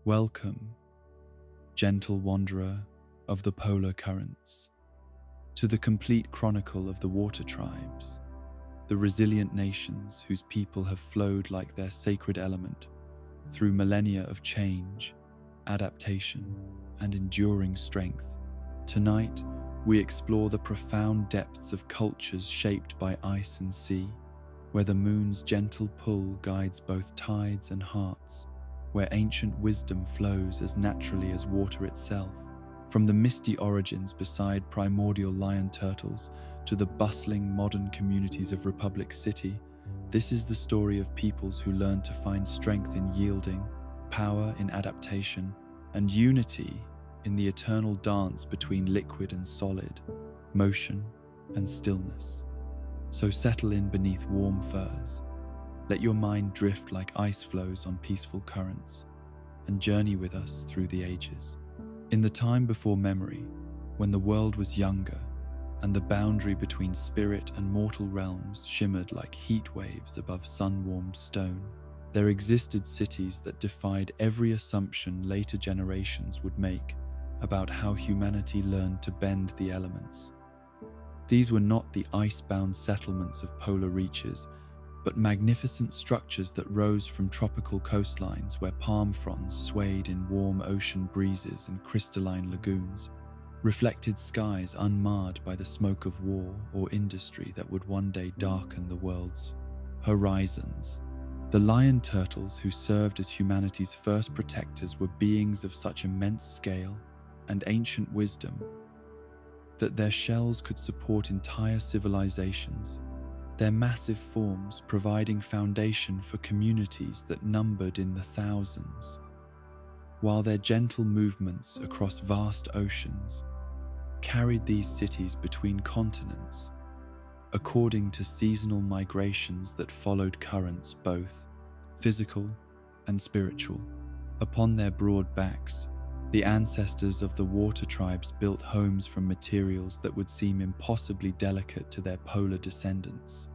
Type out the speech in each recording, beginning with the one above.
Welcome, gentle wanderer of the polar currents, to the complete chronicle of the water tribes, the resilient nations whose people have flowed like their sacred element through millennia of change, adaptation, and enduring strength. Tonight, we explore the profound depths of cultures shaped by ice and sea, where the moon's gentle pull guides both tides and hearts, where ancient wisdom flows as naturally as water itself. From the misty origins beside primordial lion turtles to the bustling modern communities of Republic City, this is the story of peoples who learned to find strength in yielding, power in adaptation, and unity in the eternal dance between liquid and solid, motion and stillness. So settle in beneath warm furs. Let your mind drift like ice flows on peaceful currents, and journey with us through the ages. In the time before memory, when the world was younger, and the boundary between spirit and mortal realms shimmered like heat waves above sun-warmed stone, there existed cities that defied every assumption later generations would make about how humanity learned to bend the elements. These were not the ice-bound settlements of polar reaches, but magnificent structures that rose from tropical coastlines where palm fronds swayed in warm ocean breezes and crystalline lagoons, reflected skies unmarred by the smoke of war or industry that would one day darken the world's horizons. The lion turtles who served as humanity's first protectors were beings of such immense scale and ancient wisdom that their shells could support entire civilizations, their massive forms providing foundation for communities that numbered in the thousands, while their gentle movements across vast oceans carried these cities between continents, according to seasonal migrations that followed currents both physical and spiritual. Upon their broad backs, the ancestors of the water tribes built homes from materials that would seem impossibly delicate to their polar descendants,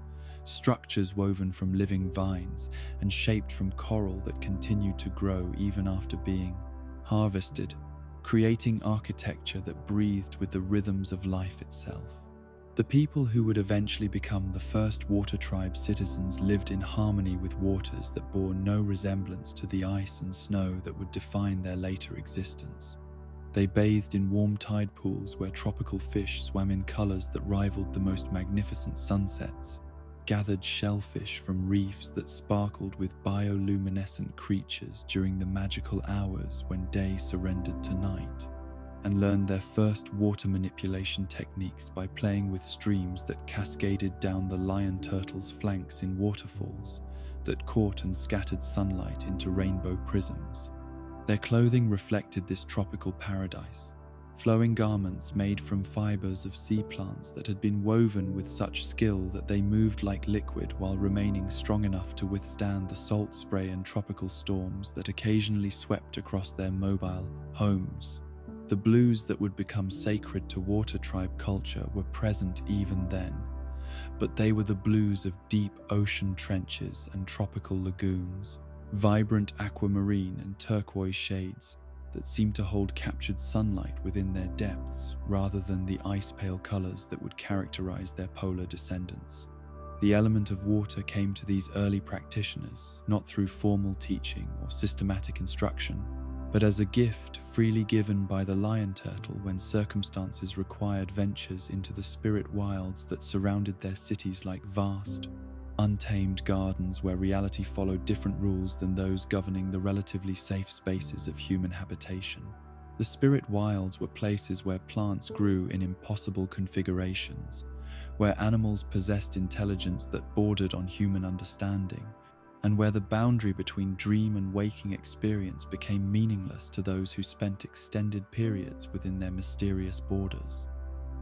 structures woven from living vines and shaped from coral that continued to grow even after being harvested, creating architecture that breathed with the rhythms of life itself. The people who would eventually become the first water tribe citizens lived in harmony with waters that bore no resemblance to the ice and snow that would define their later existence. They bathed in warm tide pools where tropical fish swam in colors that rivaled the most magnificent sunsets, gathered shellfish from reefs that sparkled with bioluminescent creatures during the magical hours when day surrendered to night, and learned their first water manipulation techniques by playing with streams that cascaded down the lion turtle's flanks in waterfalls that caught and scattered sunlight into rainbow prisms. Their clothing reflected this tropical paradise, flowing garments made from fibers of sea plants that had been woven with such skill that they moved like liquid while remaining strong enough to withstand the salt spray and tropical storms that occasionally swept across their mobile homes. The blues that would become sacred to water tribe culture were present even then, but they were the blues of deep ocean trenches and tropical lagoons, vibrant aquamarine and turquoise shades that seemed to hold captured sunlight within their depths rather than the ice-pale colors that would characterize their polar descendants. The element of water came to these early practitioners not through formal teaching or systematic instruction, but as a gift freely given by the lion turtle when circumstances required ventures into the spirit wilds that surrounded their cities like vast, untamed gardens where reality followed different rules than those governing the relatively safe spaces of human habitation. The spirit wilds were places where plants grew in impossible configurations, where animals possessed intelligence that bordered on human understanding, and where the boundary between dream and waking experience became meaningless to those who spent extended periods within their mysterious borders.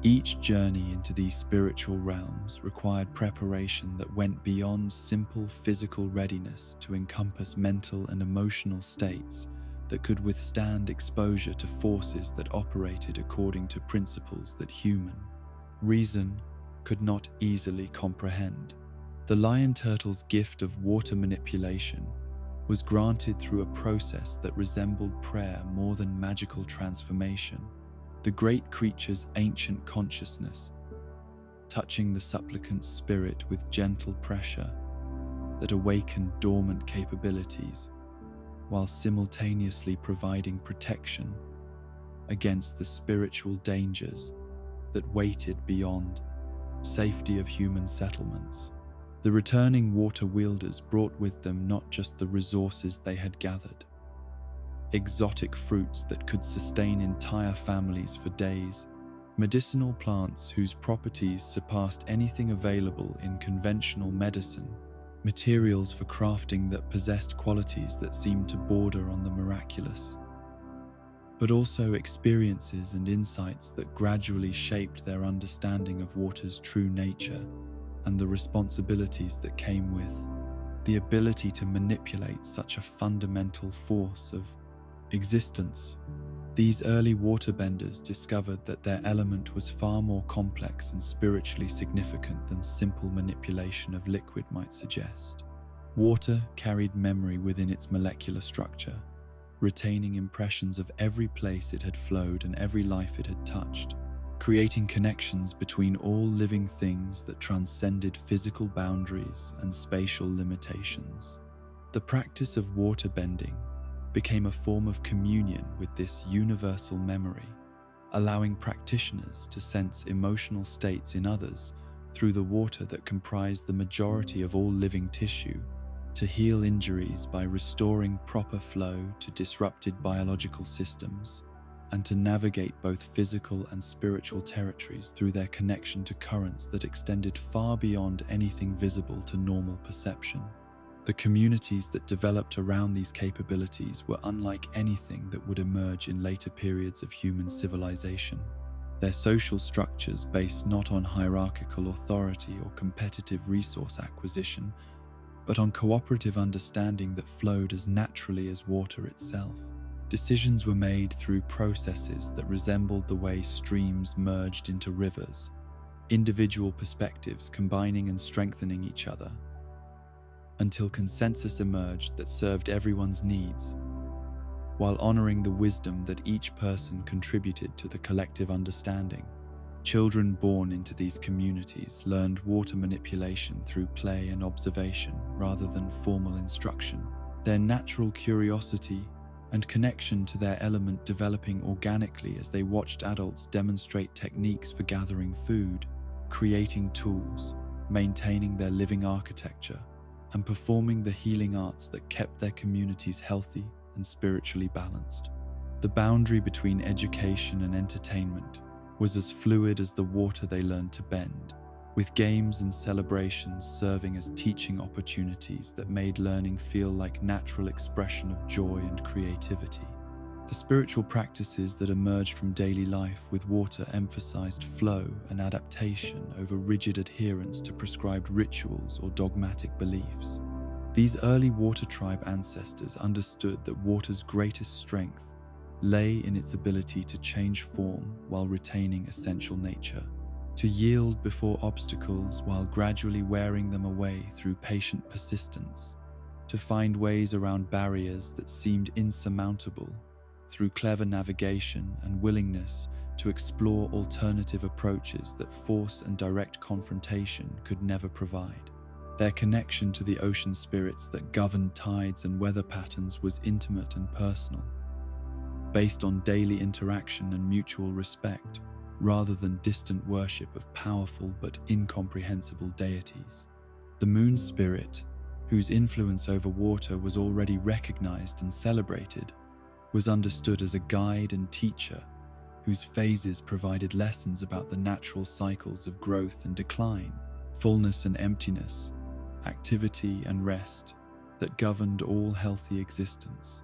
Each journey into these spiritual realms required preparation that went beyond simple physical readiness to encompass mental and emotional states that could withstand exposure to forces that operated according to principles that human reason could not easily comprehend. The lion turtle's gift of water manipulation was granted through a process that resembled prayer more than magical transformation. The great creature's ancient consciousness, touching the supplicant's spirit with gentle pressure that awakened dormant capabilities, while simultaneously providing protection against the spiritual dangers that waited beyond safety of human settlements. The returning water wielders brought with them not just the resources they had gathered, exotic fruits that could sustain entire families for days, medicinal plants whose properties surpassed anything available in conventional medicine, materials for crafting that possessed qualities that seemed to border on the miraculous, but also experiences and insights that gradually shaped their understanding of water's true nature and the responsibilities that came with the ability to manipulate such a fundamental force of existence. These early waterbenders discovered that their element was far more complex and spiritually significant than simple manipulation of liquid might suggest. Water carried memory within its molecular structure, retaining impressions of every place it had flowed and every life it had touched, creating connections between all living things that transcended physical boundaries and spatial limitations. The practice of waterbending became a form of communion with this universal memory, allowing practitioners to sense emotional states in others through the water that comprised the majority of all living tissue, to heal injuries by restoring proper flow to disrupted biological systems, and to navigate both physical and spiritual territories through their connection to currents that extended far beyond anything visible to normal perception. The communities that developed around these capabilities were unlike anything that would emerge in later periods of human civilization. Their social structures, based not on hierarchical authority or competitive resource acquisition, but on cooperative understanding that flowed as naturally as water itself. Decisions were made through processes that resembled the way streams merged into rivers, individual perspectives combining and strengthening each other, until consensus emerged that served everyone's needs, while honoring the wisdom that each person contributed to the collective understanding. Children born into these communities learned water manipulation through play and observation rather than formal instruction, their natural curiosity and connection to their element developing organically as they watched adults demonstrate techniques for gathering food, creating tools, maintaining their living architecture, and performing the healing arts that kept their communities healthy and spiritually balanced. The boundary between education and entertainment was as fluid as the water they learned to bend, with games and celebrations serving as teaching opportunities that made learning feel like natural expression of joy and creativity. The spiritual practices that emerged from daily life with water emphasized flow and adaptation over rigid adherence to prescribed rituals or dogmatic beliefs. These early water tribe ancestors understood that water's greatest strength lay in its ability to change form while retaining essential nature, to yield before obstacles while gradually wearing them away through patient persistence, to find ways around barriers that seemed insurmountable through clever navigation and willingness to explore alternative approaches that force and direct confrontation could never provide. Their connection to the ocean spirits that governed tides and weather patterns was intimate and personal, based on daily interaction and mutual respect, rather than distant worship of powerful but incomprehensible deities. The moon spirit, whose influence over water was already recognized and celebrated, was understood as a guide and teacher whose phases provided lessons about the natural cycles of growth and decline, fullness and emptiness, activity and rest that governed all healthy existence.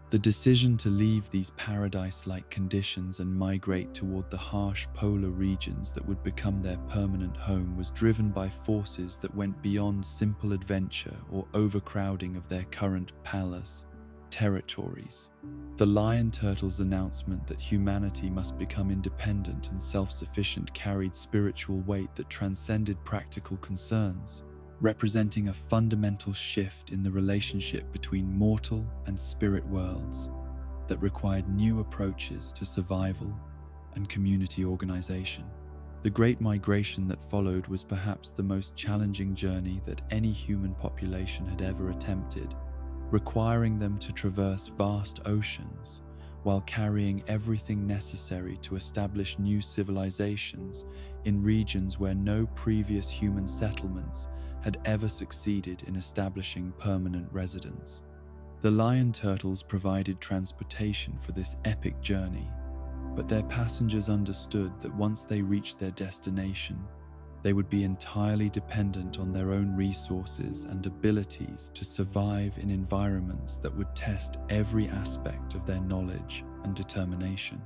The decision to leave these paradise-like conditions and migrate toward the harsh polar regions that would become their permanent home was driven by forces that went beyond simple adventure or overcrowding of their current palace territories. The lion turtle's announcement that humanity must become independent and self-sufficient carried spiritual weight that transcended practical concerns, representing a fundamental shift in the relationship between mortal and spirit worlds that required new approaches to survival and community organization. The Great Migration that followed was perhaps the most challenging journey that any human population had ever attempted, requiring them to traverse vast oceans while carrying everything necessary to establish new civilizations in regions where no previous human settlements had ever succeeded in establishing permanent residence. The lion turtles provided transportation for this epic journey, but their passengers understood that once they reached their destination, they would be entirely dependent on their own resources and abilities to survive in environments that would test every aspect of their knowledge and determination.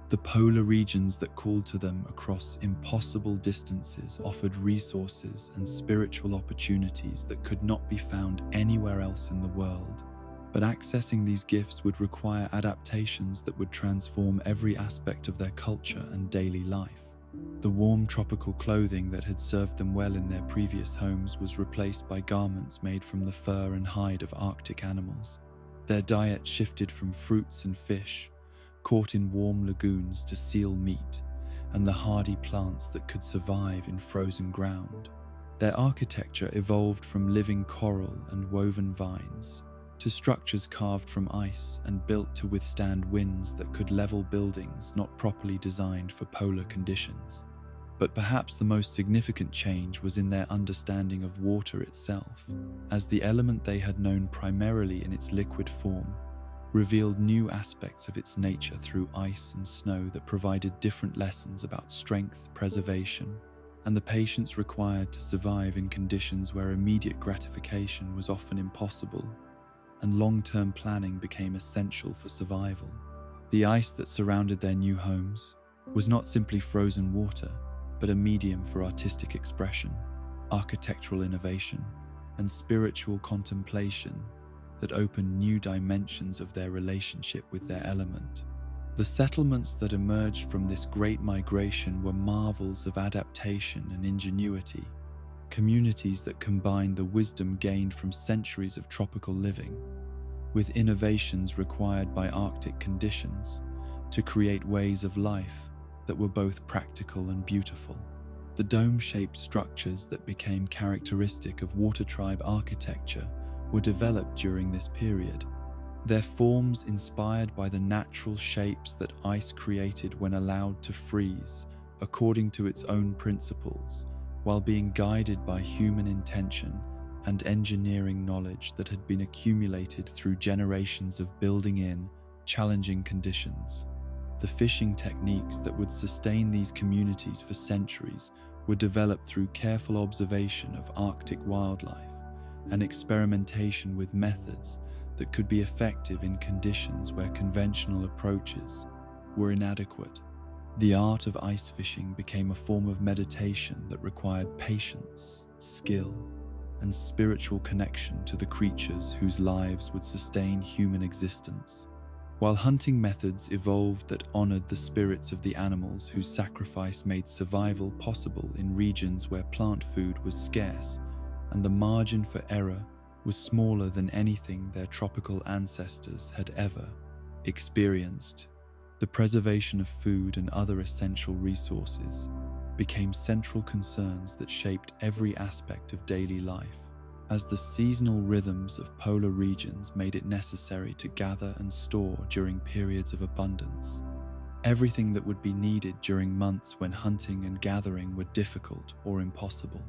The polar regions that called to them across impossible distances offered resources and spiritual opportunities that could not be found anywhere else in the world. But accessing these gifts would require adaptations that would transform every aspect of their culture and daily life. The warm tropical clothing that had served them well in their previous homes was replaced by garments made from the fur and hide of Arctic animals. Their diet shifted from fruits and fish, caught in warm lagoons, to seal meat and the hardy plants that could survive in frozen ground. Their architecture evolved from living coral and woven vines to structures carved from ice and built to withstand winds that could level buildings not properly designed for polar conditions. But perhaps the most significant change was in their understanding of water itself, as the element they had known primarily in its liquid form revealed new aspects of its nature through ice and snow that provided different lessons about strength, preservation, and the patience required to survive in conditions where immediate gratification was often impossible, and long-term planning became essential for survival. The ice that surrounded their new homes was not simply frozen water, but a medium for artistic expression, architectural innovation, and spiritual contemplation that opened new dimensions of their relationship with their element. The settlements that emerged from this great migration were marvels of adaptation and ingenuity, communities that combined the wisdom gained from centuries of tropical living with innovations required by Arctic conditions to create ways of life that were both practical and beautiful. The dome-shaped structures that became characteristic of water tribe architecture were developed during this period, their forms inspired by the natural shapes that ice created when allowed to freeze according to its own principles, while being guided by human intention and engineering knowledge that had been accumulated through generations of building in challenging conditions. The fishing techniques that would sustain these communities for centuries were developed through careful observation of Arctic wildlife and experimentation with methods that could be effective in conditions where conventional approaches were inadequate. The art of ice fishing became a form of meditation that required patience, skill, and spiritual connection to the creatures whose lives would sustain human existence, while hunting methods evolved that honored the spirits of the animals whose sacrifice made survival possible in regions where plant food was scarce and the margin for error was smaller than anything their tropical ancestors had ever experienced. The preservation of food and other essential resources became central concerns that shaped every aspect of daily life, as the seasonal rhythms of polar regions made it necessary to gather and store during periods of abundance. Everything that would be needed during months when hunting and gathering were difficult or impossible.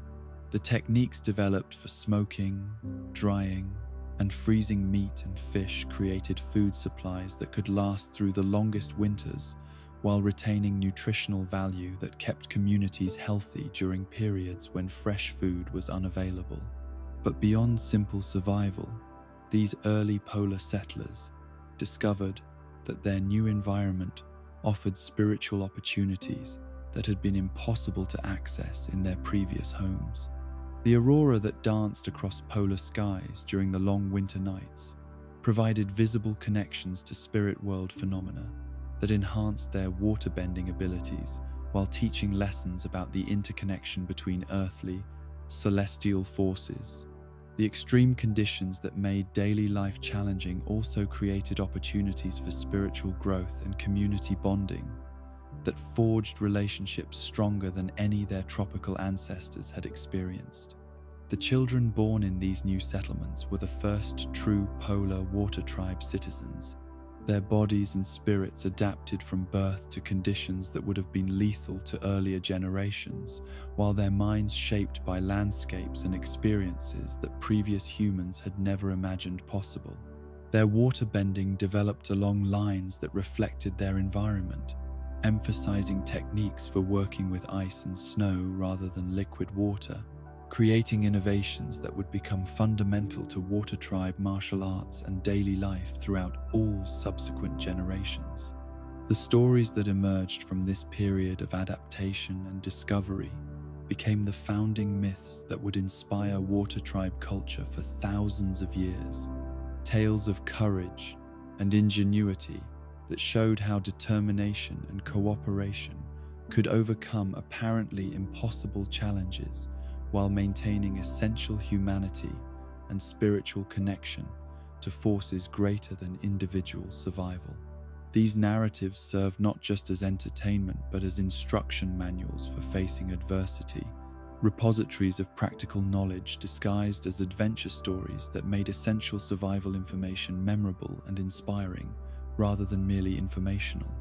The techniques developed for smoking, drying, and freezing meat and fish created food supplies that could last through the longest winters while retaining nutritional value that kept communities healthy during periods when fresh food was unavailable. But beyond simple survival, these early polar settlers discovered that their new environment offered spiritual opportunities that had been impossible to access in their previous homes. The aurora that danced across polar skies during the long winter nights provided visible connections to spirit world phenomena that enhanced their water-bending abilities while teaching lessons about the interconnection between earthly celestial forces. The extreme conditions that made daily life challenging also created opportunities for spiritual growth and community bonding that forged relationships stronger than any their tropical ancestors had experienced. The children born in these new settlements were the first true polar water tribe citizens. Their bodies and spirits adapted from birth to conditions that would have been lethal to earlier generations, while their minds shaped by landscapes and experiences that previous humans had never imagined possible. Their water bending developed along lines that reflected their environment, emphasizing techniques for working with ice and snow rather than liquid water, creating innovations that would become fundamental to water tribe martial arts and daily life throughout all subsequent generations. The stories that emerged from this period of adaptation and discovery became the founding myths that would inspire water tribe culture for thousands of years. Tales of courage and ingenuity that showed how determination and cooperation could overcome apparently impossible challenges while maintaining essential humanity and spiritual connection to forces greater than individual survival. These narratives serve not just as entertainment but as instruction manuals for facing adversity, repositories of practical knowledge disguised as adventure stories that made essential survival information memorable and inspiring rather than merely informational.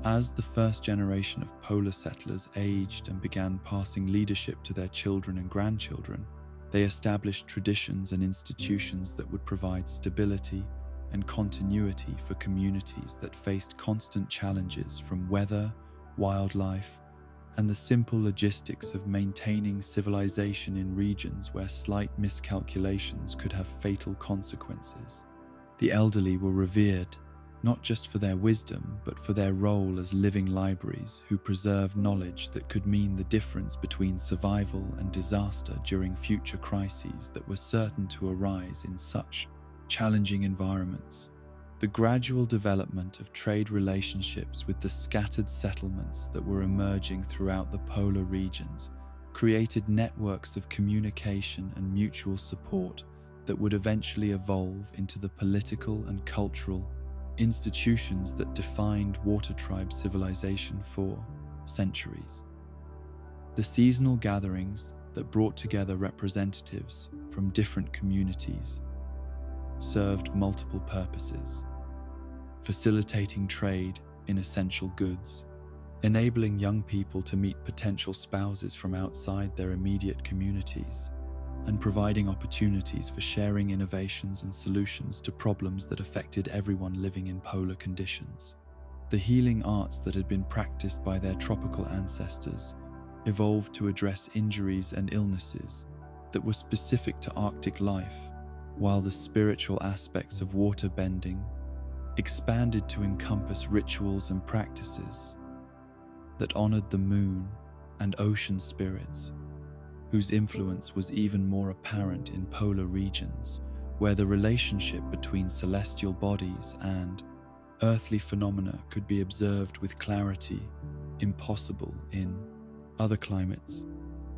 As the first generation of polar settlers aged and began passing leadership to their children and grandchildren, they established traditions and institutions that would provide stability and continuity for communities that faced constant challenges from weather, wildlife, and the simple logistics of maintaining civilization in regions where slight miscalculations could have fatal consequences. The elderly were revered not just for their wisdom, but for their role as living libraries who preserve knowledge that could mean the difference between survival and disaster during future crises that were certain to arise in such challenging environments. The gradual development of trade relationships with the scattered settlements that were emerging throughout the polar regions created networks of communication and mutual support that would eventually evolve into the political and cultural institutions that defined water tribe civilization for centuries. The seasonal gatherings that brought together representatives from different communities served multiple purposes, facilitating trade in essential goods, enabling young people to meet potential spouses from outside their immediate communities, and providing opportunities for sharing innovations and solutions to problems that affected everyone living in polar conditions. The healing arts that had been practiced by their tropical ancestors evolved to address injuries and illnesses that were specific to Arctic life, while the spiritual aspects of water bending expanded to encompass rituals and practices that honored the moon and ocean spirits, whose influence was even more apparent in polar regions, where the relationship between celestial bodies and earthly phenomena could be observed with clarity impossible in other climates.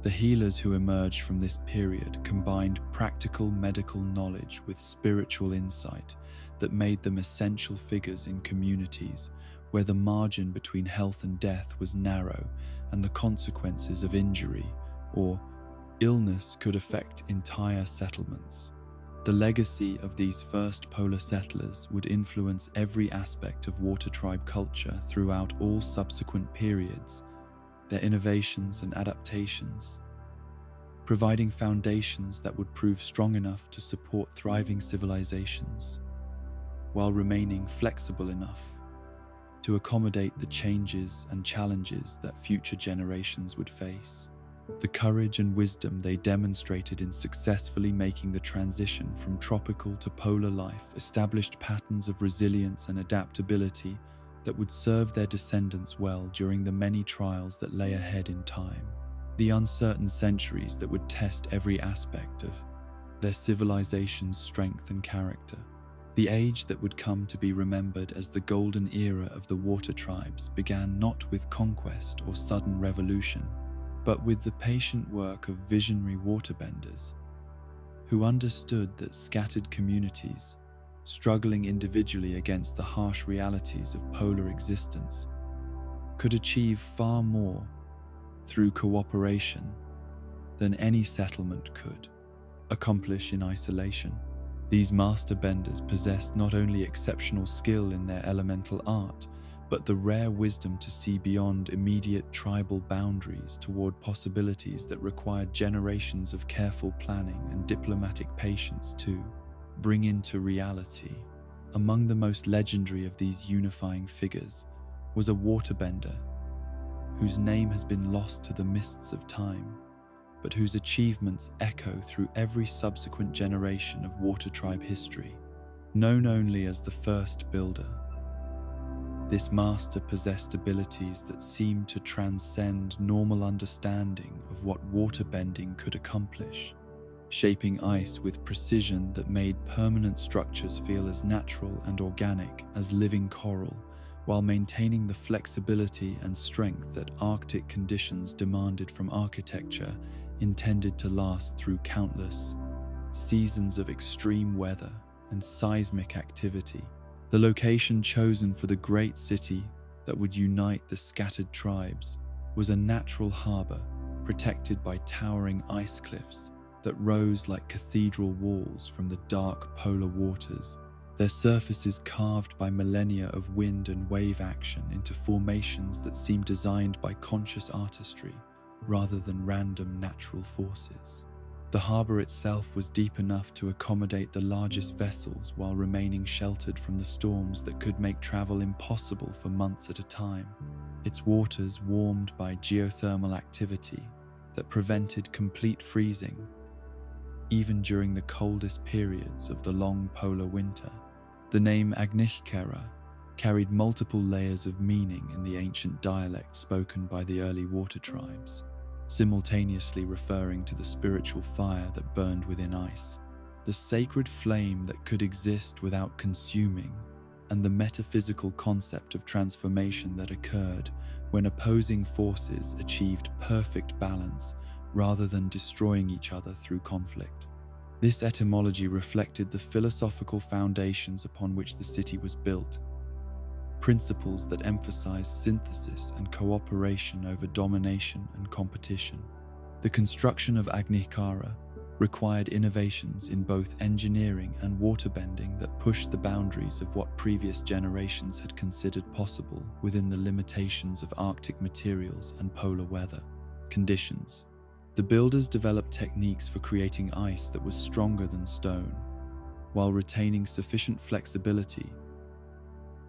The healers who emerged from this period combined practical medical knowledge with spiritual insight that made them essential figures in communities where the margin between health and death was narrow and the consequences of injury or illness could affect entire settlements. The legacy of these first polar settlers would influence every aspect of water tribe culture throughout all subsequent periods, their innovations and adaptations, providing foundations that would prove strong enough to support thriving civilizations, while remaining flexible enough to accommodate the changes and challenges that future generations would face. The courage and wisdom they demonstrated in successfully making the transition from tropical to polar life established patterns of resilience and adaptability that would serve their descendants well during the many trials that lay ahead in time. The uncertain centuries that would test every aspect of their civilization's strength and character. The age that would come to be remembered as the golden era of the water tribes began not with conquest or sudden revolution, but with the patient work of visionary waterbenders who understood that scattered communities, struggling individually against the harsh realities of polar existence, could achieve far more through cooperation than any settlement could accomplish in isolation. These master benders possessed not only exceptional skill in their elemental art, but the rare wisdom to see beyond immediate tribal boundaries toward possibilities that required generations of careful planning and diplomatic patience to bring into reality. Among the most legendary of these unifying figures was a waterbender whose name has been lost to the mists of time, but whose achievements echo through every subsequent generation of water tribe history. Known only as the first builder, this master possessed abilities that seemed to transcend normal understanding of what waterbending could accomplish, shaping ice with precision that made permanent structures feel as natural and organic as living coral, while maintaining the flexibility and strength that Arctic conditions demanded from architecture intended to last through countless seasons of extreme weather and seismic activity. The location chosen for the great city that would unite the scattered tribes was a natural harbor protected by towering ice cliffs that rose like cathedral walls from the dark polar waters, their surfaces carved by millennia of wind and wave action into formations that seemed designed by conscious artistry rather than random natural forces. The harbor itself was deep enough to accommodate the largest vessels while remaining sheltered from the storms that could make travel impossible for months at a time. Its waters warmed by geothermal activity that prevented complete freezing, even during the coldest periods of the long polar winter. The name Agnichkara carried multiple layers of meaning in the ancient dialect spoken by the early water tribes, simultaneously referring to the spiritual fire that burned within ice, the sacred flame that could exist without consuming, and the metaphysical concept of transformation that occurred when opposing forces achieved perfect balance rather than destroying each other through conflict. This etymology reflected the philosophical foundations upon which the city was built, principles that emphasized synthesis and cooperation over domination and competition. The construction of Agnichkara required innovations in both engineering and waterbending that pushed the boundaries of what previous generations had considered possible within the limitations of Arctic materials and polar weather conditions. The builders developed techniques for creating ice that was stronger than stone, while retaining sufficient flexibility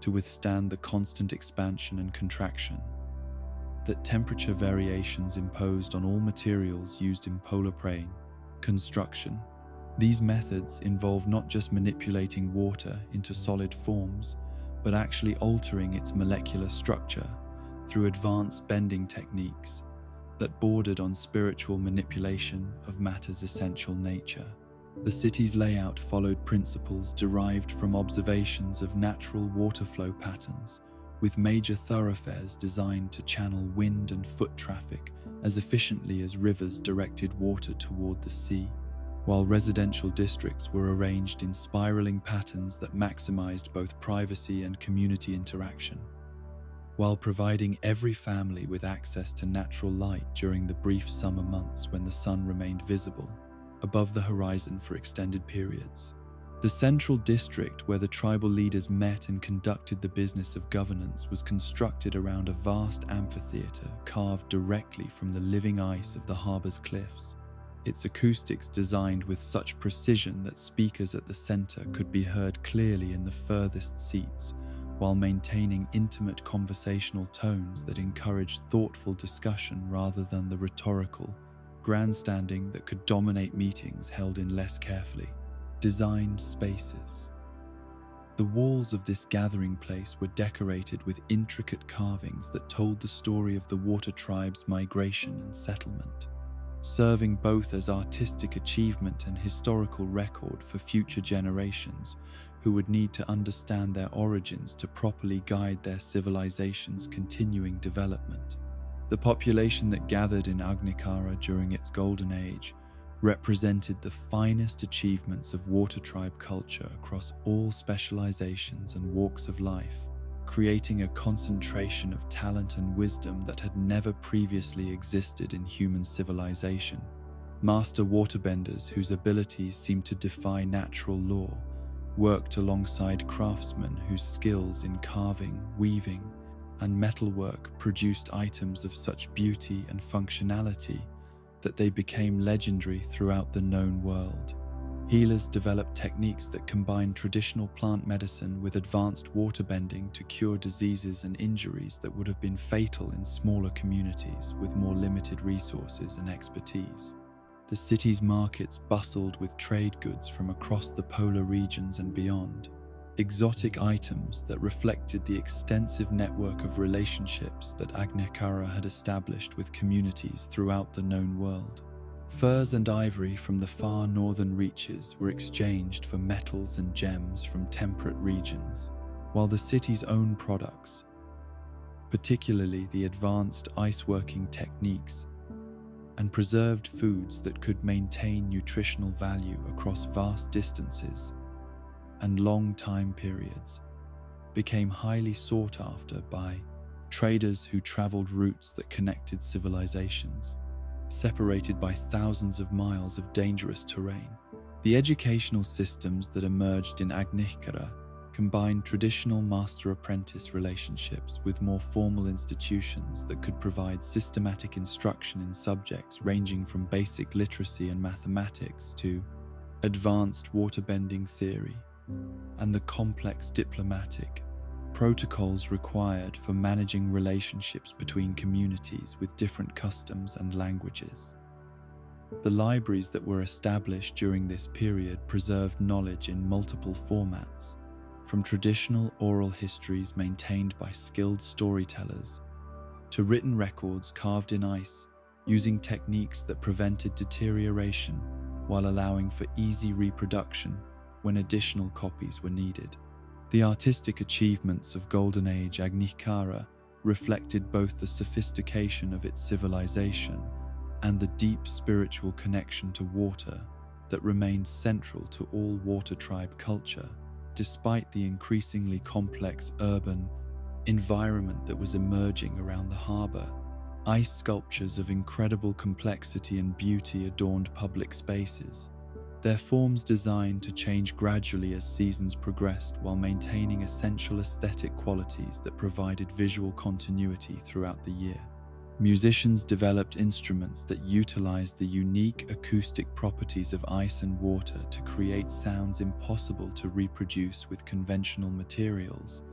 to withstand the constant expansion and contraction that temperature variations imposed on all materials used in polar plane construction. These methods involve not just manipulating water into solid forms, but actually altering its molecular structure through advanced bending techniques that bordered on spiritual manipulation of matter's essential nature. The city's layout followed principles derived from observations of natural water flow patterns, with major thoroughfares designed to channel wind and foot traffic as efficiently as rivers directed water toward the sea, while residential districts were arranged in spiraling patterns that maximized both privacy and community interaction, while providing every family with access to natural light during the brief summer months when the sun remained visible above the horizon for extended periods. The central district where the tribal leaders met and conducted the business of governance was constructed around a vast amphitheater carved directly from the living ice of the harbor's cliffs, its acoustics designed with such precision that speakers at the center could be heard clearly in the furthest seats, while maintaining intimate conversational tones that encouraged thoughtful discussion rather than the rhetorical grandstanding that could dominate meetings held in less carefully designed spaces. The walls of this gathering place were decorated with intricate carvings that told the story of the water tribe's migration and settlement, serving both as artistic achievement and historical record for future generations who would need to understand their origins to properly guide their civilization's continuing development. The population that gathered in Agnikara during its golden age represented the finest achievements of water tribe culture across all specializations and walks of life, creating a concentration of talent and wisdom that had never previously existed in human civilization. Master waterbenders whose abilities seemed to defy natural law worked alongside craftsmen whose skills in carving, weaving, and metalwork produced items of such beauty and functionality that they became legendary throughout the known world. Healers developed techniques that combined traditional plant medicine with advanced waterbending to cure diseases and injuries that would have been fatal in smaller communities with more limited resources and expertise. The city's markets bustled with trade goods from across the polar regions and beyond, exotic items that reflected the extensive network of relationships that Agnikara had established with communities throughout the known world. Furs and ivory from the far northern reaches were exchanged for metals and gems from temperate regions, while the city's own products, particularly the advanced ice-working techniques and preserved foods that could maintain nutritional value across vast distances and long time periods, became highly sought after by traders who traveled routes that connected civilizations, separated by thousands of miles of dangerous terrain. The educational systems that emerged in Agnikara combined traditional master-apprentice relationships with more formal institutions that could provide systematic instruction in subjects ranging from basic literacy and mathematics to advanced waterbending theory, and the complex diplomatic protocols required for managing relationships between communities with different customs and languages. The libraries that were established during this period preserved knowledge in multiple formats, from traditional oral histories maintained by skilled storytellers to written records carved in ice using techniques that prevented deterioration while allowing for easy reproduction when additional copies were needed. The artistic achievements of Golden Age Agnikara reflected both the sophistication of its civilization and the deep spiritual connection to water that remained central to all water tribe culture, despite the increasingly complex urban environment that was emerging around the harbor. Ice sculptures of incredible complexity and beauty adorned public spaces, their forms designed to change gradually as seasons progressed while maintaining essential aesthetic qualities that provided visual continuity throughout the year. Musicians developed instruments that utilized the unique acoustic properties of ice and water to create sounds impossible to reproduce with conventional materials,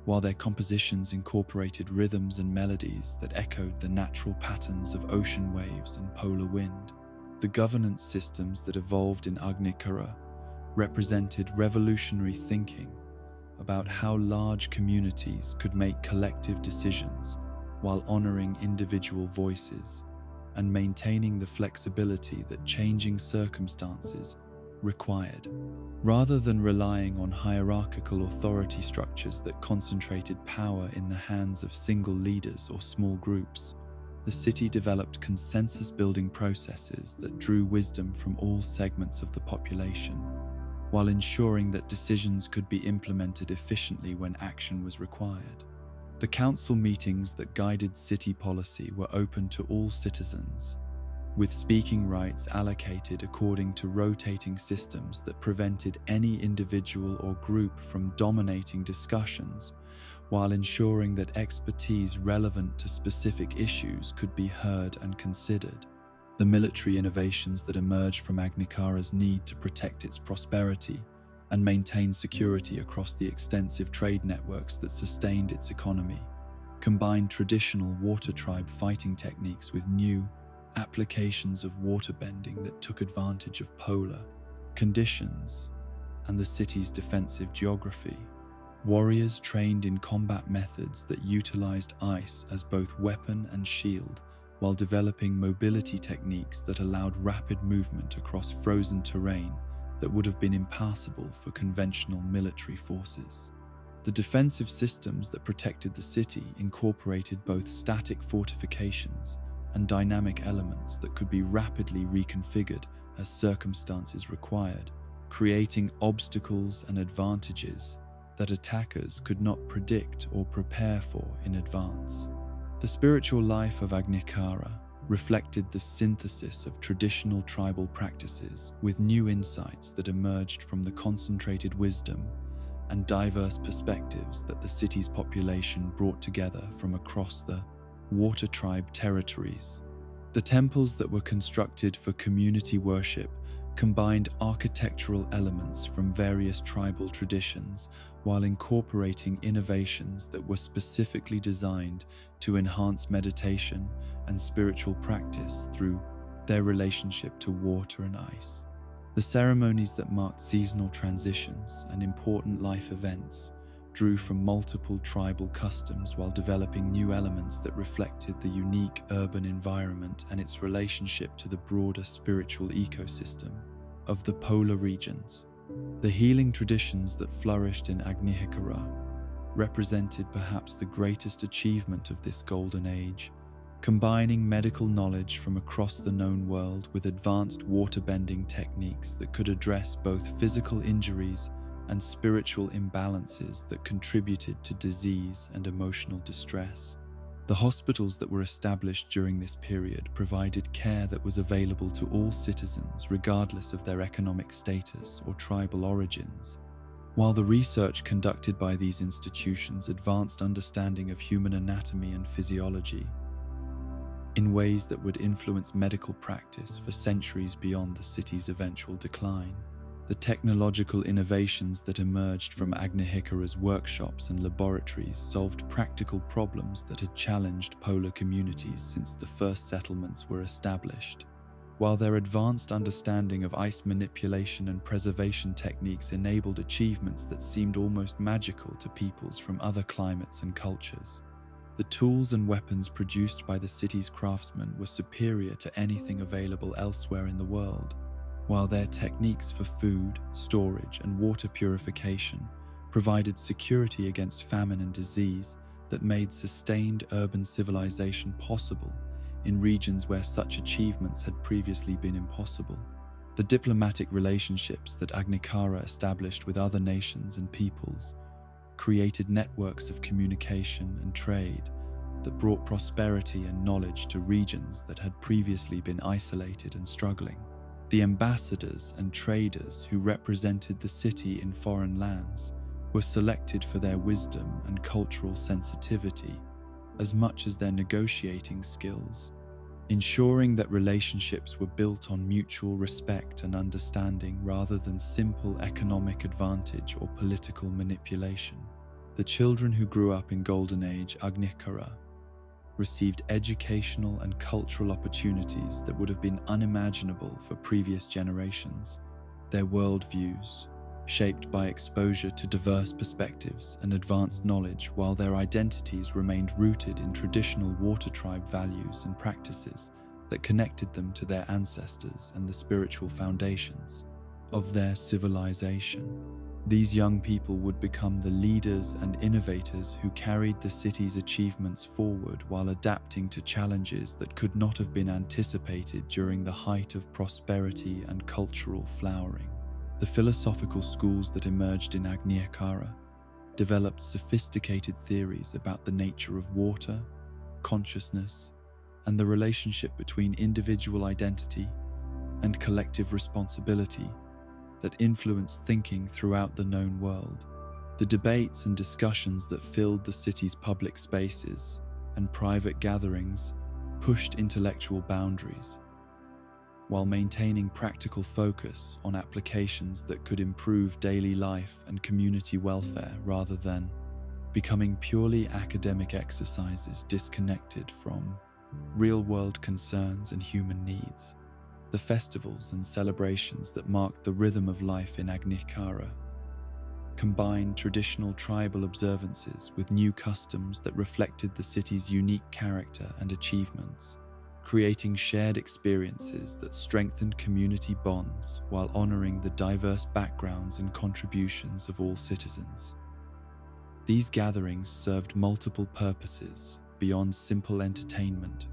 while their compositions incorporated rhythms and melodies that echoed the natural patterns of ocean waves and polar wind. The governance systems that evolved in Agnikara represented revolutionary thinking about how large communities could make collective decisions while honoring individual voices and maintaining the flexibility that changing circumstances required. Rather than relying on hierarchical authority structures that concentrated power in the hands of single leaders or small groups, the city developed consensus-building processes that drew wisdom from all segments of the population, while ensuring that decisions could be implemented efficiently when action was required. The council meetings that guided city policy were open to all citizens, with speaking rights allocated according to rotating systems that prevented any individual or group from dominating discussions, while ensuring that expertise relevant to specific issues could be heard and considered. The military innovations that emerged from Agnikara's need to protect its prosperity and maintain security across the extensive trade networks that sustained its economy combined traditional water tribe fighting techniques with new applications of waterbending that took advantage of polar conditions and the city's defensive geography. Warriors trained in combat methods that utilized ice as both weapon and shield, while developing mobility techniques that allowed rapid movement across frozen terrain that would have been impassable for conventional military forces. The defensive systems that protected the city incorporated both static fortifications and dynamic elements that could be rapidly reconfigured as circumstances required, creating obstacles and advantages that attackers could not predict or prepare for in advance. The spiritual life of Agnikara reflected the synthesis of traditional tribal practices with new insights that emerged from the concentrated wisdom and diverse perspectives that the city's population brought together from across the Water Tribe territories. The temples that were constructed for community worship combined architectural elements from various tribal traditions while incorporating innovations that were specifically designed to enhance meditation and spiritual practice through their relationship to water and ice. The ceremonies that marked seasonal transitions and important life events drew from multiple tribal customs while developing new elements that reflected the unique urban environment and its relationship to the broader spiritual ecosystem of the polar regions. The healing traditions that flourished in Agnieszka represented perhaps the greatest achievement of this golden age, combining medical knowledge from across the known world with advanced water-bending techniques that could address both physical injuries and spiritual imbalances that contributed to disease and emotional distress. The hospitals that were established during this period provided care that was available to all citizens regardless of their economic status or tribal origins, while the research conducted by these institutions advanced understanding of human anatomy and physiology in ways that would influence medical practice for centuries beyond the city's eventual decline. The technological innovations that emerged from Agnieszka's workshops and laboratories solved practical problems that had challenged polar communities since the first settlements were established, while their advanced understanding of ice manipulation and preservation techniques enabled achievements that seemed almost magical to peoples from other climates and cultures. The tools and weapons produced by the city's craftsmen were superior to anything available elsewhere in the world, while their techniques for food, storage, and water purification provided security against famine and disease that made sustained urban civilization possible in regions where such achievements had previously been impossible. The diplomatic relationships that Agnikara established with other nations and peoples created networks of communication and trade that brought prosperity and knowledge to regions that had previously been isolated and struggling. The ambassadors and traders who represented the city in foreign lands were selected for their wisdom and cultural sensitivity as much as their negotiating skills, ensuring that relationships were built on mutual respect and understanding rather than simple economic advantage or political manipulation. The children who grew up in Golden Age Agnieszka received educational and cultural opportunities that would have been unimaginable for previous generations. Their worldviews, shaped by exposure to diverse perspectives and advanced knowledge, while their identities remained rooted in traditional water tribe values and practices that connected them to their ancestors and the spiritual foundations of their civilization. These young people would become the leaders and innovators who carried the city's achievements forward while adapting to challenges that could not have been anticipated during the height of prosperity and cultural flowering. The philosophical schools that emerged in Agnieszka developed sophisticated theories about the nature of water, consciousness, and the relationship between individual identity and collective responsibility that influenced thinking throughout the known world. The debates and discussions that filled the city's public spaces and private gatherings pushed intellectual boundaries, while maintaining practical focus on applications that could improve daily life and community welfare rather than becoming purely academic exercises disconnected from real-world concerns and human needs. The festivals and celebrations that marked the rhythm of life in Agnieszka combined traditional tribal observances with new customs that reflected the city's unique character and achievements, creating shared experiences that strengthened community bonds while honoring the diverse backgrounds and contributions of all citizens. These gatherings served multiple purposes beyond simple entertainment,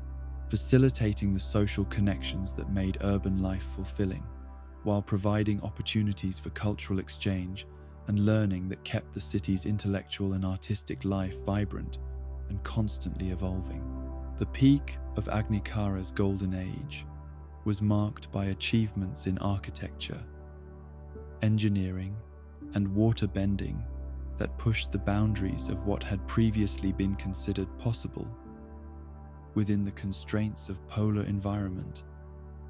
facilitating the social connections that made urban life fulfilling, while providing opportunities for cultural exchange and learning that kept the city's intellectual and artistic life vibrant and constantly evolving. The peak of Agnikara's golden age was marked by achievements in architecture, engineering, and water bending that pushed the boundaries of what had previously been considered possible within the constraints of polar environment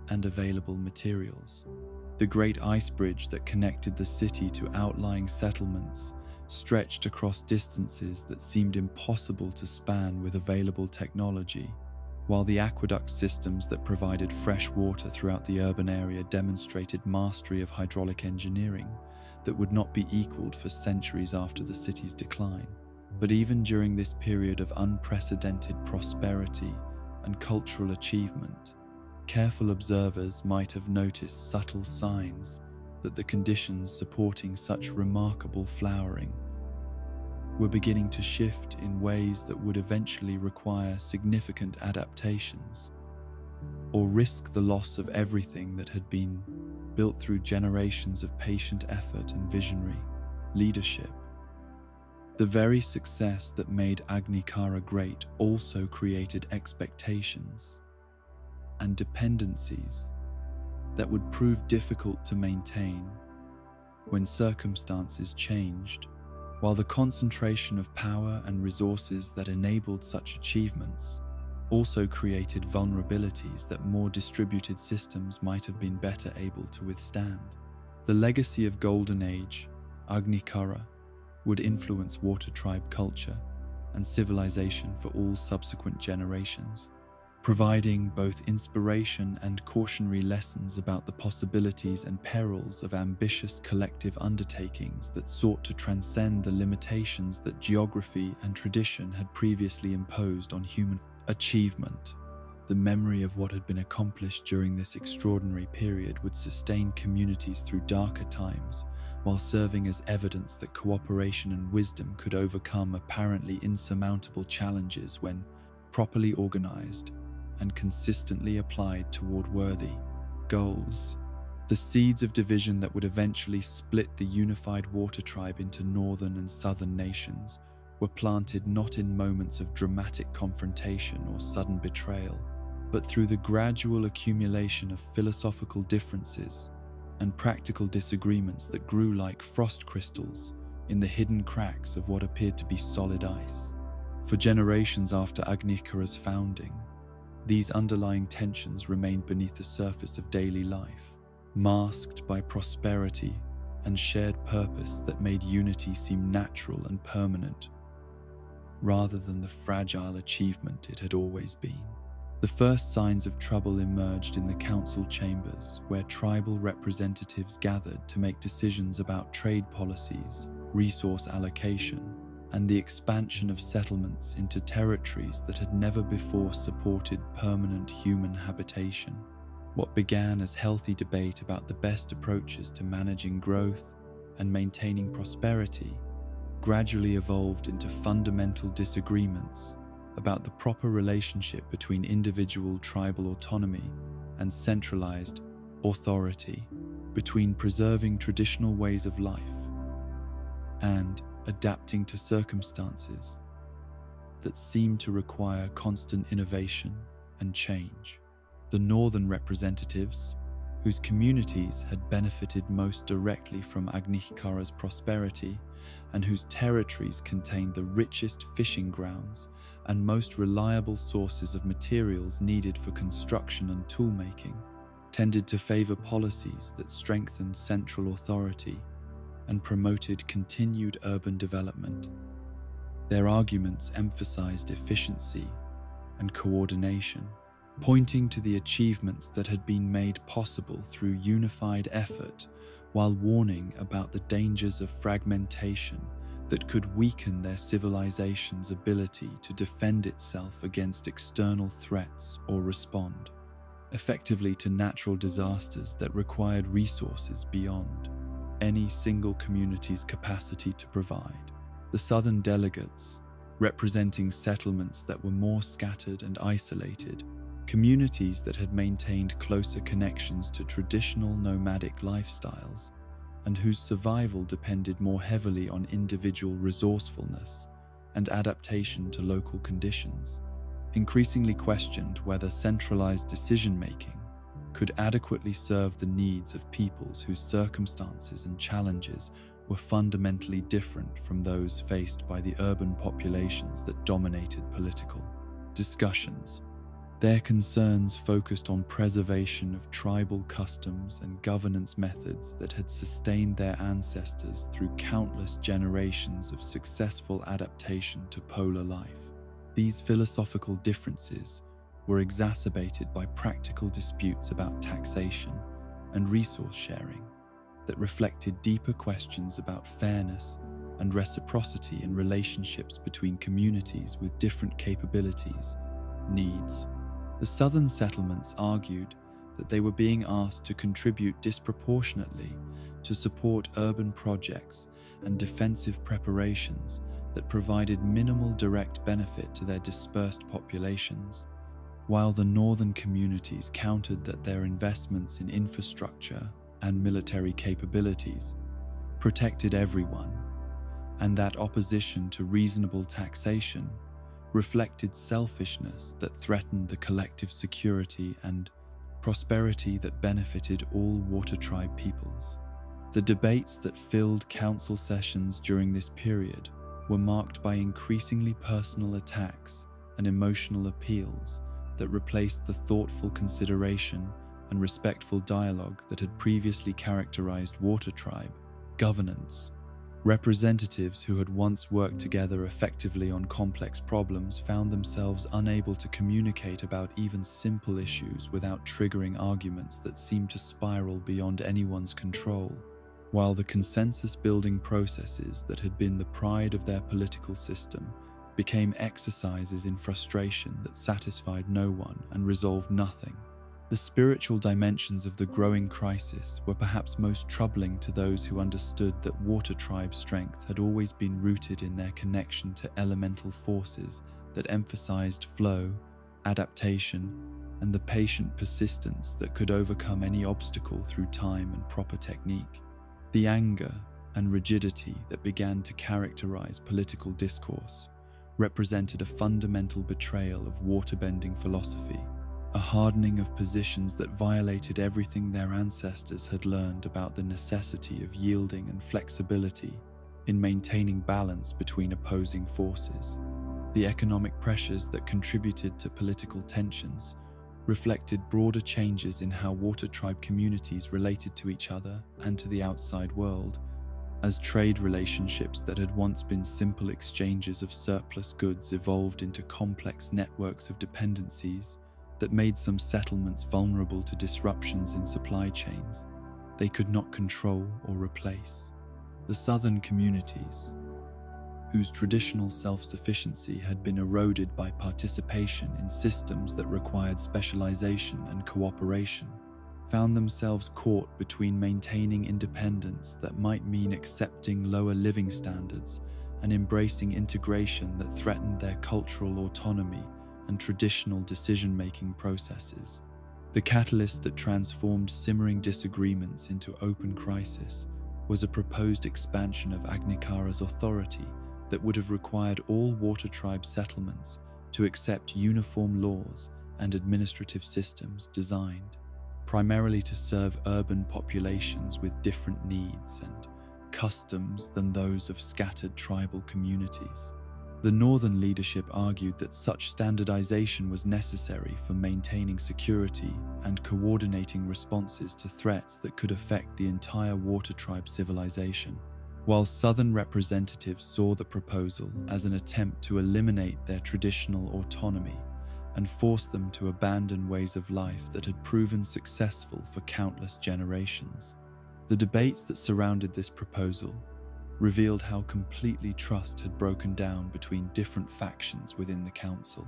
and available materials. The great ice bridge that connected the city to outlying settlements stretched across distances that seemed impossible to span with available technology, while the aqueduct systems that provided fresh water throughout the urban area demonstrated mastery of hydraulic engineering that would not be equaled for centuries after the city's decline. But even during this period of unprecedented prosperity and cultural achievement, careful observers might have noticed subtle signs that the conditions supporting such remarkable flowering were beginning to shift in ways that would eventually require significant adaptations or risk the loss of everything that had been built through generations of patient effort and visionary leadership. The very success that made Agnikara great also created expectations and dependencies that would prove difficult to maintain when circumstances changed, while the concentration of power and resources that enabled such achievements also created vulnerabilities that more distributed systems might have been better able to withstand. The legacy of Golden Age, Agnikara, would influence water tribe culture and civilization for all subsequent generations, providing both inspiration and cautionary lessons about the possibilities and perils of ambitious collective undertakings that sought to transcend the limitations that geography and tradition had previously imposed on human achievement. The memory of what had been accomplished during this extraordinary period would sustain communities through darker times, while serving as evidence that cooperation and wisdom could overcome apparently insurmountable challenges when properly organized and consistently applied toward worthy goals. The seeds of division that would eventually split the unified water tribe into northern and southern nations were planted not in moments of dramatic confrontation or sudden betrayal, but through the gradual accumulation of philosophical differences and practical disagreements that grew like frost crystals in the hidden cracks of what appeared to be solid ice. For generations after Agnikara's founding, these underlying tensions remained beneath the surface of daily life, masked by prosperity and shared purpose that made unity seem natural and permanent, rather than the fragile achievement it had always been. The first signs of trouble emerged in the council chambers, where tribal representatives gathered to make decisions about trade policies, resource allocation, and the expansion of settlements into territories that had never before supported permanent human habitation. What began as healthy debate about the best approaches to managing growth and maintaining prosperity gradually evolved into fundamental disagreements about the proper relationship between individual tribal autonomy and centralized authority, between preserving traditional ways of life and adapting to circumstances that seem to require constant innovation and change. The northern representatives, whose communities had benefited most directly from Agnikara's prosperity and whose territories contained the richest fishing grounds and most reliable sources of materials needed for construction and toolmaking, tended to favor policies that strengthened central authority and promoted continued urban development. Their arguments emphasized efficiency and coordination, pointing to the achievements that had been made possible through unified effort, while warning about the dangers of fragmentation that could weaken their civilization's ability to defend itself against external threats or respond effectively to natural disasters that required resources beyond any single community's capacity to provide. The southern delegates, representing settlements that were more scattered and isolated, communities that had maintained closer connections to traditional nomadic lifestyles, and whose survival depended more heavily on individual resourcefulness and adaptation to local conditions, increasingly questioned whether centralized decision-making could adequately serve the needs of peoples whose circumstances and challenges were fundamentally different from those faced by the urban populations that dominated political discussions. Their concerns focused on preservation of tribal customs and governance methods that had sustained their ancestors through countless generations of successful adaptation to polar life. These philosophical differences were exacerbated by practical disputes about taxation and resource sharing that reflected deeper questions about fairness and reciprocity in relationships between communities with different capabilities, needs. The southern settlements argued that they were being asked to contribute disproportionately to support urban projects and defensive preparations that provided minimal direct benefit to their dispersed populations, while the northern communities countered that their investments in infrastructure and military capabilities protected everyone, and that opposition to reasonable taxation reflected selfishness that threatened the collective security and prosperity that benefited all water tribe peoples. The debates that filled council sessions during this period were marked by increasingly personal attacks and emotional appeals that replaced the thoughtful consideration and respectful dialogue that had previously characterized water tribe governance. Representatives who had once worked together effectively on complex problems found themselves unable to communicate about even simple issues without triggering arguments that seemed to spiral beyond anyone's control, while the consensus-building processes that had been the pride of their political system became exercises in frustration that satisfied no one and resolved nothing. The spiritual dimensions of the growing crisis were perhaps most troubling to those who understood that water tribe strength had always been rooted in their connection to elemental forces that emphasized flow, adaptation, and the patient persistence that could overcome any obstacle through time and proper technique. The anger and rigidity that began to characterize political discourse represented a fundamental betrayal of waterbending philosophy, a hardening of positions that violated everything their ancestors had learned about the necessity of yielding and flexibility in maintaining balance between opposing forces. The economic pressures that contributed to political tensions reflected broader changes in how water tribe communities related to each other and to the outside world, as trade relationships that had once been simple exchanges of surplus goods evolved into complex networks of dependencies that made some settlements vulnerable to disruptions in supply chains they could not control or replace. The southern communities, whose traditional self-sufficiency had been eroded by participation in systems that required specialization and cooperation, found themselves caught between maintaining independence that might mean accepting lower living standards and embracing integration that threatened their cultural autonomy and traditional decision-making processes. The catalyst that transformed simmering disagreements into open crisis was a proposed expansion of Agnikara's authority that would have required all water tribe settlements to accept uniform laws and administrative systems designed primarily to serve urban populations with different needs and customs than those of scattered tribal communities. The northern leadership argued that such standardization was necessary for maintaining security and coordinating responses to threats that could affect the entire water tribe civilization, while southern representatives saw the proposal as an attempt to eliminate their traditional autonomy and force them to abandon ways of life that had proven successful for countless generations. The debates that surrounded this proposal revealed how completely trust had broken down between different factions within the council,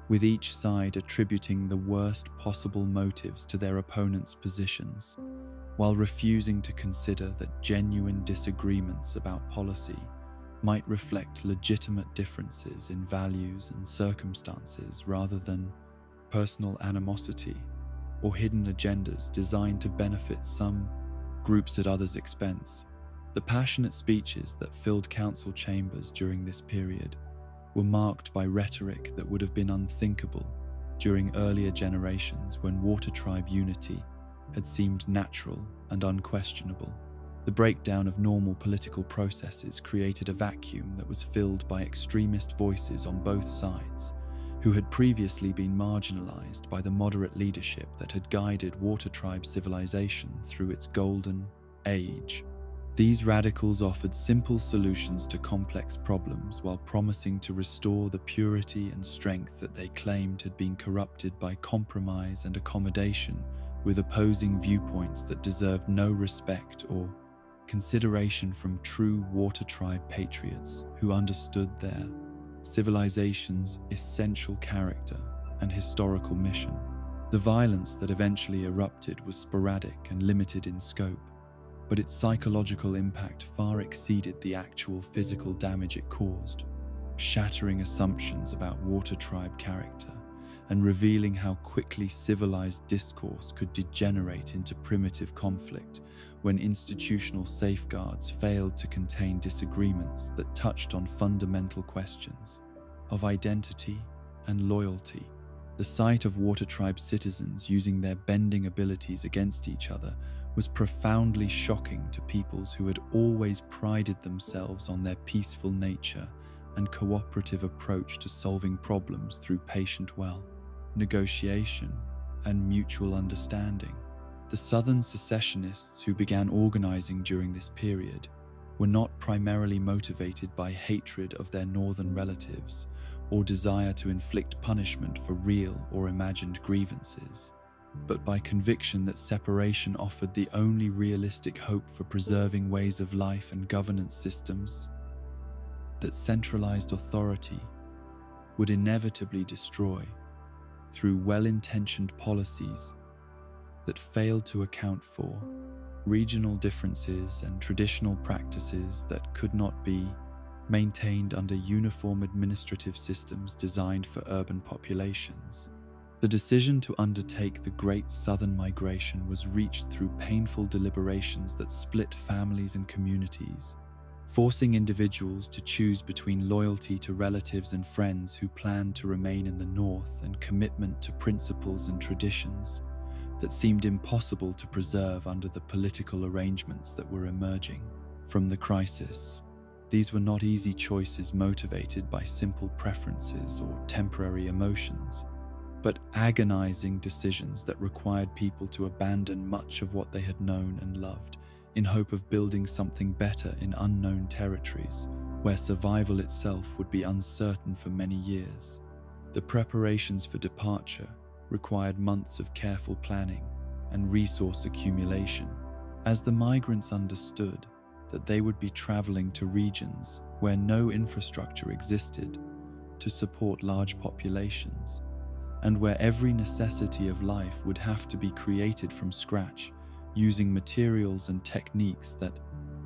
with each side attributing the worst possible motives to their opponents' positions, while refusing to consider that genuine disagreements about policy might reflect legitimate differences in values and circumstances rather than personal animosity or hidden agendas designed to benefit some groups at others' expense. The passionate speeches that filled council chambers during this period were marked by rhetoric that would have been unthinkable during earlier generations when water tribe unity had seemed natural and unquestionable. The breakdown of normal political processes created a vacuum that was filled by extremist voices on both sides, who had previously been marginalized by the moderate leadership that had guided water tribe civilization through its golden age. These radicals offered simple solutions to complex problems while promising to restore the purity and strength that they claimed had been corrupted by compromise and accommodation with opposing viewpoints that deserved no respect or consideration from true water tribe patriots who understood their civilization's essential character and historical mission. The violence that eventually erupted was sporadic and limited in scope, but its psychological impact far exceeded the actual physical damage it caused, shattering assumptions about water tribe character and revealing how quickly civilized discourse could degenerate into primitive conflict when institutional safeguards failed to contain disagreements that touched on fundamental questions of identity and loyalty. The sight of water tribe citizens using their bending abilities against each other was profoundly shocking to peoples who had always prided themselves on their peaceful nature and cooperative approach to solving problems through patient negotiation and mutual understanding. The Southern secessionists who began organizing during this period were not primarily motivated by hatred of their northern relatives or desire to inflict punishment for real or imagined grievances, but by conviction that separation offered the only realistic hope for preserving ways of life and governance systems that centralized authority would inevitably destroy through well-intentioned policies that failed to account for regional differences and traditional practices that could not be maintained under uniform administrative systems designed for urban populations. The decision to undertake the Great Southern Migration was reached through painful deliberations that split families and communities, forcing individuals to choose between loyalty to relatives and friends who planned to remain in the North and commitment to principles and traditions that seemed impossible to preserve under the political arrangements that were emerging from the crisis. These were not easy choices motivated by simple preferences or temporary emotions, but agonizing decisions that required people to abandon much of what they had known and loved in hope of building something better in unknown territories where survival itself would be uncertain for many years. The preparations for departure required months of careful planning and resource accumulation, as the migrants understood that they would be traveling to regions where no infrastructure existed to support large populations, and where every necessity of life would have to be created from scratch using materials and techniques that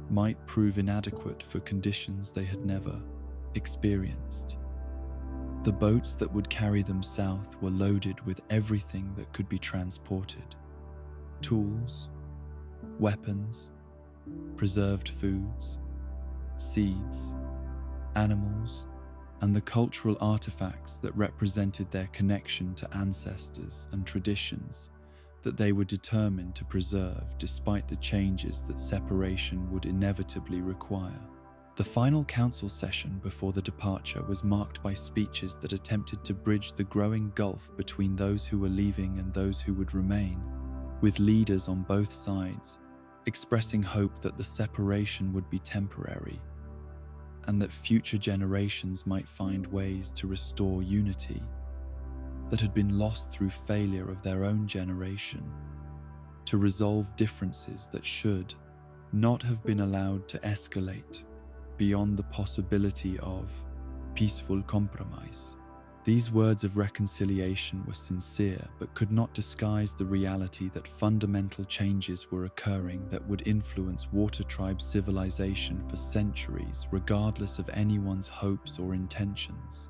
might prove inadequate for conditions they had never experienced. The boats that would carry them south were loaded with everything that could be transported: tools, weapons, preserved foods, seeds, animals, and the cultural artifacts that represented their connection to ancestors and traditions that they were determined to preserve despite the changes that separation would inevitably require. The final council session before the departure was marked by speeches that attempted to bridge the growing gulf between those who were leaving and those who would remain, with leaders on both sides expressing hope that the separation would be temporary and that future generations might find ways to restore unity that had been lost through failure of their own generation, to resolve differences that should not have been allowed to escalate beyond the possibility of peaceful compromise. These words of reconciliation were sincere but could not disguise the reality that fundamental changes were occurring that would influence Water Tribe civilization for centuries, regardless of anyone's hopes or intentions.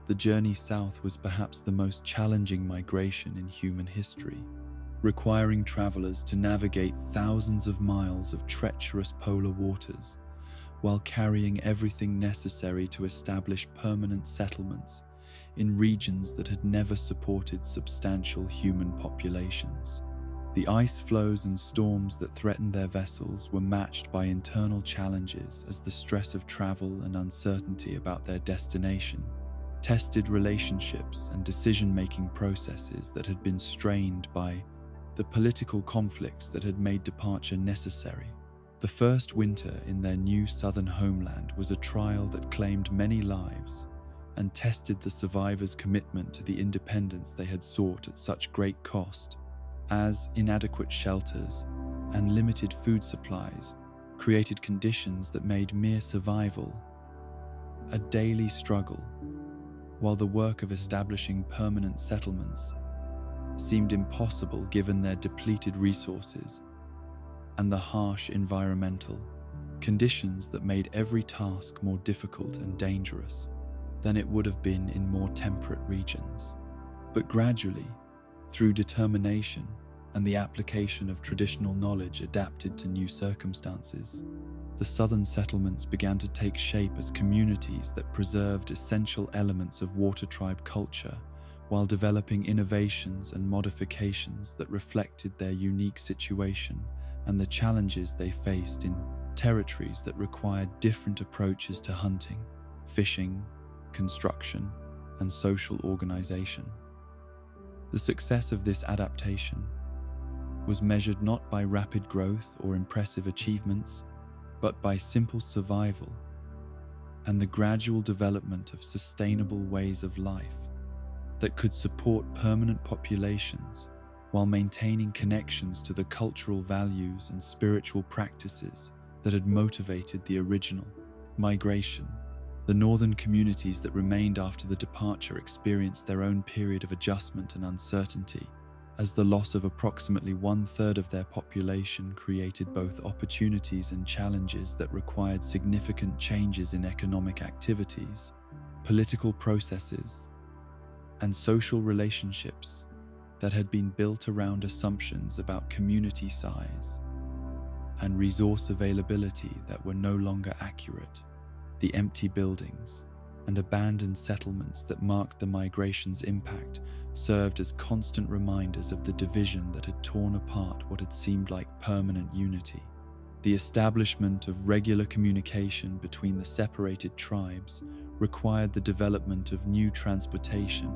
The journey south was perhaps the most challenging migration in human history, requiring travelers to navigate thousands of miles of treacherous polar waters while carrying everything necessary to establish permanent settlements in regions that had never supported substantial human populations. The ice flows and storms that threatened their vessels were matched by internal challenges as the stress of travel and uncertainty about their destination tested relationships and decision-making processes that had been strained by the political conflicts that had made departure necessary. The first winter in their new southern homeland was a trial that claimed many lives and tested the survivors' commitment to the independence they had sought at such great cost, as inadequate shelters and limited food supplies created conditions that made mere survival a daily struggle, while the work of establishing permanent settlements seemed impossible given their depleted resources and the harsh environmental conditions that made every task more difficult and dangerous than it would have been in more temperate regions. But gradually, through determination and the application of traditional knowledge adapted to new circumstances, the southern settlements began to take shape as communities that preserved essential elements of Water Tribe culture while developing innovations and modifications that reflected their unique situation and the challenges they faced in territories that required different approaches to hunting, fishing, construction, and social organization. The success of this adaptation was measured not by rapid growth or impressive achievements, but by simple survival and the gradual development of sustainable ways of life that could support permanent populations while maintaining connections to the cultural values and spiritual practices that had motivated the original migration. The northern communities that remained after the departure experienced their own period of adjustment and uncertainty, as the loss of approximately 1/3 of their population created both opportunities and challenges that required significant changes in economic activities, political processes, and social relationships that had been built around assumptions about community size and resource availability that were no longer accurate. The empty buildings and abandoned settlements that marked the migration's impact served as constant reminders of the division that had torn apart what had seemed like permanent unity. The establishment of regular communication between the separated tribes required the development of new transportation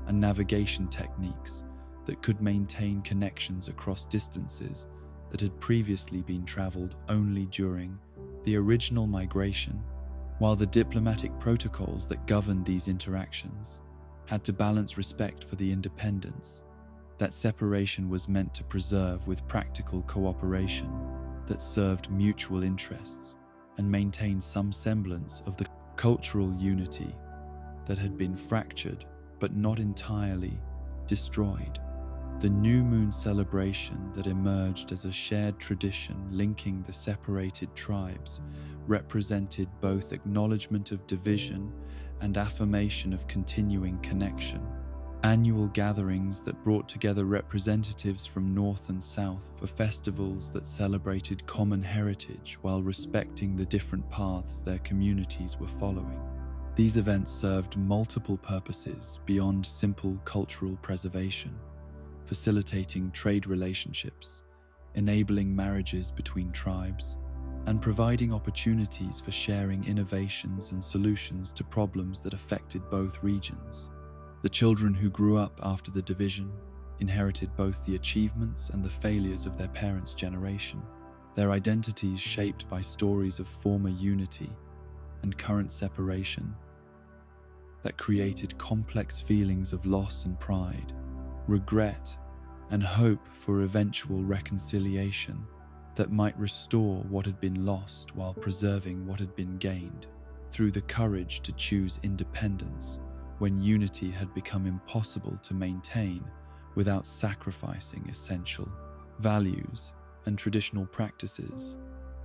and navigation techniques that could maintain connections across distances that had previously been traveled only during the original migration, while the diplomatic protocols that governed these interactions had to balance respect for the independence that separation was meant to preserve with practical cooperation that served mutual interests and maintained some semblance of the cultural unity that had been fractured but not entirely destroyed. The new moon celebration that emerged as a shared tradition linking the separated tribes represented both acknowledgement of division and affirmation of continuing connection. Annual gatherings that brought together representatives from north and south for festivals that celebrated common heritage while respecting the different paths their communities were following. These events served multiple purposes beyond simple cultural preservation, facilitating trade relationships, enabling marriages between tribes, and providing opportunities for sharing innovations and solutions to problems that affected both regions. The children who grew up after the division inherited both the achievements and the failures of their parents' generation, their identities shaped by stories of former unity and current separation that created complex feelings of loss and pride, regret, and hope for eventual reconciliation that might restore what had been lost while preserving what had been gained. Through the courage to choose independence when unity had become impossible to maintain without sacrificing essential values and traditional practices.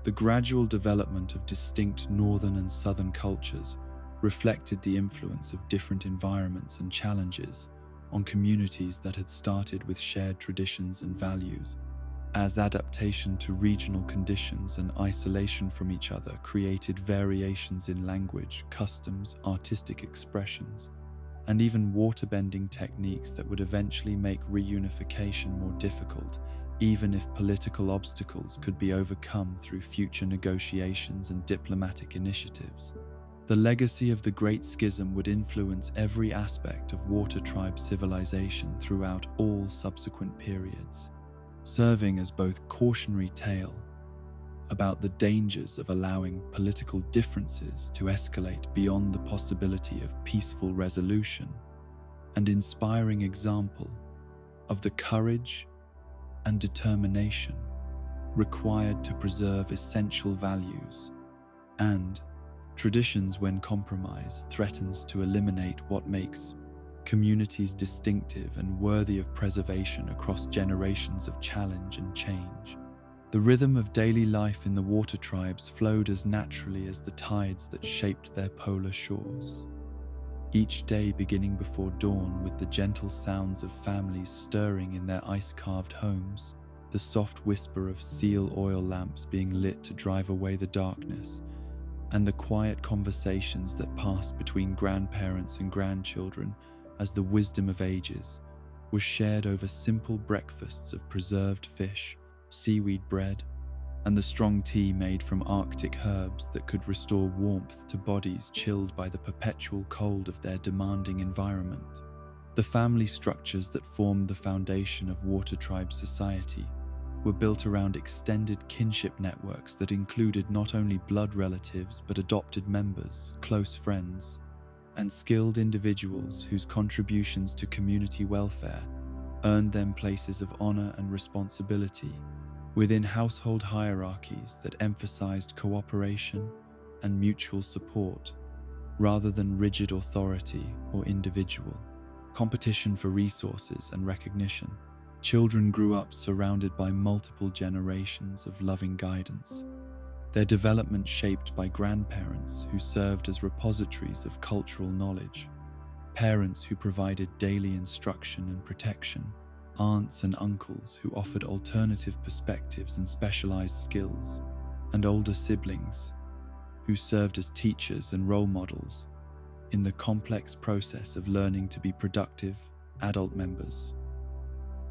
The gradual development of distinct northern and southern cultures reflected the influence of different environments and challenges on communities that had started with shared traditions and values, as adaptation to regional conditions and isolation from each other created variations in language, customs, artistic expressions, and even waterbending techniques that would eventually make reunification more difficult, even if political obstacles could be overcome through future negotiations and diplomatic initiatives. The legacy of the Great Schism would influence every aspect of Water Tribe civilization throughout all subsequent periods, serving as both cautionary tale about the dangers of allowing political differences to escalate beyond the possibility of peaceful resolution, and inspiring example of the courage and determination required to preserve essential values and traditions when compromise threatens to eliminate what makes communities distinctive and worthy of preservation across generations of challenge and change. The rhythm of daily life in the Water Tribes flowed as naturally as the tides that shaped their polar shores. Each day beginning before dawn with the gentle sounds of families stirring in their ice-carved homes, the soft whisper of seal oil lamps being lit to drive away the darkness, and the quiet conversations that passed between grandparents and grandchildren as the wisdom of ages was shared over simple breakfasts of preserved fish, seaweed bread, and the strong tea made from Arctic herbs that could restore warmth to bodies chilled by the perpetual cold of their demanding environment. The family structures that formed the foundation of Water Tribe society were built around extended kinship networks that included not only blood relatives but adopted members, close friends, and skilled individuals whose contributions to community welfare earned them places of honor and responsibility within household hierarchies that emphasized cooperation and mutual support rather than rigid authority or individual competition for resources and recognition. Children grew up surrounded by multiple generations of loving guidance, their development shaped by grandparents who served as repositories of cultural knowledge, parents who provided daily instruction and protection, aunts and uncles who offered alternative perspectives and specialized skills, and older siblings who served as teachers and role models in the complex process of learning to be productive adult members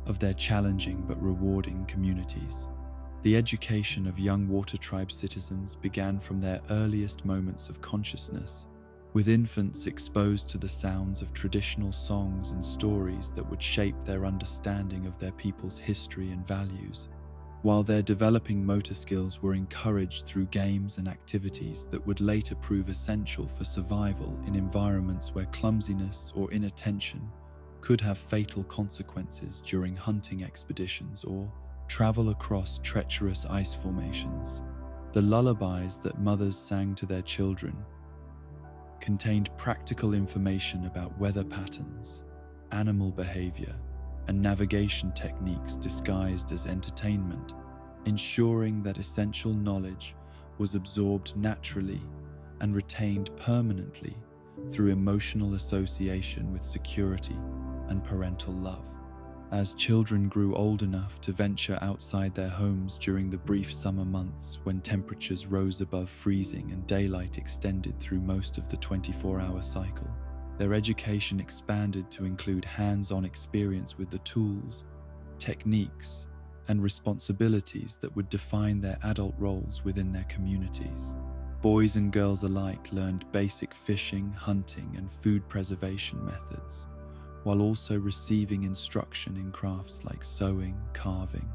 of their challenging but rewarding communities. The education of young Water Tribe citizens began from their earliest moments of consciousness, with infants exposed to the sounds of traditional songs and stories that would shape their understanding of their people's history and values, while their developing motor skills were encouraged through games and activities that would later prove essential for survival in environments where clumsiness or inattention could have fatal consequences during hunting expeditions or travel across treacherous ice formations. The lullabies that mothers sang to their children contained practical information about weather patterns, animal behavior, and navigation techniques disguised as entertainment, ensuring that essential knowledge was absorbed naturally and retained permanently through emotional association with security and parental love. As children grew old enough to venture outside their homes during the brief summer months when temperatures rose above freezing and daylight extended through most of the 24-hour cycle, their education expanded to include hands-on experience with the tools, techniques, and responsibilities that would define their adult roles within their communities. Boys and girls alike learned basic fishing, hunting, and food preservation methods, while also receiving instruction in crafts like sewing, carving,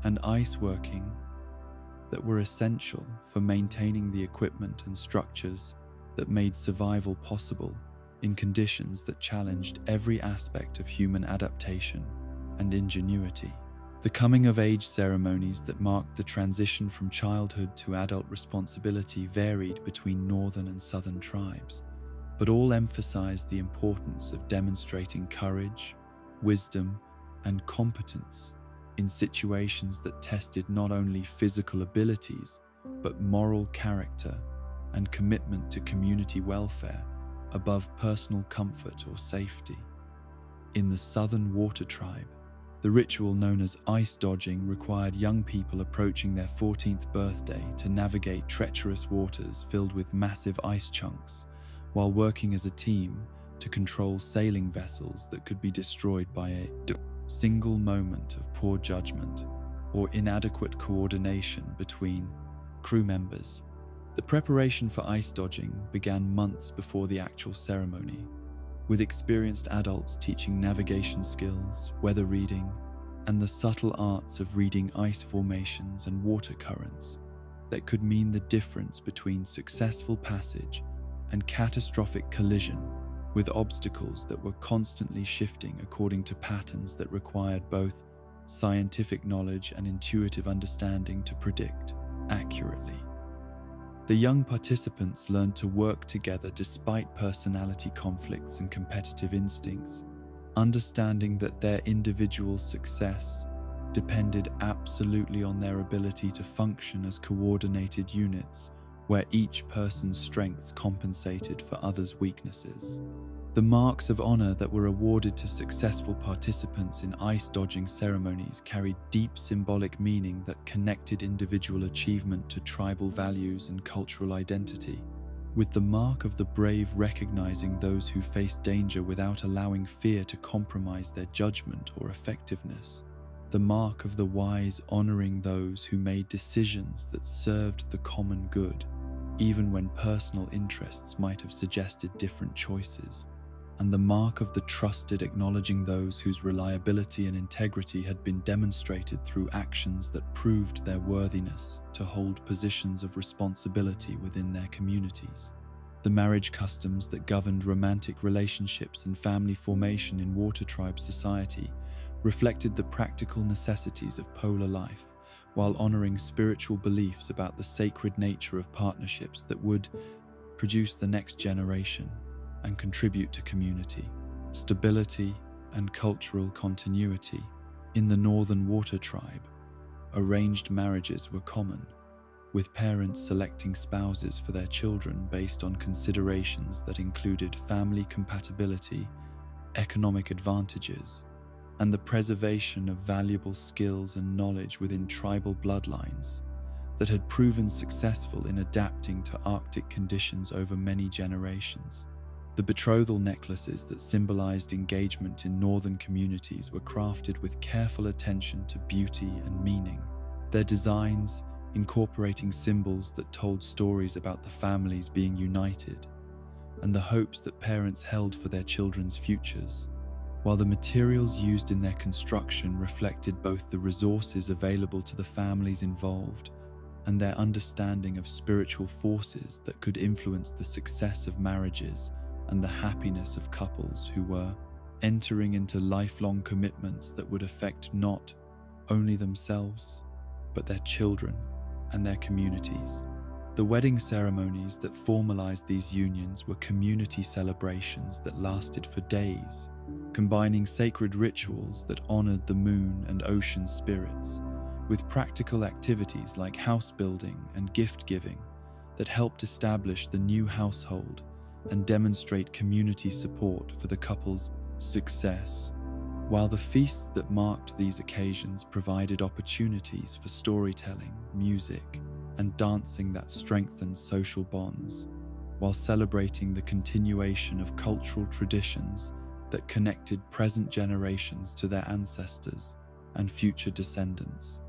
and ice working that were essential for maintaining the equipment and structures that made survival possible in conditions that challenged every aspect of human adaptation and ingenuity. The coming-of-age ceremonies that marked the transition from childhood to adult responsibility varied between northern and southern tribes, but all emphasized the importance of demonstrating courage, wisdom, and competence in situations that tested not only physical abilities, but moral character and commitment to community welfare above personal comfort or safety. In the Southern Water Tribe, the ritual known as ice dodging required young people approaching their 14th birthday to navigate treacherous waters filled with massive ice chunks, while working as a team to control sailing vessels that could be destroyed by a single moment of poor judgment or inadequate coordination between crew members. The preparation for ice dodging began months before the actual ceremony, with experienced adults teaching navigation skills, weather reading, and the subtle arts of reading ice formations and water currents that could mean the difference between successful passage and catastrophic collision, with obstacles that were constantly shifting according to patterns that required both scientific knowledge and intuitive understanding to predict accurately. The young participants learned to work together despite personality conflicts and competitive instincts, understanding that their individual success depended absolutely on their ability to function as coordinated units, where each person's strengths compensated for others' weaknesses. The marks of honor that were awarded to successful participants in ice dodging ceremonies carried deep symbolic meaning that connected individual achievement to tribal values and cultural identity, with the mark of the brave recognizing those who faced danger without allowing fear to compromise their judgment or effectiveness. The mark of the wise honoring those who made decisions that served the common good, even when personal interests might have suggested different choices. And the mark of the trusted acknowledging those whose reliability and integrity had been demonstrated through actions that proved their worthiness to hold positions of responsibility within their communities. The marriage customs that governed romantic relationships and family formation in Water Tribe society reflected the practical necessities of polar life, while honoring spiritual beliefs about the sacred nature of partnerships that would produce the next generation and contribute to community, stability, and cultural continuity. In the Northern Water Tribe, arranged marriages were common, with parents selecting spouses for their children based on considerations that included family compatibility, economic advantages, and the preservation of valuable skills and knowledge within tribal bloodlines that had proven successful in adapting to Arctic conditions over many generations. The betrothal necklaces that symbolized engagement in northern communities were crafted with careful attention to beauty and meaning, their designs incorporating symbols that told stories about the families being united and the hopes that parents held for their children's futures, while the materials used in their construction reflected both the resources available to the families involved and their understanding of spiritual forces that could influence the success of marriages and the happiness of couples who were entering into lifelong commitments that would affect not only themselves, but their children and their communities. The wedding ceremonies that formalized these unions were community celebrations that lasted for days, combining sacred rituals that honored the moon and ocean spirits with practical activities like house building and gift giving that helped establish the new household and demonstrate community support for the couple's success, while the feasts that marked these occasions provided opportunities for storytelling, music, and dancing that strengthened social bonds, while celebrating the continuation of cultural traditions that connected present generations to their ancestors and future descendants.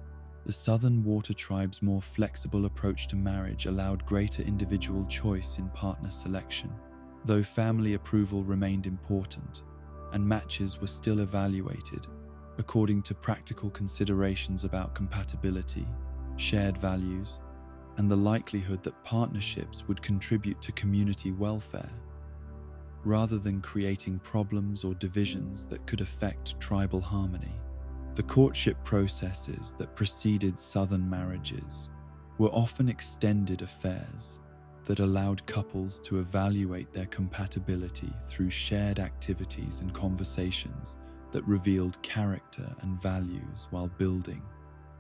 The Southern Water Tribe's more flexible approach to marriage allowed greater individual choice in partner selection, though family approval remained important, and matches were still evaluated according to practical considerations about compatibility, shared values, and the likelihood that partnerships would contribute to community welfare, rather than creating problems or divisions that could affect tribal harmony. The courtship processes that preceded Southern marriages were often extended affairs that allowed couples to evaluate their compatibility through shared activities and conversations that revealed character and values while building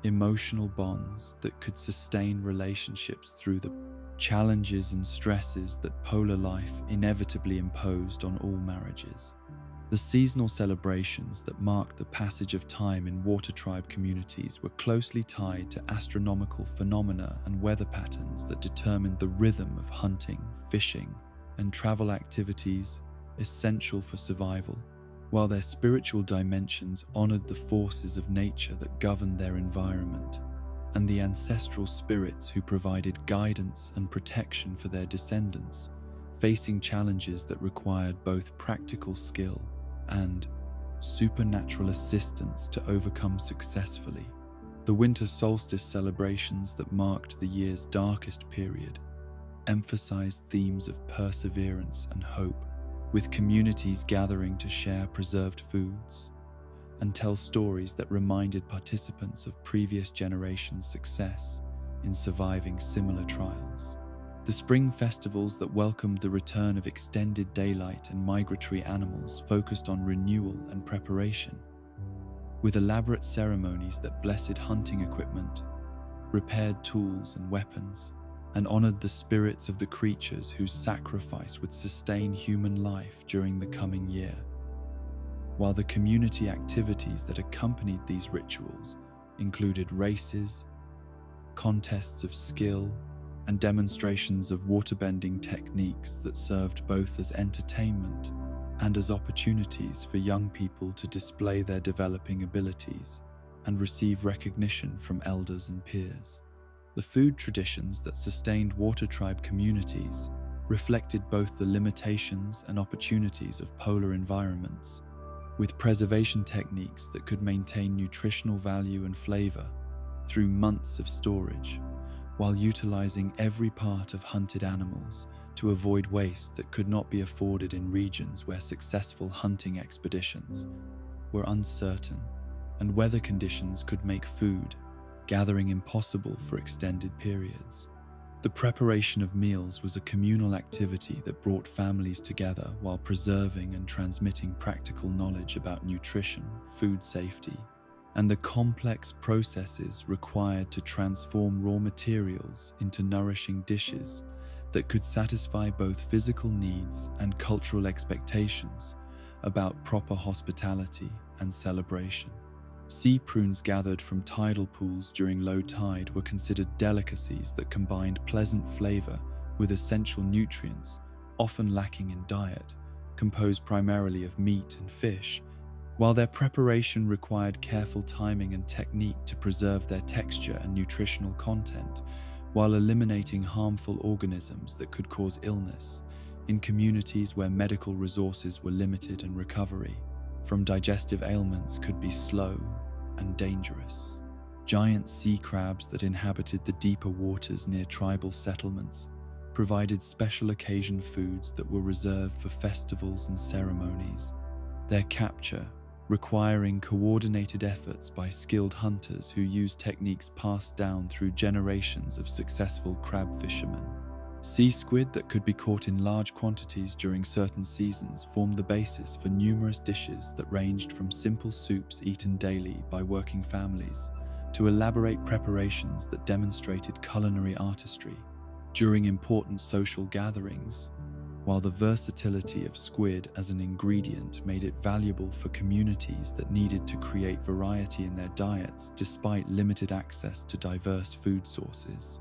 emotional bonds that could sustain relationships through the challenges and stresses that polar life inevitably imposed on all marriages. The seasonal celebrations that marked the passage of time in water tribe communities were closely tied to astronomical phenomena and weather patterns that determined the rhythm of hunting, fishing, and travel activities essential for survival, while their spiritual dimensions honored the forces of nature that governed their environment and the ancestral spirits who provided guidance and protection for their descendants, facing challenges that required both practical skill and supernatural assistance to overcome successfully. The winter solstice celebrations that marked the year's darkest period emphasized themes of perseverance and hope, with communities gathering to share preserved foods and tell stories that reminded participants of previous generations' success in surviving similar trials. The spring festivals that welcomed the return of extended daylight and migratory animals focused on renewal and preparation, with elaborate ceremonies that blessed hunting equipment, repaired tools and weapons, and honored the spirits of the creatures whose sacrifice would sustain human life during the coming year. While the community activities that accompanied these rituals included races, contests of skill, and demonstrations of waterbending techniques that served both as entertainment and as opportunities for young people to display their developing abilities and receive recognition from elders and peers. The food traditions that sustained water tribe communities reflected both the limitations and opportunities of polar environments, with preservation techniques that could maintain nutritional value and flavor through months of storage, while utilizing every part of hunted animals to avoid waste that could not be afforded in regions where successful hunting expeditions were uncertain and weather conditions could make food gathering impossible for extended periods. The preparation of meals was a communal activity that brought families together while preserving and transmitting practical knowledge about nutrition, food safety, and the complex processes required to transform raw materials into nourishing dishes that could satisfy both physical needs and cultural expectations about proper hospitality and celebration. Sea prunes gathered from tidal pools during low tide were considered delicacies that combined pleasant flavor with essential nutrients, often lacking in diet, composed primarily of meat and fish, while their preparation required careful timing and technique to preserve their texture and nutritional content, while eliminating harmful organisms that could cause illness in communities where medical resources were limited and recovery from digestive ailments could be slow and dangerous. Giant sea crabs that inhabited the deeper waters near tribal settlements provided special occasion foods that were reserved for festivals and ceremonies. Their capture requiring coordinated efforts by skilled hunters who used techniques passed down through generations of successful crab fishermen. Sea squid that could be caught in large quantities during certain seasons formed the basis for numerous dishes that ranged from simple soups eaten daily by working families to elaborate preparations that demonstrated culinary artistry during important social gatherings, while the versatility of squid as an ingredient made it valuable for communities that needed to create variety in their diets despite limited access to diverse food sources.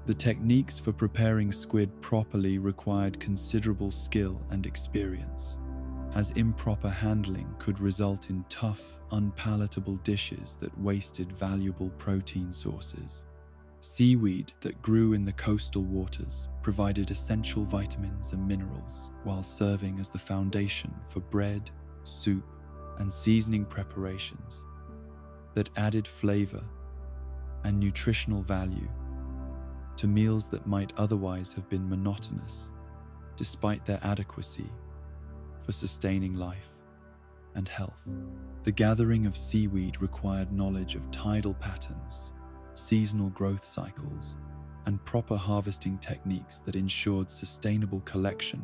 The techniques for preparing squid properly required considerable skill and experience, as improper handling could result in tough, unpalatable dishes that wasted valuable protein sources. Seaweed that grew in the coastal waters provided essential vitamins and minerals while serving as the foundation for bread, soup, and seasoning preparations that added flavor and nutritional value to meals that might otherwise have been monotonous, despite their adequacy for sustaining life and health. The gathering of seaweed required knowledge of tidal patterns, seasonal growth cycles, and proper harvesting techniques that ensured sustainable collection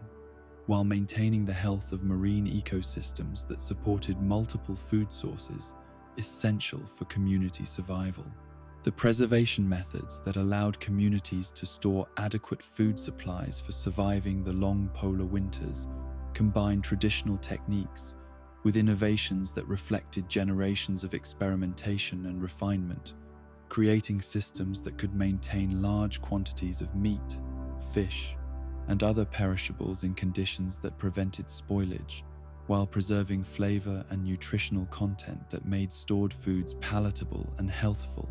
while maintaining the health of marine ecosystems that supported multiple food sources essential for community survival. The preservation methods that allowed communities to store adequate food supplies for surviving the long polar winters combined traditional techniques with innovations that reflected generations of experimentation and refinement, creating systems that could maintain large quantities of meat, fish, and other perishables in conditions that prevented spoilage, while preserving flavor and nutritional content that made stored foods palatable and healthful,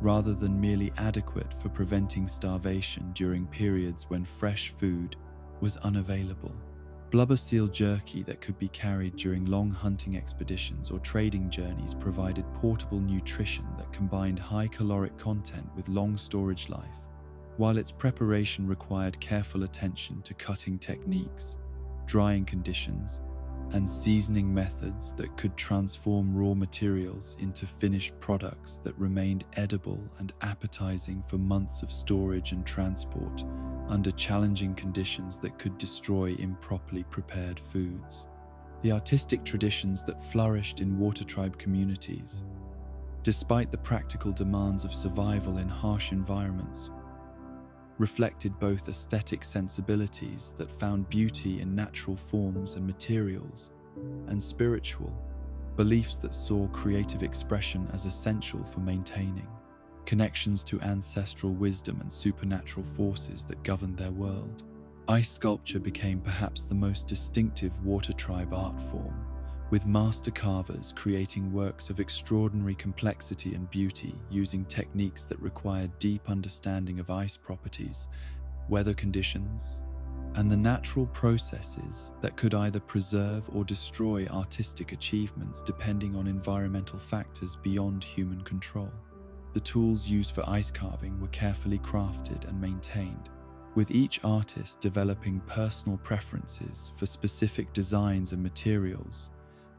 rather than merely adequate for preventing starvation during periods when fresh food was unavailable. Blubber seal jerky that could be carried during long hunting expeditions or trading journeys provided portable nutrition that combined high caloric content with long storage life, while its preparation required careful attention to cutting techniques, drying conditions, and seasoning methods that could transform raw materials into finished products that remained edible and appetizing for months of storage and transport under challenging conditions that could destroy improperly prepared foods. The artistic traditions that flourished in water tribe communities, despite the practical demands of survival in harsh environments, reflected both aesthetic sensibilities that found beauty in natural forms and materials, and spiritual beliefs that saw creative expression as essential for maintaining connections to ancestral wisdom and supernatural forces that governed their world. Ice sculpture became perhaps the most distinctive water tribe art form, with master carvers creating works of extraordinary complexity and beauty using techniques that required deep understanding of ice properties, weather conditions, and the natural processes that could either preserve or destroy artistic achievements depending on environmental factors beyond human control. The tools used for ice carving were carefully crafted and maintained, with each artist developing personal preferences for specific designs and materials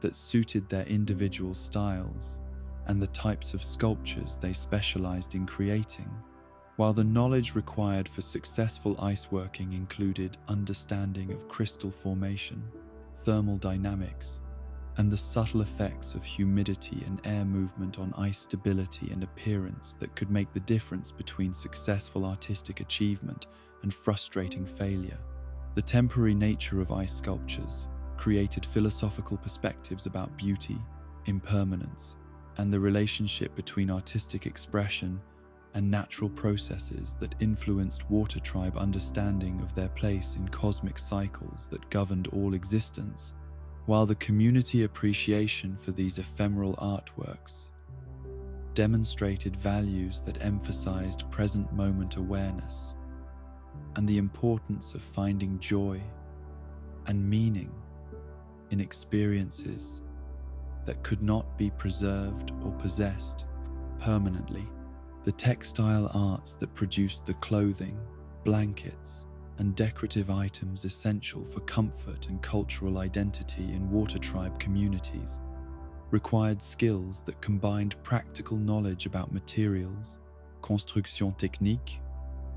that suited their individual styles and the types of sculptures they specialized in creating, while the knowledge required for successful ice working included understanding of crystal formation, thermal dynamics, and the subtle effects of humidity and air movement on ice stability and appearance that could make the difference between successful artistic achievement and frustrating failure. The temporary nature of ice sculptures created philosophical perspectives about beauty, impermanence, and the relationship between artistic expression and natural processes that influenced water tribe understanding of their place in cosmic cycles that governed all existence, while the community appreciation for these ephemeral artworks demonstrated values that emphasized present moment awareness and the importance of finding joy and meaning in experiences that could not be preserved or possessed permanently. The textile arts that produced the clothing, blankets, and decorative items essential for comfort and cultural identity in water tribe communities required skills that combined practical knowledge about materials, construction technique,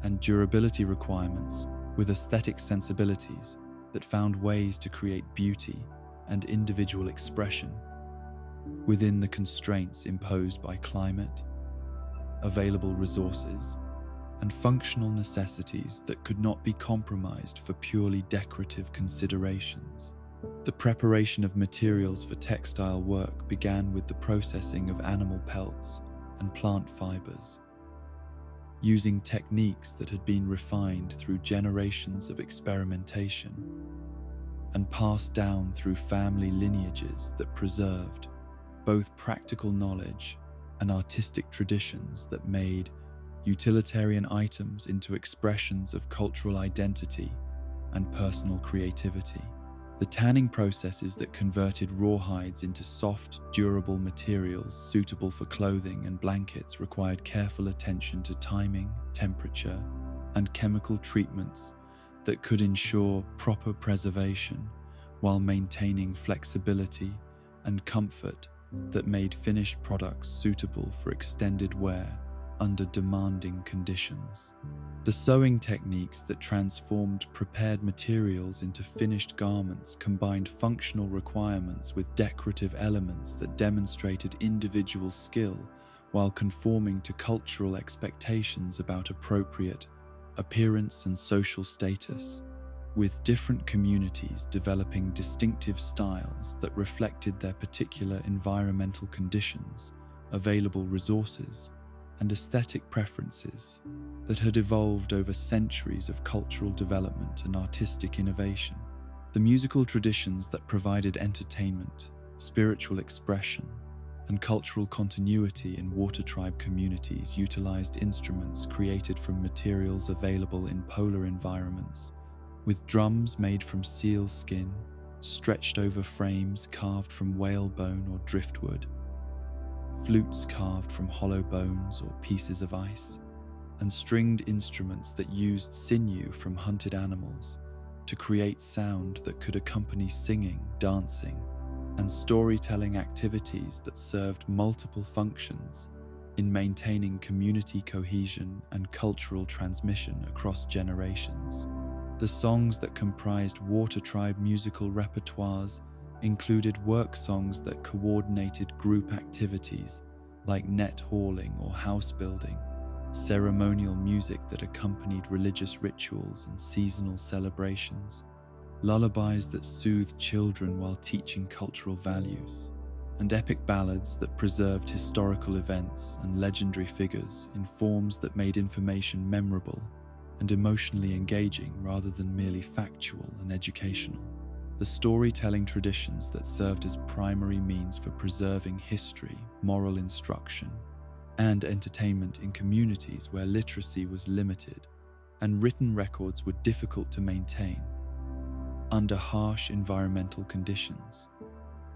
and durability requirements with aesthetic sensibilities that found ways to create beauty and individual expression within the constraints imposed by climate, available resources, and functional necessities that could not be compromised for purely decorative considerations. The preparation of materials for textile work began with the processing of animal pelts and plant fibers, using techniques that had been refined through generations of experimentation and passed down through family lineages that preserved both practical knowledge and artistic traditions that made utilitarian items into expressions of cultural identity and personal creativity. The tanning processes that converted rawhides into soft, durable materials suitable for clothing and blankets required careful attention to timing, temperature, and chemical treatments that could ensure proper preservation while maintaining flexibility and comfort that made finished products suitable for extended wear under demanding conditions. The sewing techniques that transformed prepared materials into finished garments combined functional requirements with decorative elements that demonstrated individual skill while conforming to cultural expectations about appropriate appearance and social status, with different communities developing distinctive styles that reflected their particular environmental conditions, available resources, and aesthetic preferences that had evolved over centuries of cultural development and artistic innovation. The musical traditions that provided entertainment, spiritual expression, and cultural continuity in water tribe communities utilized instruments created from materials available in polar environments, with drums made from seal skin, stretched over frames carved from whalebone or driftwood, flutes carved from hollow bones or pieces of ice, and stringed instruments that used sinew from hunted animals to create sound that could accompany singing, dancing, and storytelling activities that served multiple functions in maintaining community cohesion and cultural transmission across generations. The songs that comprised water tribe musical repertoires included work songs that coordinated group activities like net hauling or house building, ceremonial music that accompanied religious rituals and seasonal celebrations, lullabies that soothed children while teaching cultural values, and epic ballads that preserved historical events and legendary figures in forms that made information memorable and emotionally engaging rather than merely factual and educational. The storytelling traditions that served as primary means for preserving history, moral instruction, and entertainment in communities where literacy was limited and written records were difficult to maintain under harsh environmental conditions,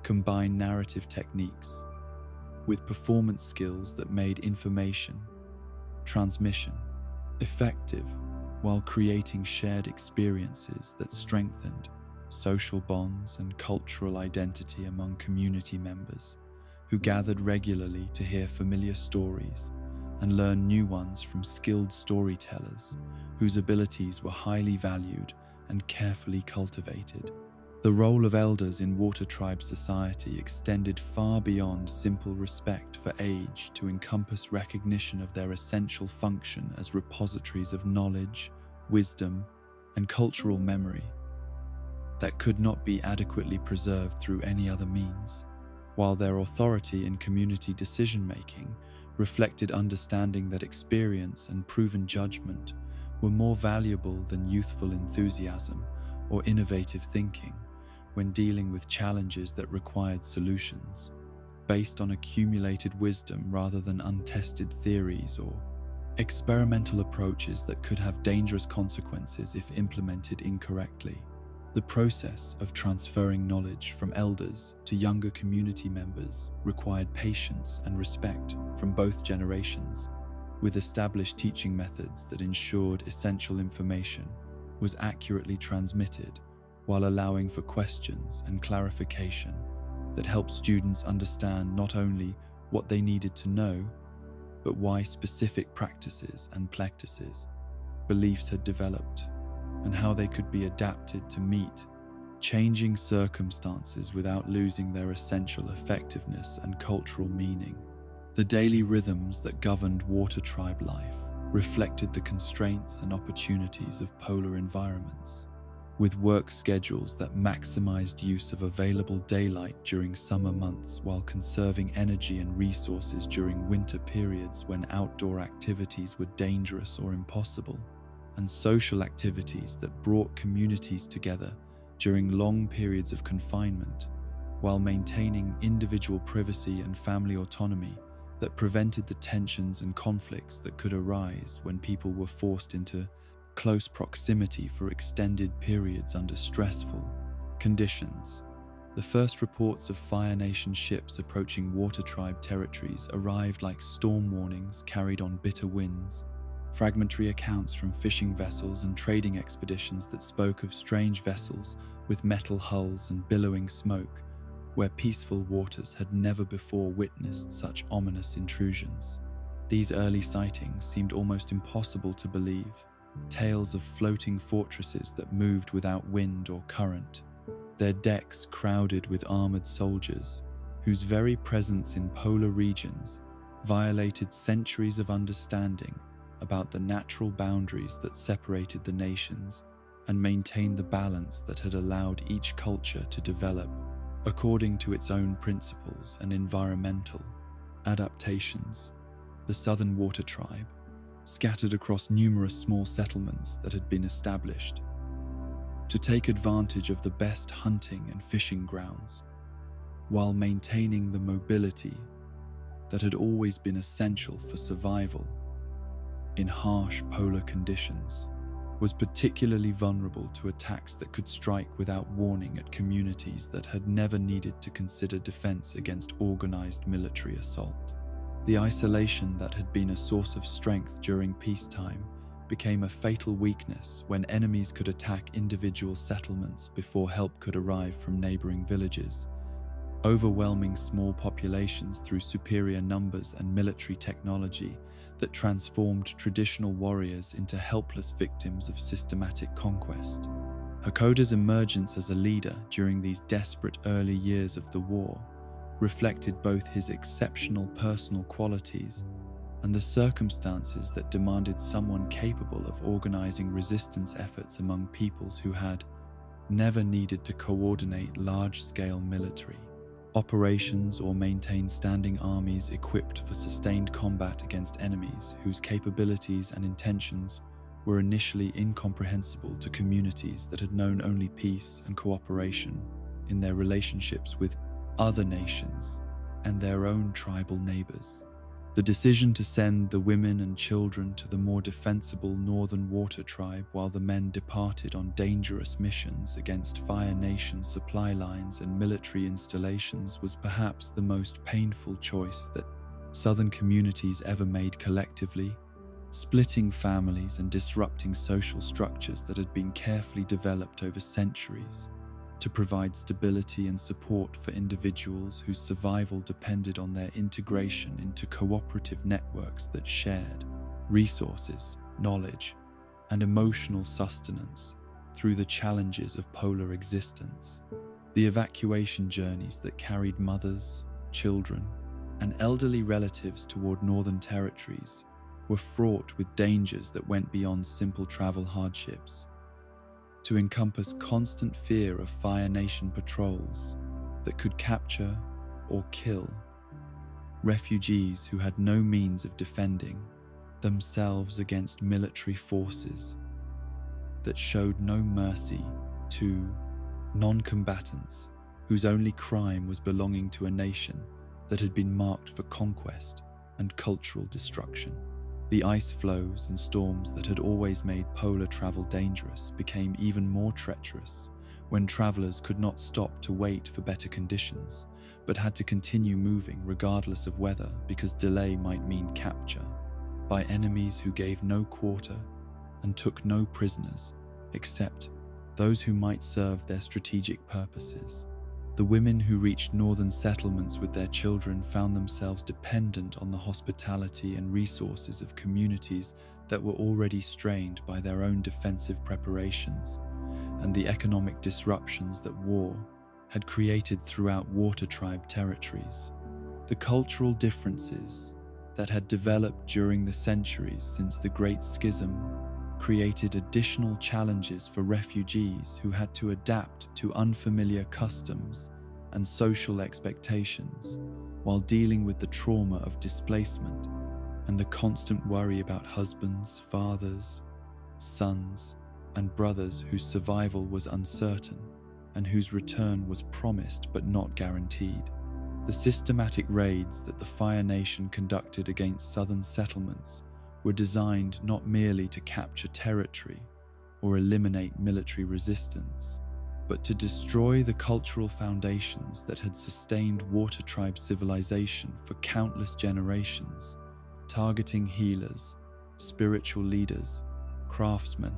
combine narrative techniques with performance skills that made information transmission effective while creating shared experiences that strengthened social bonds and cultural identity among community members who gathered regularly to hear familiar stories and learn new ones from skilled storytellers whose abilities were highly valued and carefully cultivated. The role of elders in water tribe society extended far beyond simple respect for age to encompass recognition of their essential function as repositories of knowledge, wisdom, and cultural memory that could not be adequately preserved through any other means, while their authority in community decision-making reflected understanding that experience and proven judgment were more valuable than youthful enthusiasm or innovative thinking when dealing with challenges that required solutions based on accumulated wisdom rather than untested theories or experimental approaches that could have dangerous consequences if implemented incorrectly. The process of transferring knowledge from elders to younger community members required patience and respect from both generations, with established teaching methods that ensured essential information was accurately transmitted while allowing for questions and clarification that helped students understand not only what they needed to know, but why specific practices and beliefs had developed, and how they could be adapted to meet changing circumstances without losing their essential effectiveness and cultural meaning. The daily rhythms that governed water tribe life reflected the constraints and opportunities of polar environments, with work schedules that maximized use of available daylight during summer months while conserving energy and resources during winter periods when outdoor activities were dangerous or impossible, and social activities that brought communities together during long periods of confinement while maintaining individual privacy and family autonomy that prevented the tensions and conflicts that could arise when people were forced into close proximity for extended periods under stressful conditions. The first reports of Fire Nation ships approaching water tribe territories arrived like storm warnings carried on bitter winds. Fragmentary accounts from fishing vessels and trading expeditions that spoke of strange vessels with metal hulls and billowing smoke, where peaceful waters had never before witnessed such ominous intrusions. These early sightings seemed almost impossible to believe, tales of floating fortresses that moved without wind or current, their decks crowded with armored soldiers, whose very presence in polar regions violated centuries of understanding about the natural boundaries that separated the nations and maintained the balance that had allowed each culture to develop according to its own principles and environmental adaptations. The Southern Water Tribe, scattered across numerous small settlements that had been established to take advantage of the best hunting and fishing grounds, while maintaining the mobility that had always been essential for survival in harsh polar conditions, was particularly vulnerable to attacks that could strike without warning at communities that had never needed to consider defense against organized military assault. The isolation that had been a source of strength during peacetime became a fatal weakness when enemies could attack individual settlements before help could arrive from neighboring villages, overwhelming small populations through superior numbers and military technology that transformed traditional warriors into helpless victims of systematic conquest. Hakoda's emergence as a leader during these desperate early years of the war reflected both his exceptional personal qualities and the circumstances that demanded someone capable of organizing resistance efforts among peoples who had never needed to coordinate large-scale military operations or maintain standing armies equipped for sustained combat against enemies whose capabilities and intentions were initially incomprehensible to communities that had known only peace and cooperation in their relationships with other nations and their own tribal neighbors. The decision to send the women and children to the more defensible Northern Water Tribe while the men departed on dangerous missions against Fire Nation supply lines and military installations was perhaps the most painful choice that Southern communities ever made collectively, splitting families and disrupting social structures that had been carefully developed over centuries to provide stability and support for individuals whose survival depended on their integration into cooperative networks that shared resources, knowledge, and emotional sustenance through the challenges of polar existence. The evacuation journeys that carried mothers, children, and elderly relatives toward northern territories were fraught with dangers that went beyond simple travel hardships, to encompass constant fear of Fire Nation patrols that could capture or kill refugees who had no means of defending themselves against military forces that showed no mercy to non-combatants whose only crime was belonging to a nation that had been marked for conquest and cultural destruction. The ice flows and storms that had always made polar travel dangerous became even more treacherous when travelers could not stop to wait for better conditions, but had to continue moving regardless of weather because delay might mean capture by enemies who gave no quarter and took no prisoners except those who might serve their strategic purposes. The women who reached northern settlements with their children found themselves dependent on the hospitality and resources of communities that were already strained by their own defensive preparations and the economic disruptions that war had created throughout Water Tribe territories. The cultural differences that had developed during the centuries since the Great Schism created additional challenges for refugees who had to adapt to unfamiliar customs and social expectations while dealing with the trauma of displacement and the constant worry about husbands, fathers, sons, and brothers whose survival was uncertain and whose return was promised but not guaranteed. The systematic raids that the Fire Nation conducted against southern settlements were designed not merely to capture territory or eliminate military resistance, but to destroy the cultural foundations that had sustained Water Tribe civilization for countless generations, targeting healers, spiritual leaders, craftsmen,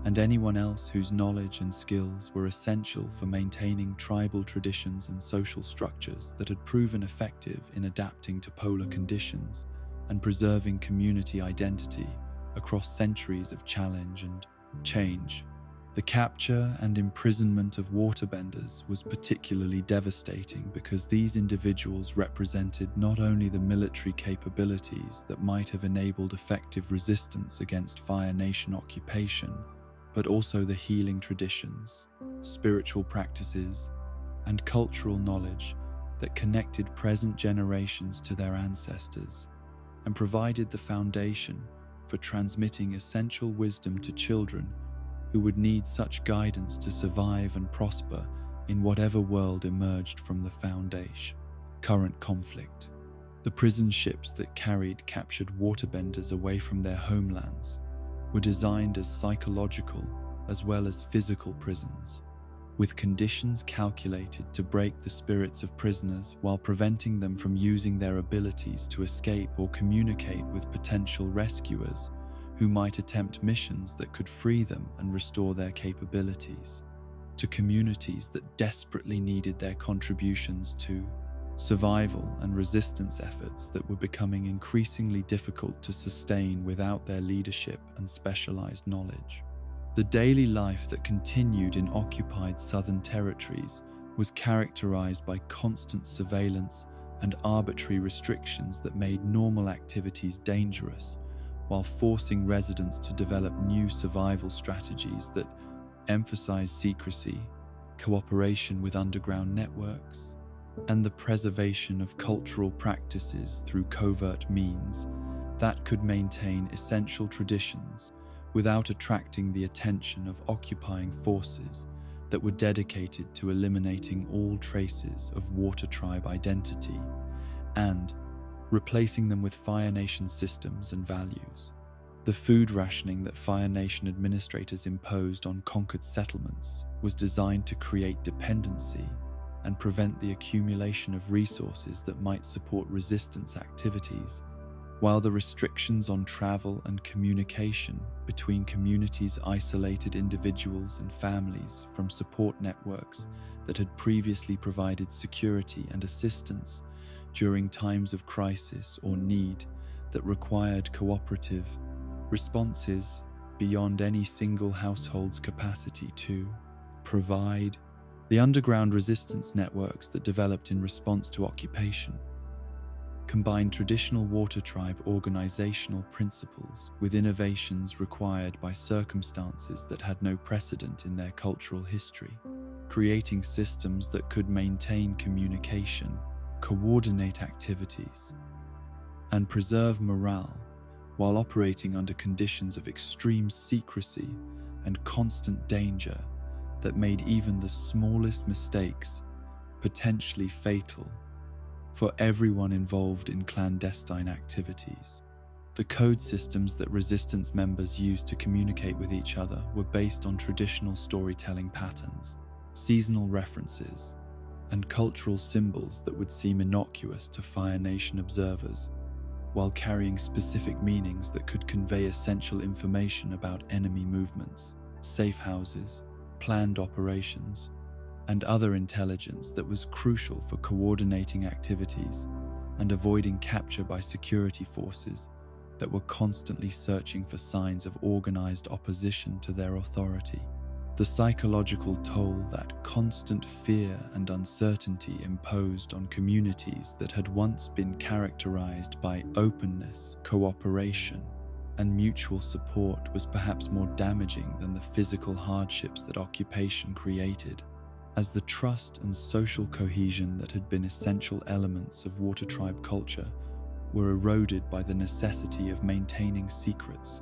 and anyone else whose knowledge and skills were essential for maintaining tribal traditions and social structures that had proven effective in adapting to polar conditions and preserving community identity across centuries of challenge and change. The capture and imprisonment of waterbenders was particularly devastating because these individuals represented not only the military capabilities that might have enabled effective resistance against Fire Nation occupation, but also the healing traditions, spiritual practices, and cultural knowledge that connected present generations to their ancestors and provided the foundation for transmitting essential wisdom to children who would need such guidance to survive and prosper in whatever world emerged from the Foundation. Current conflict. The prison ships that carried captured waterbenders away from their homelands were designed as psychological as well as physical prisons, with conditions calculated to break the spirits of prisoners while preventing them from using their abilities to escape or communicate with potential rescuers who might attempt missions that could free them and restore their capabilities. To communities that desperately needed their contributions to survival and resistance efforts that were becoming increasingly difficult to sustain without their leadership and specialized knowledge. The daily life that continued in occupied southern territories was characterized by constant surveillance and arbitrary restrictions that made normal activities dangerous, while forcing residents to develop new survival strategies that emphasize secrecy, cooperation with underground networks, and the preservation of cultural practices through covert means that could maintain essential traditions without attracting the attention of occupying forces that were dedicated to eliminating all traces of Water Tribe identity and replacing them with Fire Nation systems and values. The food rationing that Fire Nation administrators imposed on conquered settlements was designed to create dependency and prevent the accumulation of resources that might support resistance activities, while the restrictions on travel and communication between communities isolated individuals and families from support networks that had previously provided security and assistance during times of crisis or need that required cooperative responses beyond any single household's capacity to provide. The underground resistance networks that developed in response to occupation combined traditional Water Tribe organizational principles with innovations required by circumstances that had no precedent in their cultural history, creating systems that could maintain communication, coordinate activities, and preserve morale while operating under conditions of extreme secrecy and constant danger that made even the smallest mistakes potentially fatal for everyone involved in clandestine activities. The code systems that resistance members used to communicate with each other were based on traditional storytelling patterns, seasonal references, and cultural symbols that would seem innocuous to Fire Nation observers, while carrying specific meanings that could convey essential information about enemy movements, safe houses, planned operations, and other intelligence that was crucial for coordinating activities and avoiding capture by security forces that were constantly searching for signs of organized opposition to their authority. The psychological toll that constant fear and uncertainty imposed on communities that had once been characterized by openness, cooperation, and mutual support was perhaps more damaging than the physical hardships that occupation created, as the trust and social cohesion that had been essential elements of Water Tribe culture were eroded by the necessity of maintaining secrets,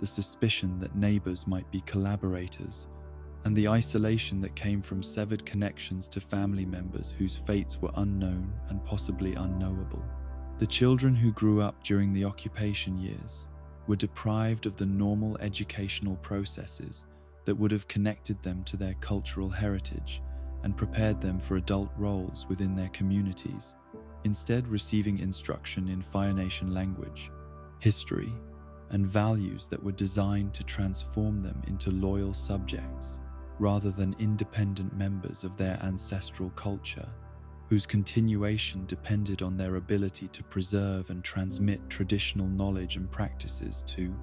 the suspicion that neighbors might be collaborators, and the isolation that came from severed connections to family members whose fates were unknown and possibly unknowable. The children who grew up during the occupation years were deprived of the normal educational processes that would have connected them to their cultural heritage and prepared them for adult roles within their communities, instead receiving instruction in Fire Nation language, history, and values that were designed to transform them into loyal subjects rather than independent members of their ancestral culture. whose continuation depended on their ability to preserve and transmit traditional knowledge and practices to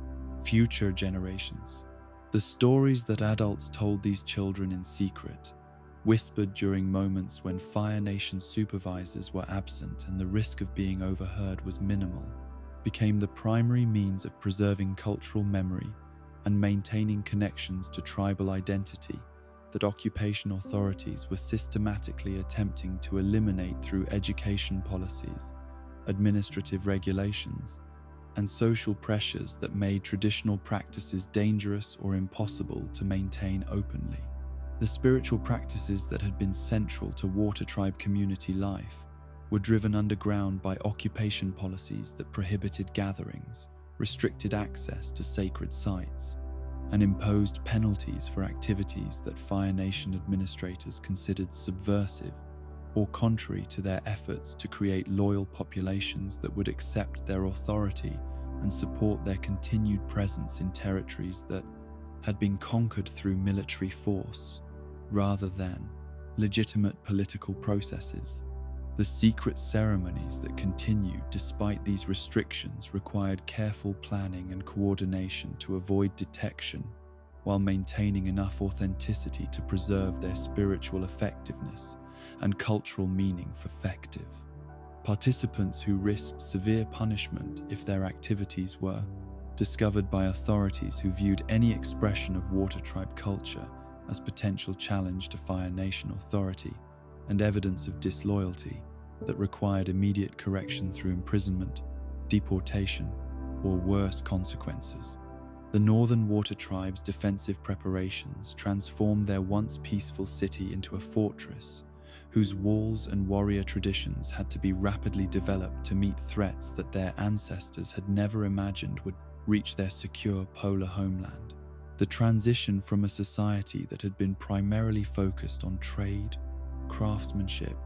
future generations. The stories that adults told these children in secret, whispered during moments when Fire Nation supervisors were absent and the risk of being overheard was minimal, became the primary means of preserving cultural memory and maintaining connections to tribal identity that occupation authorities were systematically attempting to eliminate through education policies, administrative regulations, and social pressures that made traditional practices dangerous or impossible to maintain openly. The spiritual practices that had been central to Water Tribe community life were driven underground by occupation policies that prohibited gatherings, restricted access to sacred sites, and imposed penalties for activities that Fire Nation administrators considered subversive or contrary to their efforts to create loyal populations that would accept their authority and support their continued presence in territories that had been conquered through military force rather than legitimate political processes. The secret ceremonies that continued despite these restrictions required careful planning and coordination to avoid detection, while maintaining enough authenticity to preserve their spiritual effectiveness and cultural meaning for effective. Participants who risked severe punishment if their activities were discovered by authorities who viewed any expression of Water Tribe culture as potential challenge to Fire Nation authority and evidence of disloyalty that required immediate correction through imprisonment, deportation, or worse consequences. The Northern Water Tribe's defensive preparations transformed their once peaceful city into a fortress whose walls and warrior traditions had to be rapidly developed to meet threats that their ancestors had never imagined would reach their secure polar homeland. The transition from a society that had been primarily focused on trade, craftsmanship,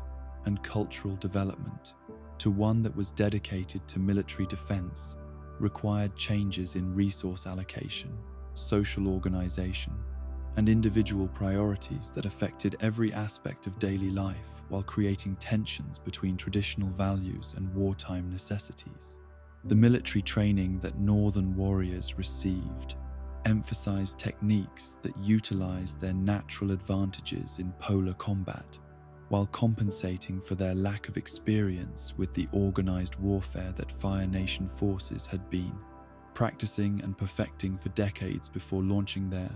and cultural development to one that was dedicated to military defense required changes in resource allocation, social organization, and individual priorities that affected every aspect of daily life while creating tensions between traditional values and wartime necessities. The military training that Northern warriors received emphasized techniques that utilized their natural advantages in polar combat, while compensating for their lack of experience with the organized warfare that Fire Nation forces had been practicing and perfecting for decades before launching their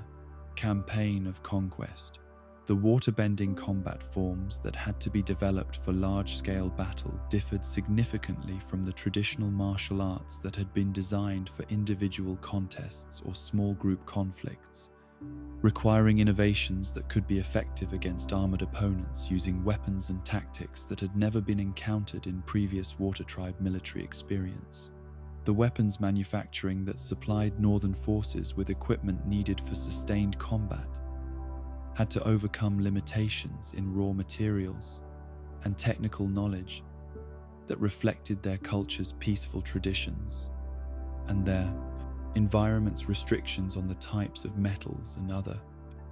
campaign of conquest. The waterbending combat forms that had to be developed for large-scale battle differed significantly from the traditional martial arts that had been designed for individual contests or small group conflicts, requiring innovations that could be effective against armored opponents using weapons and tactics that had never been encountered in previous Water Tribe military experience. The weapons manufacturing that supplied Northern forces with equipment needed for sustained combat had to overcome limitations in raw materials and technical knowledge that reflected their culture's peaceful traditions and their environment's restrictions on the types of metals and other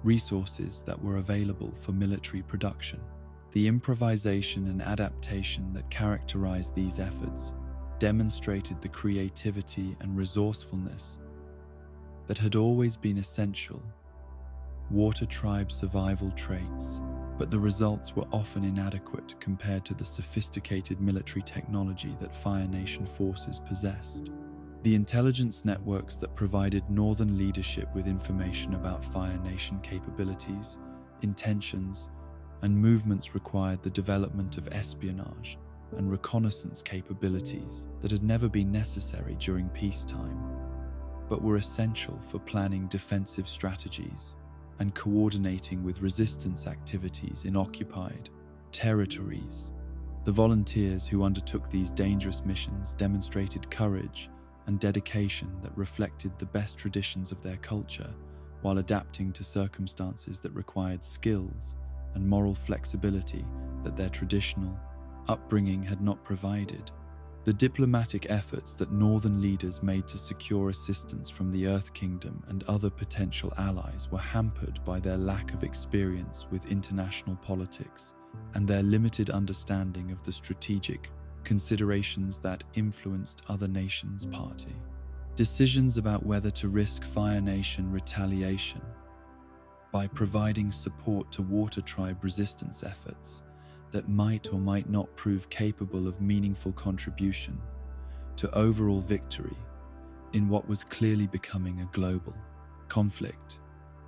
resources that were available for military production. The improvisation and adaptation that characterized these efforts demonstrated the creativity and resourcefulness that had always been essential Water Tribe survival traits, but the results were often inadequate compared to the sophisticated military technology that Fire Nation forces possessed. The intelligence networks that provided Northern leadership with information about Fire Nation capabilities, intentions, and movements required the development of espionage and reconnaissance capabilities that had never been necessary during peacetime, but were essential for planning defensive strategies and coordinating with resistance activities in occupied territories. The volunteers who undertook these dangerous missions demonstrated courage and dedication that reflected the best traditions of their culture, while adapting to circumstances that required skills and moral flexibility that their traditional upbringing had not provided. The diplomatic efforts that Northern leaders made to secure assistance from the Earth Kingdom and other potential allies were hampered by their lack of experience with international politics and their limited understanding of the strategic considerations that influenced other nations' party. Decisions about whether to risk Fire Nation retaliation by providing support to Water Tribe resistance efforts that might or might not prove capable of meaningful contribution to overall victory in what was clearly becoming a global conflict.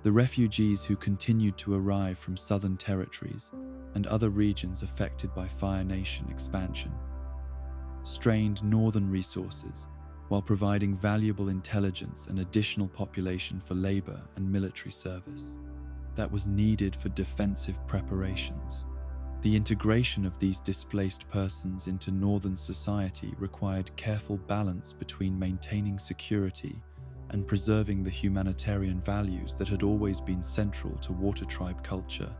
The refugees who continued to arrive from southern territories and other regions affected by Fire Nation expansion strained northern resources while providing valuable intelligence and additional population for labor and military service that was needed for defensive preparations. The integration of these displaced persons into northern society required careful balance between maintaining security and preserving the humanitarian values that had always been central to Water Tribe culture.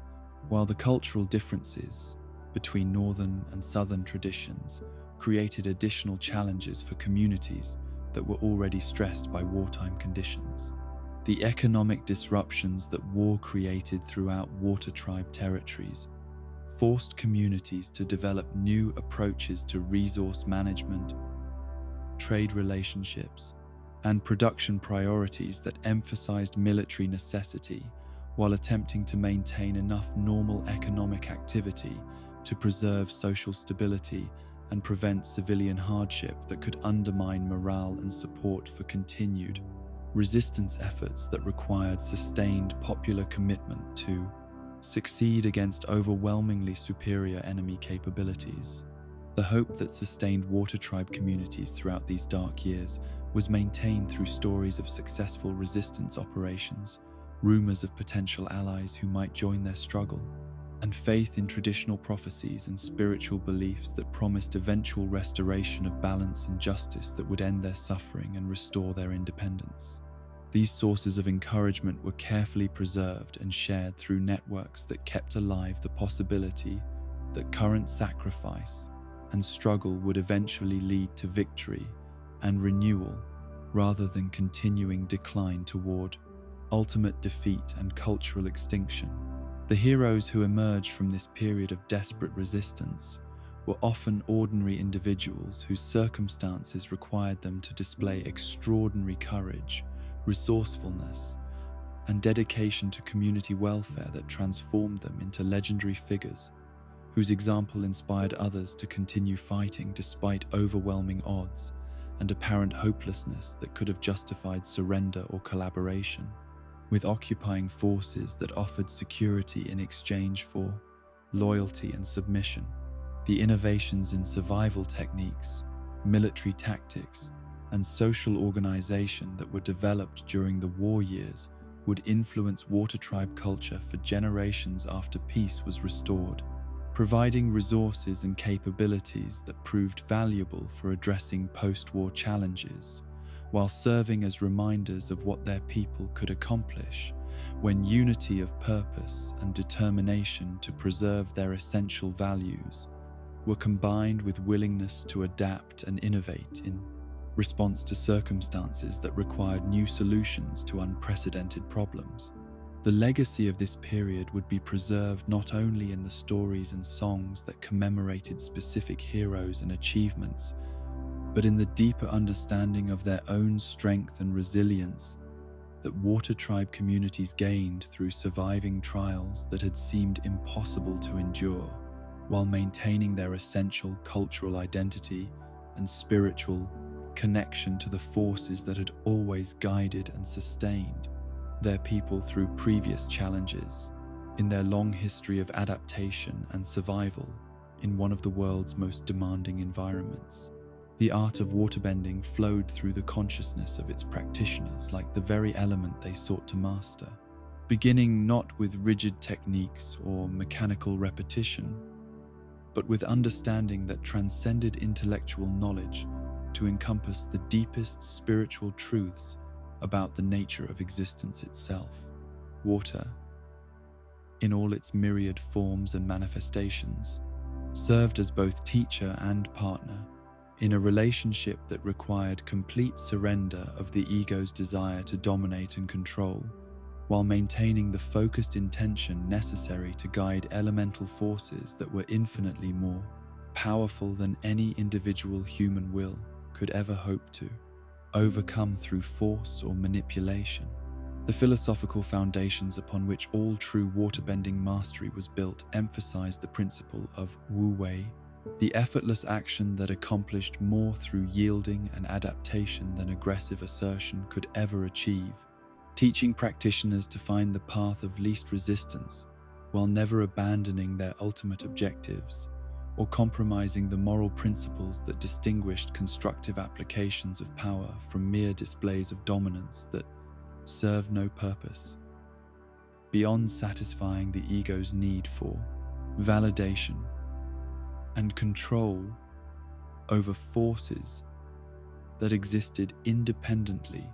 While the cultural differences between northern and southern traditions created additional challenges for communities that were already stressed by wartime conditions, the economic disruptions that war created throughout Water Tribe territories forced communities to develop new approaches to resource management, trade relationships, and production priorities that emphasized military necessity while attempting to maintain enough normal economic activity to preserve social stability and prevent civilian hardship that could undermine morale and support for continued resistance efforts that required sustained popular commitment to succeed against overwhelmingly superior enemy capabilities. The hope that sustained Water Tribe communities throughout these dark years was maintained through stories of successful resistance operations, rumors of potential allies who might join their struggle, and faith in traditional prophecies and spiritual beliefs that promised eventual restoration of balance and justice that would end their suffering and restore their independence. These sources of encouragement were carefully preserved and shared through networks that kept alive the possibility that current sacrifice and struggle would eventually lead to victory and renewal rather than continuing decline toward ultimate defeat and cultural extinction. The heroes who emerged from this period of desperate resistance were often ordinary individuals whose circumstances required them to display extraordinary courage, resourcefulness, and dedication to community welfare that transformed them into legendary figures whose example inspired others to continue fighting despite overwhelming odds and apparent hopelessness that could have justified surrender or collaboration with occupying forces that offered security in exchange for loyalty and submission. The innovations in survival techniques, military tactics, and social organization that were developed during the war years would influence Water Tribe culture for generations after peace was restored, providing resources and capabilities that proved valuable for addressing post-war challenges, while serving as reminders of what their people could accomplish when unity of purpose and determination to preserve their essential values were combined with willingness to adapt and innovate in response to circumstances that required new solutions to unprecedented problems. The legacy of this period would be preserved not only in the stories and songs that commemorated specific heroes and achievements, but in the deeper understanding of their own strength and resilience that Water Tribe communities gained through surviving trials that had seemed impossible to endure, while maintaining their essential cultural identity and spiritual connection to the forces that had always guided and sustained their people through previous challenges, in their long history of adaptation and survival in one of the world's most demanding environments. The art of waterbending flowed through the consciousness of its practitioners like the very element they sought to master, beginning not with rigid techniques or mechanical repetition, but with understanding that transcended intellectual knowledge to encompass the deepest spiritual truths about the nature of existence itself. Water, in all its myriad forms and manifestations, served as both teacher and partner in a relationship that required complete surrender of the ego's desire to dominate and control, while maintaining the focused intention necessary to guide elemental forces that were infinitely more powerful than any individual human will could ever hope to overcome through force or manipulation. The philosophical foundations upon which all true waterbending mastery was built emphasized the principle of Wu Wei, the effortless action that accomplished more through yielding and adaptation than aggressive assertion could ever achieve, teaching practitioners to find the path of least resistance while never abandoning their ultimate objectives or compromising the moral principles that distinguished constructive applications of power from mere displays of dominance that serve no purpose beyond satisfying the ego's need for validation and control over forces that existed independently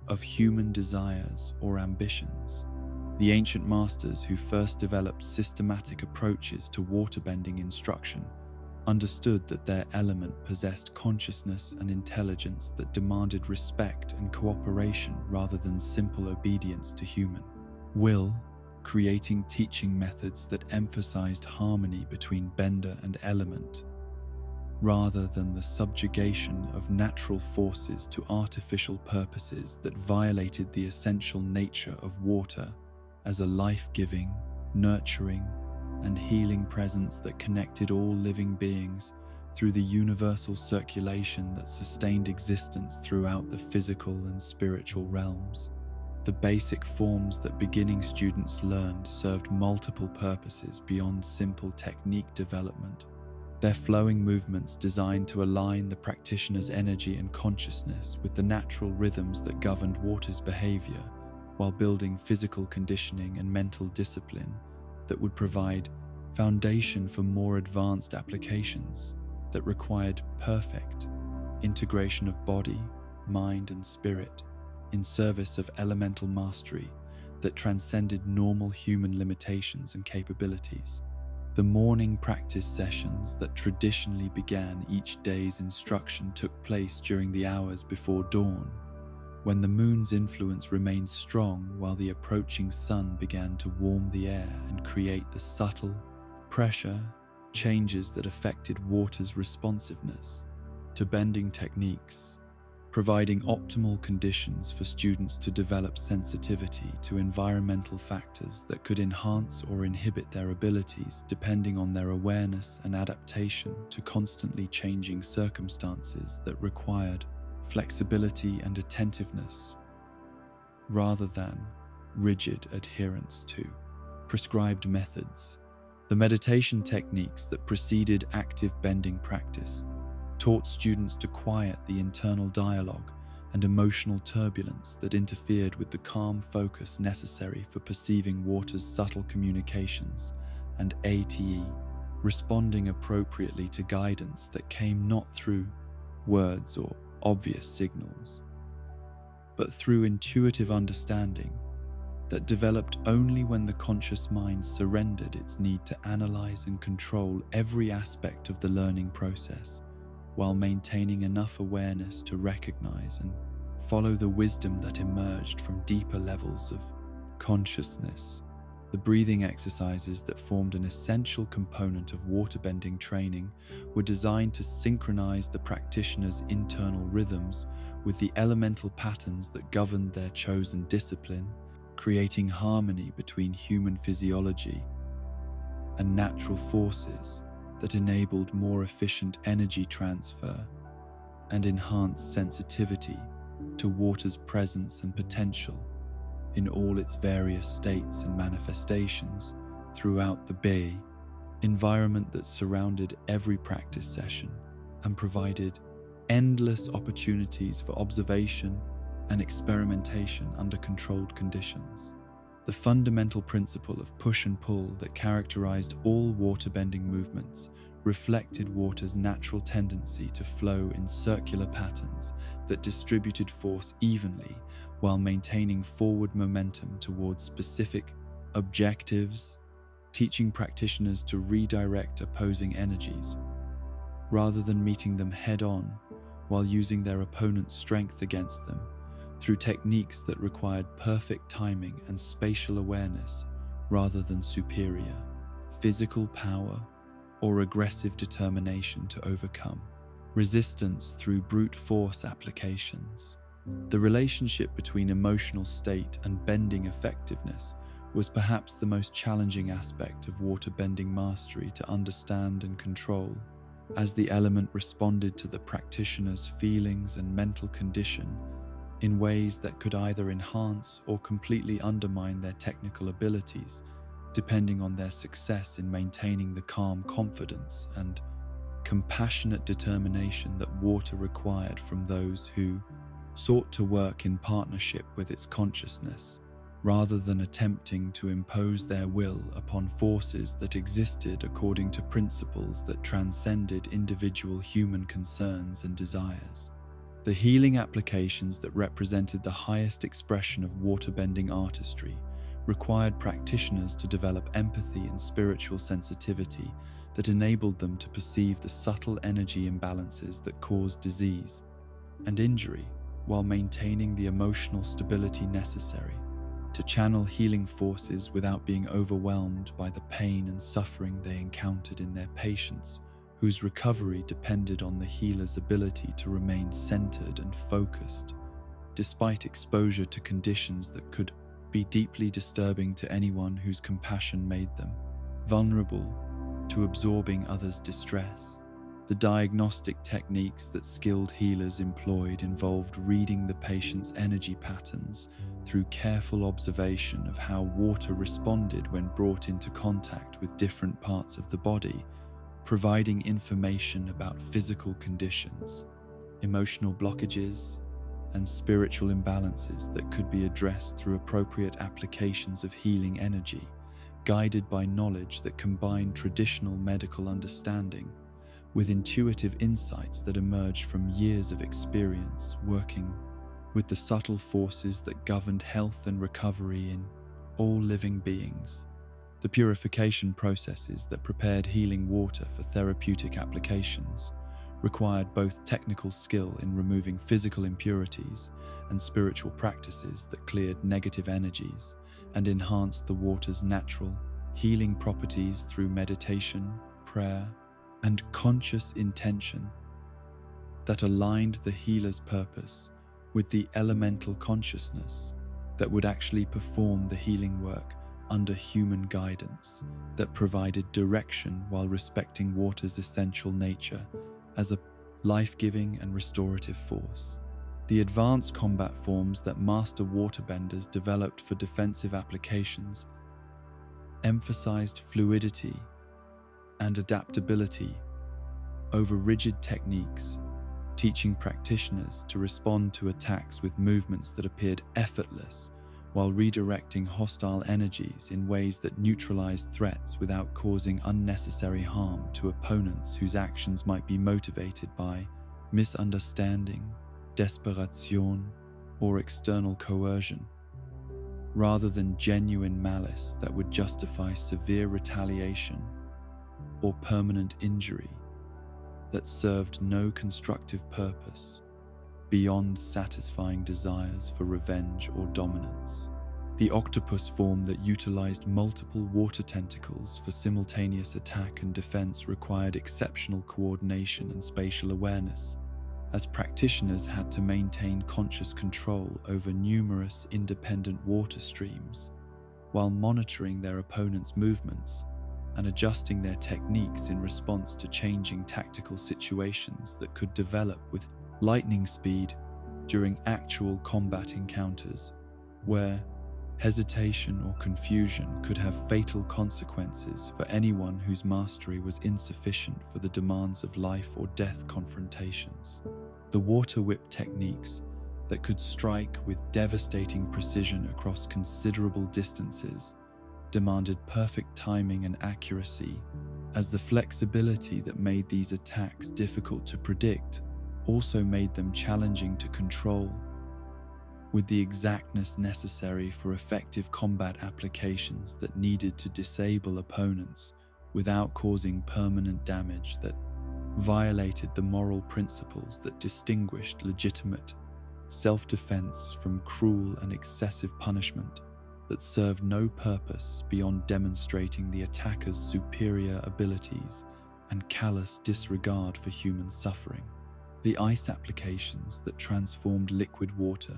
of human desires or ambitions. The ancient masters who first developed systematic approaches to waterbending instruction understood that their element possessed consciousness and intelligence that demanded respect and cooperation rather than simple obedience to human will, creating teaching methods that emphasized harmony between bender and element, rather than the subjugation of natural forces to artificial purposes that violated the essential nature of water as a life-giving, nurturing, and healing presence that connected all living beings through the universal circulation that sustained existence throughout the physical and spiritual realms. The basic forms that beginning students learned served multiple purposes beyond simple technique development. Their flowing movements designed to align the practitioner's energy and consciousness with the natural rhythms that governed water's behavior, while building physical conditioning and mental discipline that would provide foundation for more advanced applications that required perfect integration of body, mind, and spirit in service of elemental mastery that transcended normal human limitations and capabilities. The morning practice sessions that traditionally began each day's instruction took place during the hours before dawn, when the moon's influence remained strong while the approaching sun began to warm the air and create the subtle pressure changes that affected water's responsiveness to bending techniques, providing optimal conditions for students to develop sensitivity to environmental factors that could enhance or inhibit their abilities depending on their awareness and adaptation to constantly changing circumstances that required flexibility and attentiveness, rather than rigid adherence to prescribed methods. The meditation techniques that preceded active bending practice taught students to quiet the internal dialogue and emotional turbulence that interfered with the calm focus necessary for perceiving water's subtle communications and responding appropriately to guidance that came not through words or obvious signals, but through intuitive understanding that developed only when the conscious mind surrendered its need to analyze and control every aspect of the learning process, while maintaining enough awareness to recognize and follow the wisdom that emerged from deeper levels of consciousness. The breathing exercises that formed an essential component of waterbending training were designed to synchronize the practitioner's internal rhythms with the elemental patterns that governed their chosen discipline, creating harmony between human physiology and natural forces that enabled more efficient energy transfer and enhanced sensitivity to water's presence and potential in all its various states and manifestations throughout the bay environment that surrounded every practice session and provided endless opportunities for observation and experimentation under controlled conditions. The fundamental principle of push and pull that characterized all waterbending movements reflected water's natural tendency to flow in circular patterns that distributed force evenly while maintaining forward momentum towards specific objectives, teaching practitioners to redirect opposing energies rather than meeting them head-on while using their opponent's strength against them. through techniques that required perfect timing and spatial awareness rather than superior physical power or aggressive determination to overcome resistance through brute force applications. The relationship between emotional state and bending effectiveness was perhaps the most challenging aspect of waterbending mastery to understand and control, as the element responded to the practitioner's feelings and mental condition in ways that could either enhance or completely undermine their technical abilities, depending on their success in maintaining the calm confidence and compassionate determination that water required from those who sought to work in partnership with its consciousness, rather than attempting to impose their will upon forces that existed according to principles that transcended individual human concerns and desires. The healing applications that represented the highest expression of waterbending artistry required practitioners to develop empathy and spiritual sensitivity that enabled them to perceive the subtle energy imbalances that caused disease and injury, while maintaining the emotional stability necessary to channel healing forces without being overwhelmed by the pain and suffering they encountered in their patients, whose recovery depended on the healer's ability to remain centered and focused, despite exposure to conditions that could be deeply disturbing to anyone whose compassion made them vulnerable to absorbing others' distress. The diagnostic techniques that skilled healers employed involved reading the patient's energy patterns through careful observation of how water responded when brought into contact with different parts of the body, providing information about physical conditions, emotional blockages, and spiritual imbalances that could be addressed through appropriate applications of healing energy, guided by knowledge that combined traditional medical understanding with intuitive insights that emerged from years of experience working with the subtle forces that governed health and recovery in all living beings. The purification processes that prepared healing water for therapeutic applications required both technical skill in removing physical impurities and spiritual practices that cleared negative energies and enhanced the water's natural healing properties through meditation, prayer, and conscious intention that aligned the healer's purpose with the elemental consciousness that would actually perform the healing work under human guidance, that provided direction while respecting water's essential nature as a life-giving and restorative force. The advanced combat forms that master waterbenders developed for defensive applications emphasized fluidity and adaptability over rigid techniques, teaching practitioners to respond to attacks with movements that appeared effortless while redirecting hostile energies in ways that neutralized threats without causing unnecessary harm to opponents whose actions might be motivated by misunderstanding, desperation, or external coercion, rather than genuine malice that would justify severe retaliation or permanent injury that served no constructive purpose beyond satisfying desires for revenge or dominance. The octopus form that utilized multiple water tentacles for simultaneous attack and defense required exceptional coordination and spatial awareness, as practitioners had to maintain conscious control over numerous independent water streams while monitoring their opponent's movements and adjusting their techniques in response to changing tactical situations that could develop with lightning speed during actual combat encounters, where hesitation or confusion could have fatal consequences for anyone whose mastery was insufficient for the demands of life or death confrontations. The water whip techniques that could strike with devastating precision across considerable distances demanded perfect timing and accuracy, as the flexibility that made these attacks difficult to predict also made them challenging to control, with the exactness necessary for effective combat applications that needed to disable opponents without causing permanent damage that violated the moral principles that distinguished legitimate self-defense from cruel and excessive punishment that served no purpose beyond demonstrating the attacker's superior abilities and callous disregard for human suffering. The ice applications that transformed liquid water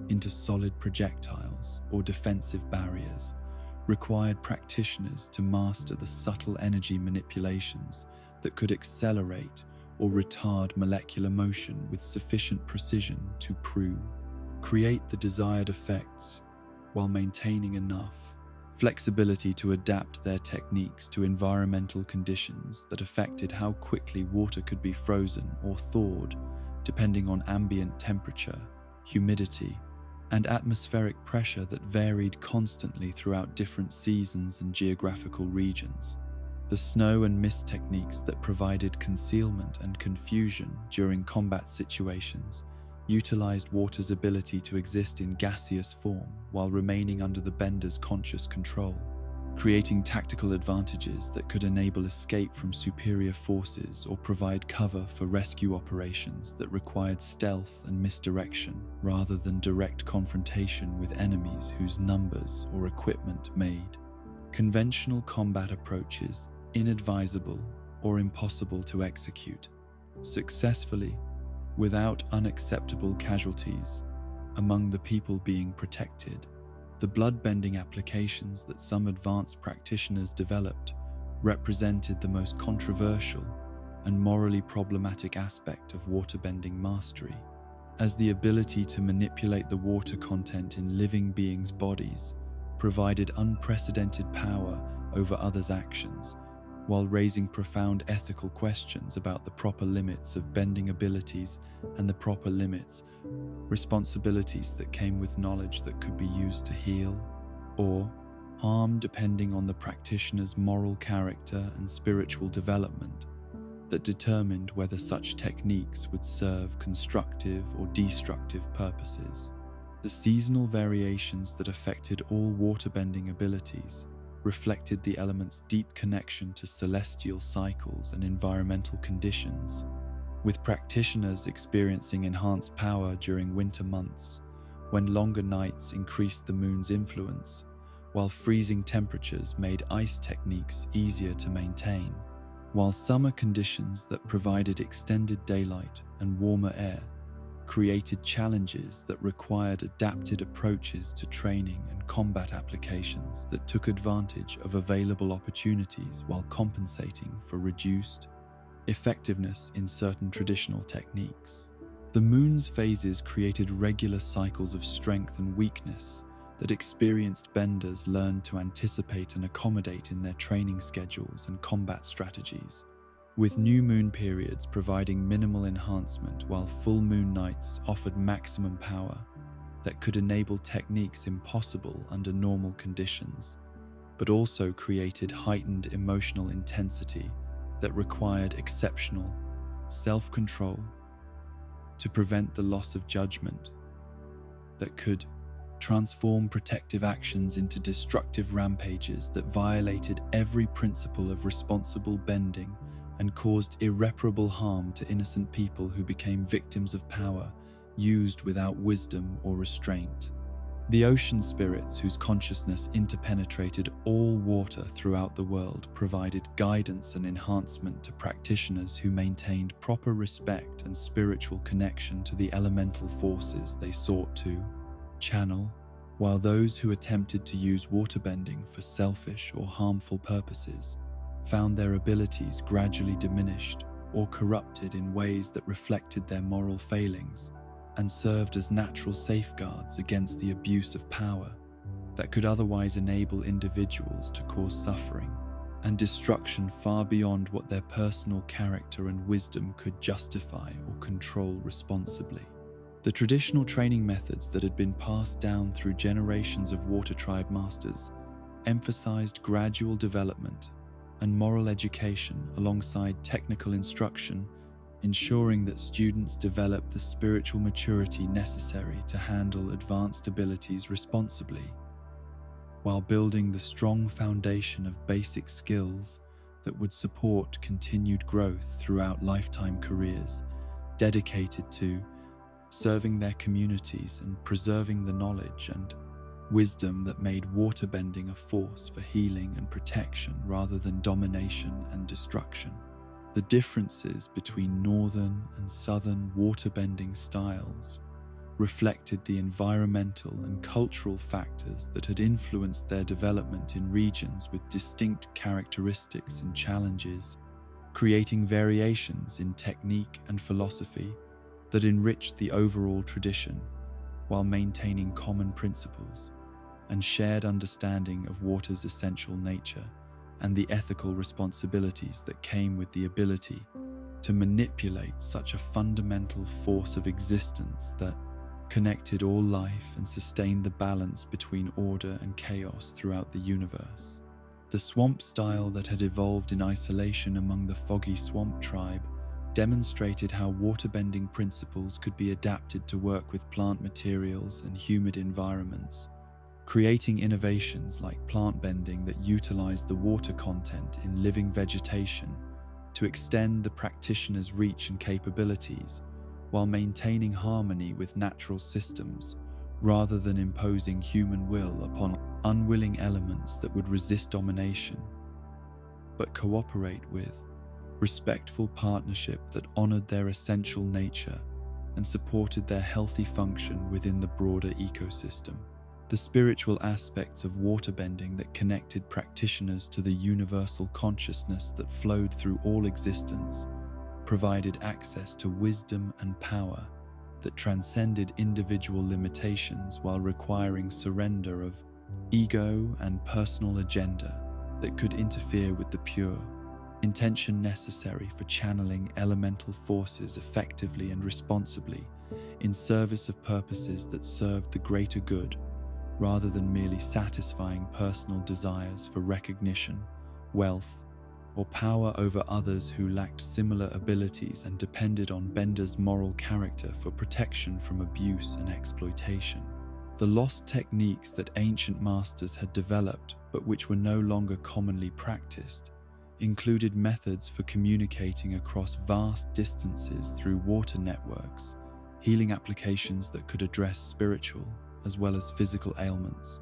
into solid projectiles or defensive barriers required practitioners to master the subtle energy manipulations that could accelerate or retard molecular motion with sufficient precision to create the desired effects while maintaining enough flexibility to adapt their techniques to environmental conditions that affected how quickly water could be frozen or thawed depending on ambient temperature, humidity, and atmospheric pressure that varied constantly throughout different seasons and geographical regions. The snow and mist techniques that provided concealment and confusion during combat situations utilized water's ability to exist in gaseous form while remaining under the bender's conscious control, creating tactical advantages that could enable escape from superior forces or provide cover for rescue operations that required stealth and misdirection rather than direct confrontation with enemies whose numbers or equipment made conventional combat approaches inadvisable or impossible to execute successfully without unacceptable casualties among the people being protected. The blood-bending applications that some advanced practitioners developed represented the most controversial and morally problematic aspect of waterbending mastery, as the ability to manipulate the water content in living beings' bodies provided unprecedented power over others' actions, while raising profound ethical questions about the proper limits of bending abilities and the proper responsibilities that came with knowledge that could be used to heal or harm depending on the practitioner's moral character and spiritual development that determined whether such techniques would serve constructive or destructive purposes. The seasonal variations that affected all waterbending abilities reflected the element's deep connection to celestial cycles and environmental conditions, with practitioners experiencing enhanced power during winter months, when longer nights increased the moon's influence, while freezing temperatures made ice techniques easier to maintain, while summer conditions that provided extended daylight and warmer air created challenges that required adapted approaches to training and combat applications that took advantage of available opportunities while compensating for reduced effectiveness in certain traditional techniques. The moon's phases created regular cycles of strength and weakness that experienced benders learned to anticipate and accommodate in their training schedules and combat strategies, with new moon periods providing minimal enhancement while full moon nights offered maximum power that could enable techniques impossible under normal conditions, but also created heightened emotional intensity that required exceptional self-control to prevent the loss of judgment that could transform protective actions into destructive rampages that violated every principle of responsible bending and caused irreparable harm to innocent people who became victims of power used without wisdom or restraint. The ocean spirits, whose consciousness interpenetrated all water throughout the world, provided guidance and enhancement to practitioners who maintained proper respect and spiritual connection to the elemental forces they sought to channel, while those who attempted to use waterbending for selfish or harmful purposes found their abilities gradually diminished or corrupted in ways that reflected their moral failings and served as natural safeguards against the abuse of power that could otherwise enable individuals to cause suffering and destruction far beyond what their personal character and wisdom could justify or control responsibly. The traditional training methods that had been passed down through generations of water tribe masters emphasized gradual development and moral education alongside technical instruction, ensuring that students develop the spiritual maturity necessary to handle advanced abilities responsibly, while building the strong foundation of basic skills that would support continued growth throughout lifetime careers dedicated to serving their communities and preserving the knowledge and wisdom that made waterbending a force for healing and protection rather than domination and destruction. The differences between northern and southern waterbending styles reflected the environmental and cultural factors that had influenced their development in regions with distinct characteristics and challenges, creating variations in technique and philosophy that enriched the overall tradition while maintaining common principles and shared understanding of water's essential nature and the ethical responsibilities that came with the ability to manipulate such a fundamental force of existence that connected all life and sustained the balance between order and chaos throughout the universe. The swamp style that had evolved in isolation among the Foggy Swamp tribe demonstrated how waterbending principles could be adapted to work with plant materials and humid environments, creating innovations like plant bending that utilized the water content in living vegetation to extend the practitioner's reach and capabilities while maintaining harmony with natural systems rather than imposing human will upon unwilling elements that would resist domination, but cooperate with respectful partnership that honored their essential nature and supported their healthy function within the broader ecosystem. The spiritual aspects of waterbending that connected practitioners to the universal consciousness that flowed through all existence provided access to wisdom and power that transcended individual limitations while requiring surrender of ego and personal agenda that could interfere with the pure intention necessary for channeling elemental forces effectively and responsibly in service of purposes that served the greater good rather than merely satisfying personal desires for recognition, wealth, or power over others who lacked similar abilities and depended on Bender's moral character for protection from abuse and exploitation. The lost techniques that ancient masters had developed but which were no longer commonly practiced included methods for communicating across vast distances through water networks, healing applications that could address spiritual as well as physical ailments,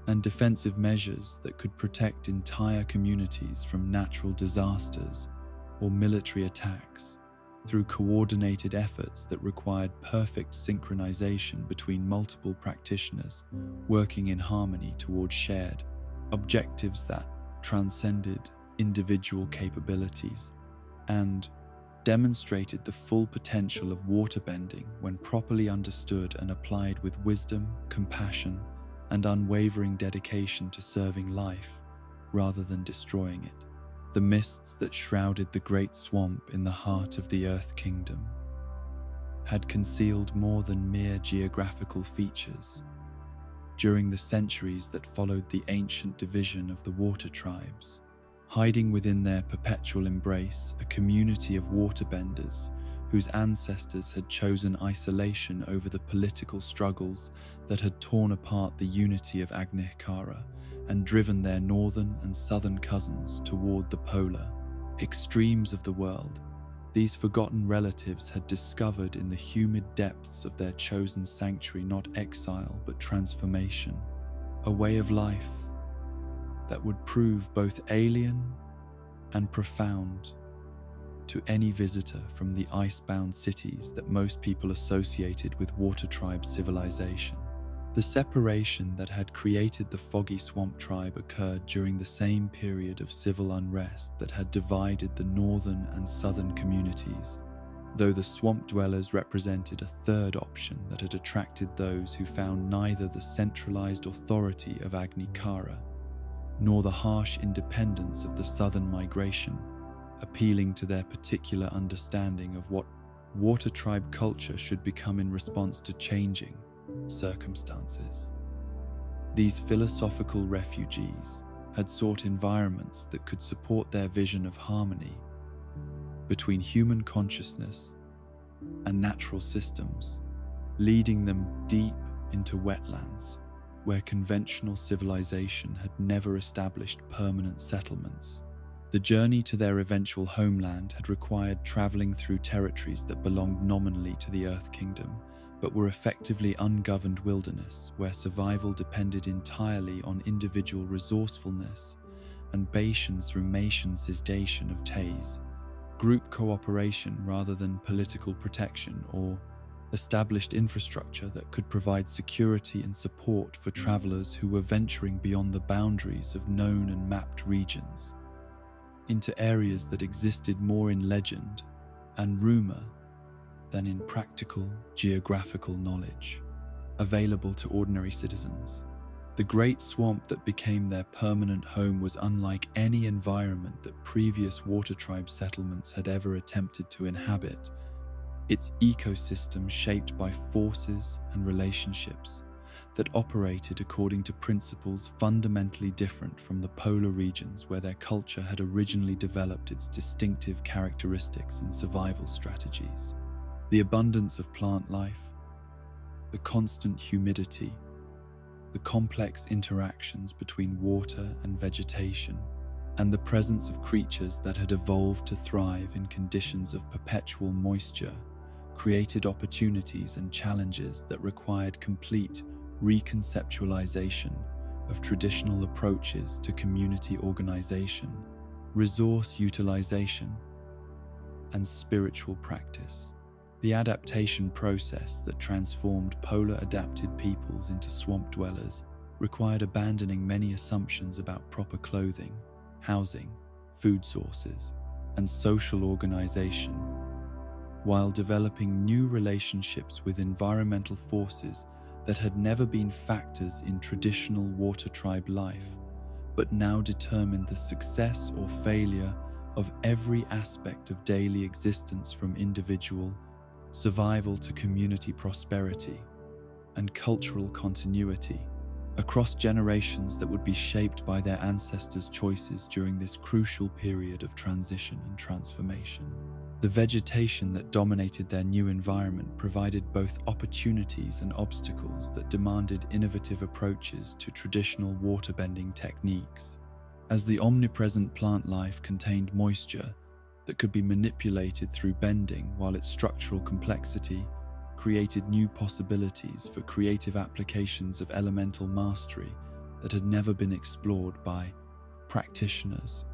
and defensive measures that could protect entire communities from natural disasters or military attacks through coordinated efforts that required perfect synchronization between multiple practitioners working in harmony towards shared objectives that transcended individual capabilities and demonstrated the full potential of waterbending when properly understood and applied with wisdom, compassion, and unwavering dedication to serving life rather than destroying it. The mists that shrouded the great swamp in the heart of the Earth Kingdom had concealed more than mere geographical features. During the centuries that followed the ancient division of the water tribes, hiding within their perpetual embrace a community of waterbenders whose ancestors had chosen isolation over the political struggles that had torn apart the unity of Agnicara and driven their northern and southern cousins toward the polar extremes of the world. These forgotten relatives had discovered in the humid depths of their chosen sanctuary not exile but transformation, a way of life that would prove both alien and profound to any visitor from the ice-bound cities that most people associated with Water Tribe civilization. The separation that had created the Foggy Swamp tribe occurred during the same period of civil unrest that had divided the northern and southern communities, though the swamp dwellers represented a third option that had attracted those who found neither the centralized authority of Agnicara nor the harsh independence of the southern migration, appealing to their particular understanding of what Water Tribe culture should become in response to changing circumstances. These philosophical refugees had sought environments that could support their vision of harmony between human consciousness and natural systems, leading them deep into wetlands where conventional civilization had never established permanent settlements. The journey to their eventual homeland had required traveling through territories that belonged nominally to the Earth Kingdom, but were effectively ungoverned wilderness where survival depended entirely on individual resourcefulness and Bayesian through Mason's sedation of Tays, group cooperation rather than political protection, or established infrastructure that could provide security and support for travelers who were venturing beyond the boundaries of known and mapped regions, into areas that existed more in legend and rumor than in practical geographical knowledge available to ordinary citizens. The great swamp that became their permanent home was unlike any environment that previous water tribe settlements had ever attempted to inhabit, its ecosystem shaped by forces and relationships that operated according to principles fundamentally different from the polar regions where their culture had originally developed its distinctive characteristics and survival strategies. The abundance of plant life, the constant humidity, the complex interactions between water and vegetation, and the presence of creatures that had evolved to thrive in conditions of perpetual moisture created opportunities and challenges that required complete reconceptualization of traditional approaches to community organization, resource utilization, and spiritual practice. The adaptation process that transformed polar-adapted peoples into swamp dwellers required abandoning many assumptions about proper clothing, housing, food sources, and social organization, while developing new relationships with environmental forces that had never been factors in traditional water tribe life, but now determined the success or failure of every aspect of daily existence, from individual survival to community prosperity and cultural continuity across generations that would be shaped by their ancestors' choices during this crucial period of transition and transformation. The vegetation that dominated their new environment provided both opportunities and obstacles that demanded innovative approaches to traditional water-bending techniques. As the omnipresent plant life contained moisture that could be manipulated through bending, while its structural complexity created new possibilities for creative applications of elemental mastery that had never been explored by practitioners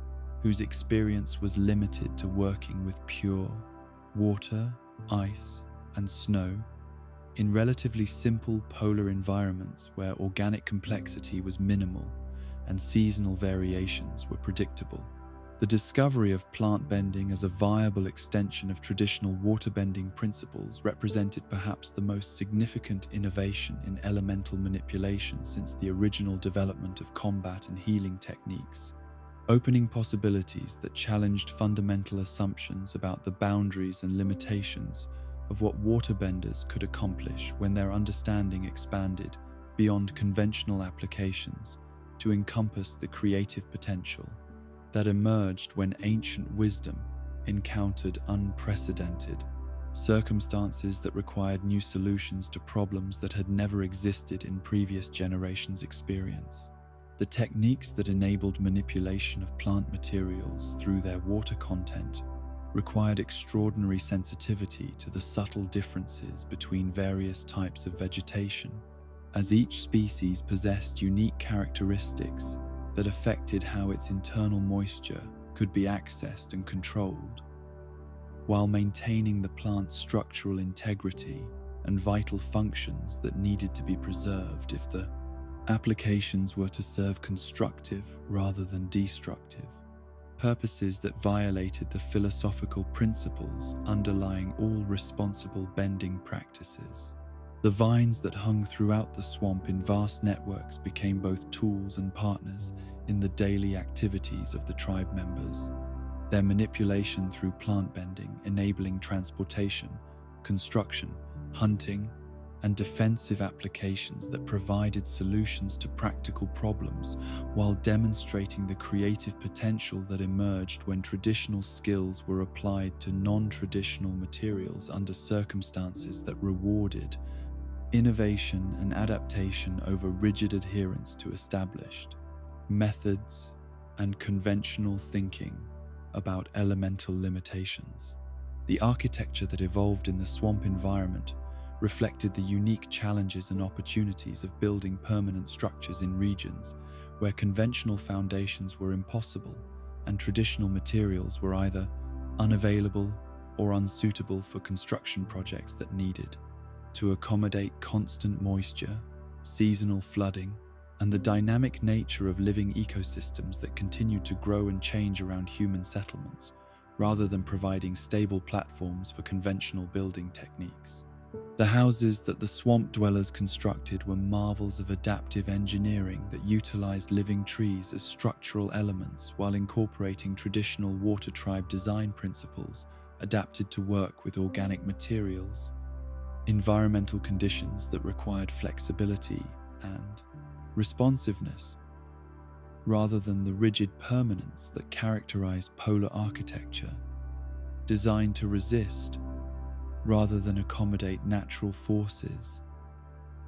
whose experience was limited to working with pure water, ice, and snow in relatively simple polar environments where organic complexity was minimal and seasonal variations were predictable. The discovery of plant bending as a viable extension of traditional water-bending principles represented perhaps the most significant innovation in elemental manipulation since the original development of combat and healing techniques, opening possibilities that challenged fundamental assumptions about the boundaries and limitations of what waterbenders could accomplish when their understanding expanded beyond conventional applications to encompass the creative potential that emerged when ancient wisdom encountered unprecedented circumstances that required new solutions to problems that had never existed in previous generations' experience. The techniques that enabled manipulation of plant materials through their water content required extraordinary sensitivity to the subtle differences between various types of vegetation, as each species possessed unique characteristics that affected how its internal moisture could be accessed and controlled, while maintaining the plant's structural integrity and vital functions that needed to be preserved if the applications were to serve constructive rather than destructive purposes that violated the philosophical principles underlying all responsible bending practices. The vines that hung throughout the swamp in vast networks became both tools and partners in the daily activities of the tribe members, their manipulation through plant bending enabling transportation, construction, hunting, and defensive applications that provided solutions to practical problems while demonstrating the creative potential that emerged when traditional skills were applied to non-traditional materials under circumstances that rewarded innovation and adaptation over rigid adherence to established methods and conventional thinking about elemental limitations. The architecture that evolved in the swamp environment reflected the unique challenges and opportunities of building permanent structures in regions where conventional foundations were impossible and traditional materials were either unavailable or unsuitable for construction projects that needed to accommodate constant moisture, seasonal flooding, and the dynamic nature of living ecosystems that continued to grow and change around human settlements, rather than providing stable platforms for conventional building techniques. The houses that the swamp dwellers constructed were marvels of adaptive engineering that utilized living trees as structural elements while incorporating traditional water tribe design principles adapted to work with organic materials, environmental conditions that required flexibility and responsiveness, rather than the rigid permanence that characterized polar architecture, designed to resist rather than accommodate natural forces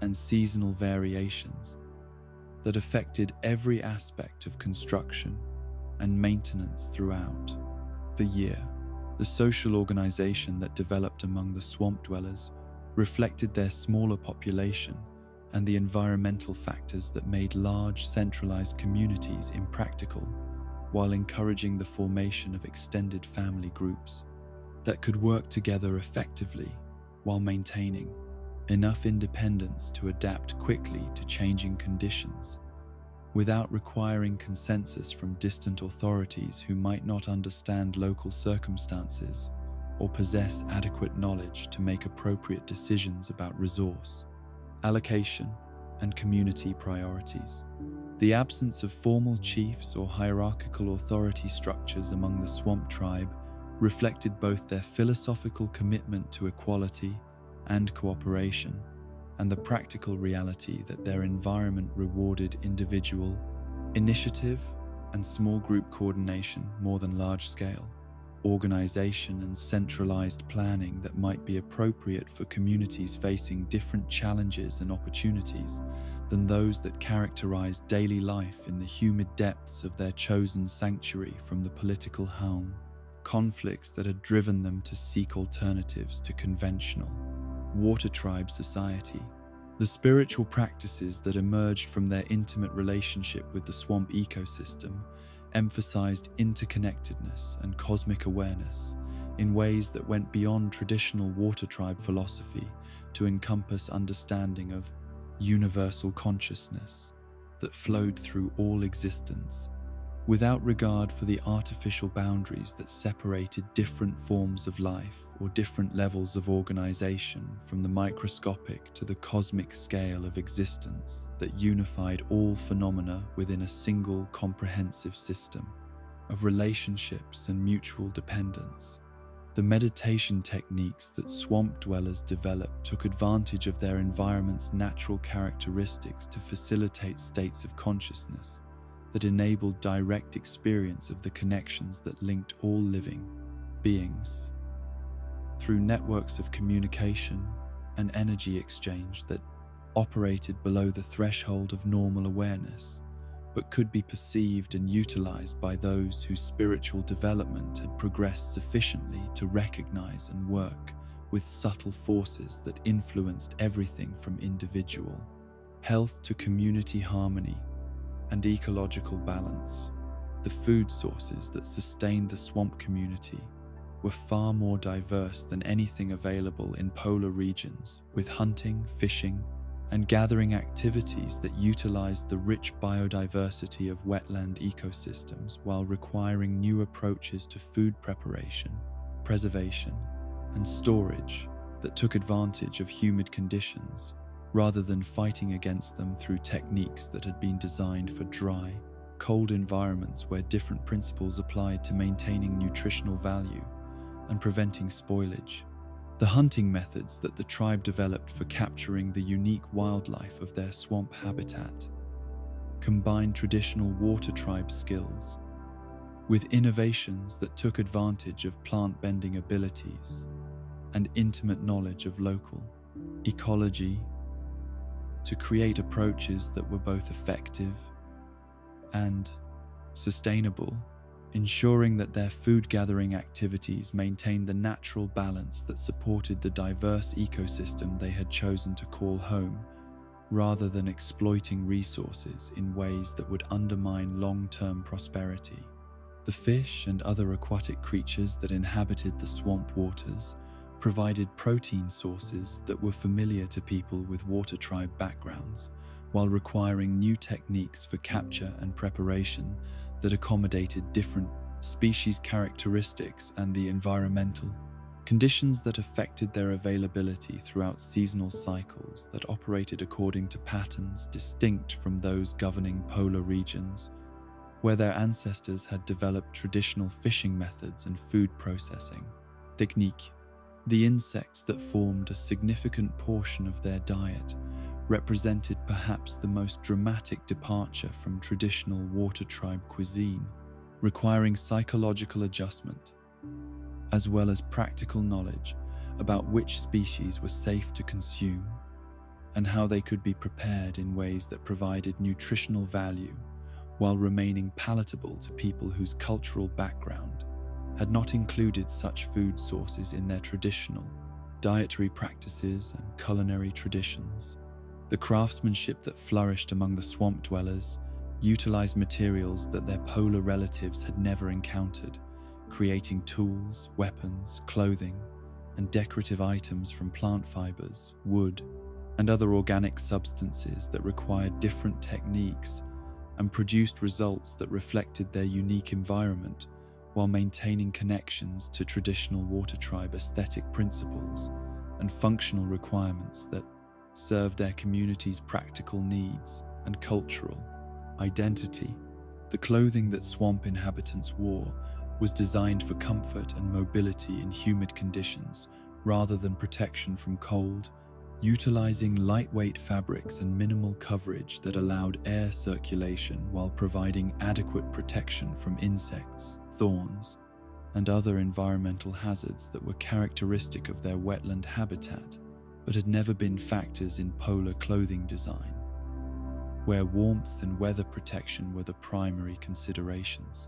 and seasonal variations that affected every aspect of construction and maintenance throughout the year. The social organization that developed among the swamp dwellers reflected their smaller population and the environmental factors that made large centralized communities impractical, while encouraging the formation of extended family groups that could work together effectively while maintaining enough independence to adapt quickly to changing conditions without requiring consensus from distant authorities who might not understand local circumstances or possess adequate knowledge to make appropriate decisions about resource allocation and community priorities. The absence of formal chiefs or hierarchical authority structures among the swamp tribe reflected both their philosophical commitment to equality and cooperation, and the practical reality that their environment rewarded individual initiative and small group coordination more than large-scale organization and centralized planning that might be appropriate for communities facing different challenges and opportunities than those that characterized daily life in the humid depths of their chosen sanctuary from the political home, conflicts that had driven them to seek alternatives to conventional water tribe society. The spiritual practices that emerged from their intimate relationship with the swamp ecosystem emphasized interconnectedness and cosmic awareness in ways that went beyond traditional water tribe philosophy to encompass understanding of universal consciousness that flowed through all existence, without regard for the artificial boundaries that separated different forms of life or different levels of organization from the microscopic to the cosmic scale of existence that unified all phenomena within a single comprehensive system of relationships and mutual dependence. The meditation techniques that swamp dwellers developed took advantage of their environment's natural characteristics to facilitate states of consciousness that enabled direct experience of the connections that linked all living beings through networks of communication and energy exchange that operated below the threshold of normal awareness, but could be perceived and utilized by those whose spiritual development had progressed sufficiently to recognize and work with subtle forces that influenced everything from individual health to community harmony and ecological balance. The food sources that sustained the swamp community were far more diverse than anything available in polar regions, with hunting, fishing, and gathering activities that utilized the rich biodiversity of wetland ecosystems while requiring new approaches to food preparation, preservation, and storage that took advantage of humid conditions, rather than fighting against them through techniques that had been designed for dry, cold environments where different principles applied to maintaining nutritional value and preventing spoilage. The hunting methods that the tribe developed for capturing the unique wildlife of their swamp habitat combined traditional water tribe skills with innovations that took advantage of plant-bending abilities and intimate knowledge of local ecology to create approaches that were both effective and sustainable ensuring that their food-gathering activities maintained the natural balance that supported the diverse ecosystem they had chosen to call home, rather than exploiting resources in ways that would undermine long-term prosperity. The fish and other aquatic creatures that inhabited the swamp waters provided protein sources that were familiar to people with water tribe backgrounds, while requiring new techniques for capture and preparation that accommodated different species characteristics and the environmental conditions that affected their availability throughout seasonal cycles that operated according to patterns distinct from those governing polar regions, where their ancestors had developed traditional fishing methods and food processing technique. The insects that formed a significant portion of their diet represented perhaps the most dramatic departure from traditional water tribe cuisine, requiring psychological adjustment, as well as practical knowledge about which species were safe to consume and how they could be prepared in ways that provided nutritional value while remaining palatable to people whose cultural background had not included such food sources in their traditional dietary practices and culinary traditions. The craftsmanship that flourished among the swamp dwellers utilized materials that their polar relatives had never encountered, creating tools, weapons, clothing, and decorative items from plant fibers, wood, and other organic substances that required different techniques and produced results that reflected their unique environment while maintaining connections to traditional water tribe aesthetic principles and functional requirements that served their community's practical needs and cultural identity. The clothing that swamp inhabitants wore was designed for comfort and mobility in humid conditions rather than protection from cold, utilizing lightweight fabrics and minimal coverage that allowed air circulation while providing adequate protection from insects, thorns, and other environmental hazards that were characteristic of their wetland habitat but had never been factors in polar clothing design, where warmth and weather protection were the primary considerations.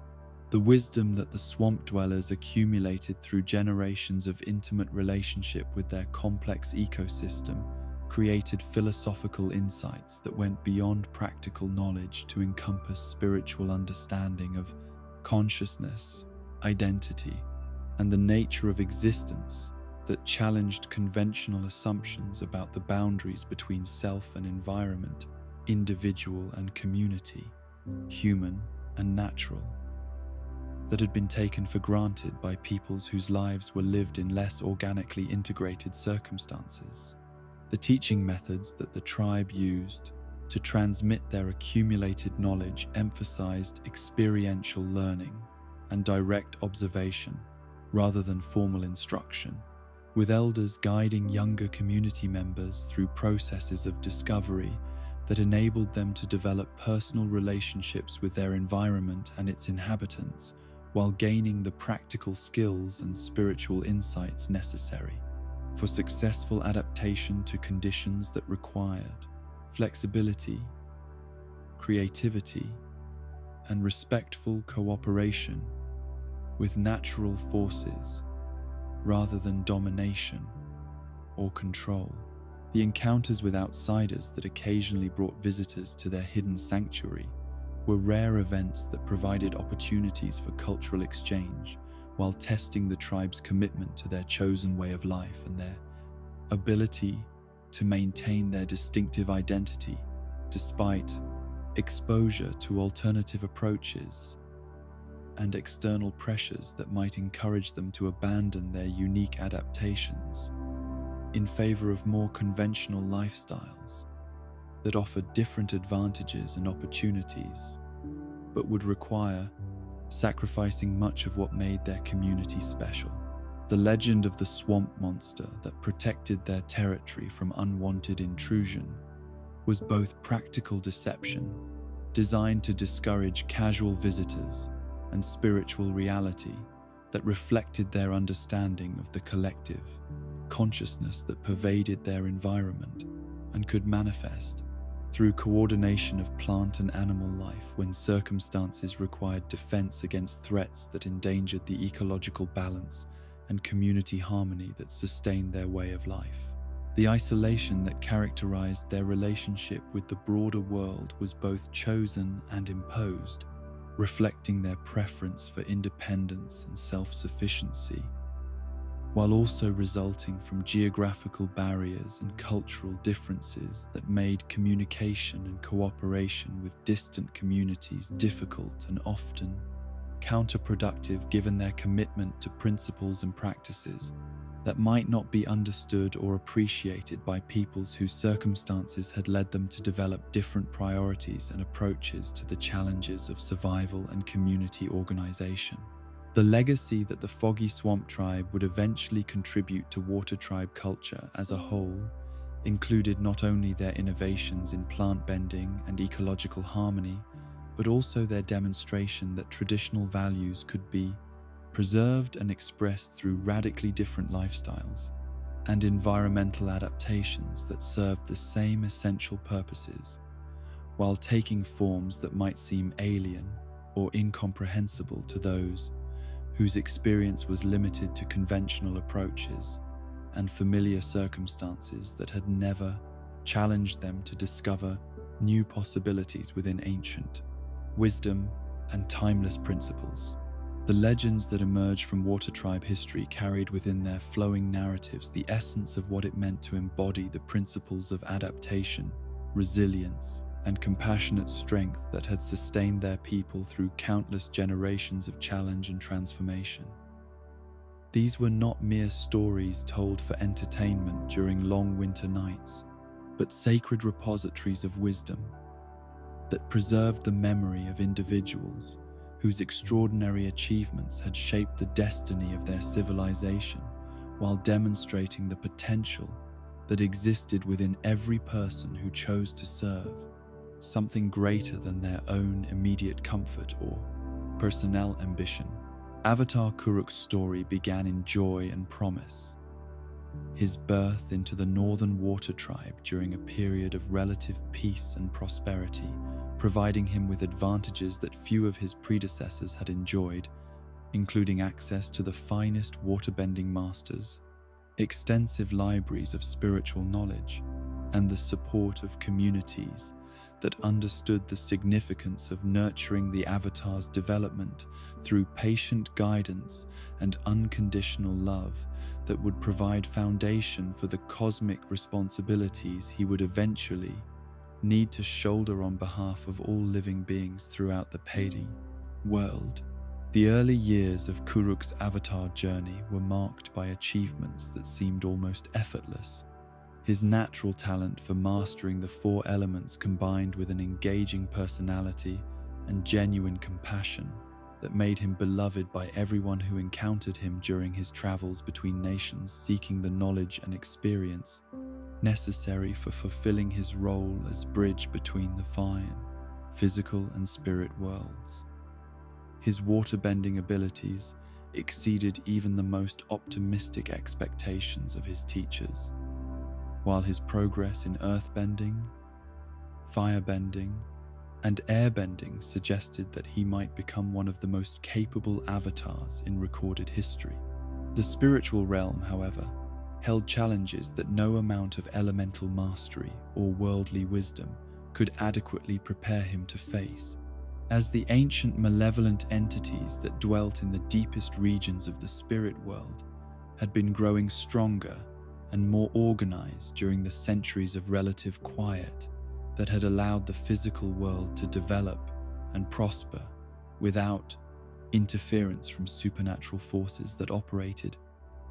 The wisdom that the swamp dwellers accumulated through generations of intimate relationship with their complex ecosystem created philosophical insights that went beyond practical knowledge to encompass spiritual understanding of consciousness, identity, and the nature of existence that challenged conventional assumptions about the boundaries between self and environment, individual and community, human and natural, that had been taken for granted by peoples whose lives were lived in less organically integrated circumstances. The teaching methods that the tribe used to transmit their accumulated knowledge emphasized experiential learning and direct observation rather than formal instruction, with elders guiding younger community members through processes of discovery that enabled them to develop personal relationships with their environment and its inhabitants, while gaining the practical skills and spiritual insights necessary for successful adaptation to conditions that required flexibility, creativity, and respectful cooperation with natural forces rather than domination or control. The encounters with outsiders that occasionally brought visitors to their hidden sanctuary were rare events that provided opportunities for cultural exchange while testing the tribe's commitment to their chosen way of life and their ability to maintain their distinctive identity despite exposure to alternative approaches and external pressures that might encourage them to abandon their unique adaptations in favor of more conventional lifestyles that offered different advantages and opportunities, but would require sacrificing much of what made their community special. The legend of the swamp monster that protected their territory from unwanted intrusion was both practical deception, designed to discourage casual visitors, and spiritual reality that reflected their understanding of the collective consciousness that pervaded their environment and could manifest through coordination of plant and animal life when circumstances required defense against threats that endangered the ecological balance and community harmony that sustained their way of life. The isolation that characterized their relationship with the broader world was both chosen and imposed, reflecting their preference for independence and self-sufficiency, while also resulting from geographical barriers and cultural differences that made communication and cooperation with distant communities difficult and often counterproductive, given their commitment to principles and practices that might not be understood or appreciated by peoples whose circumstances had led them to develop different priorities and approaches to the challenges of survival and community organization. The legacy that the Foggy Swamp Tribe would eventually contribute to Water Tribe culture as a whole included not only their innovations in plant bending and ecological harmony, but also their demonstration that traditional values could be preserved and expressed through radically different lifestyles and environmental adaptations that served the same essential purposes, while taking forms that might seem alien or incomprehensible to those whose experience was limited to conventional approaches and familiar circumstances that had never challenged them to discover new possibilities within ancient wisdom and timeless principles. The legends that emerged from Water Tribe history carried within their flowing narratives the essence of what it meant to embody the principles of adaptation, resilience, and compassionate strength that had sustained their people through countless generations of challenge and transformation. These were not mere stories told for entertainment during long winter nights, but sacred repositories of wisdom that preserved the memory of individuals whose extraordinary achievements had shaped the destiny of their civilization, while demonstrating the potential that existed within every person who chose to serve something greater than their own immediate comfort or personnel ambition. Avatar Kuruk's story began in joy and promise. His birth into the Northern Water Tribe during a period of relative peace and prosperity, providing him with advantages that few of his predecessors had enjoyed, including access to the finest waterbending masters, extensive libraries of spiritual knowledge, and the support of communities that understood the significance of nurturing the Avatar's development through patient guidance and unconditional love that would provide foundation for the cosmic responsibilities he would eventually need to shoulder on behalf of all living beings throughout the Paidy world. The early years of Kuruk's Avatar journey were marked by achievements that seemed almost effortless. His natural talent for mastering the four elements combined with an engaging personality and genuine compassion that made him beloved by everyone who encountered him during his travels between nations, seeking the knowledge and experience necessary for fulfilling his role as bridge between the fine, physical and spirit worlds. His waterbending abilities exceeded even the most optimistic expectations of his teachers, while his progress in earthbending, firebending, and airbending suggested that he might become one of the most capable avatars in recorded history. The spiritual realm, however, held challenges that no amount of elemental mastery or worldly wisdom could adequately prepare him to face, as the ancient malevolent entities that dwelt in the deepest regions of the spirit world had been growing stronger and more organized during the centuries of relative quiet that had allowed the physical world to develop and prosper without interference from supernatural forces that operated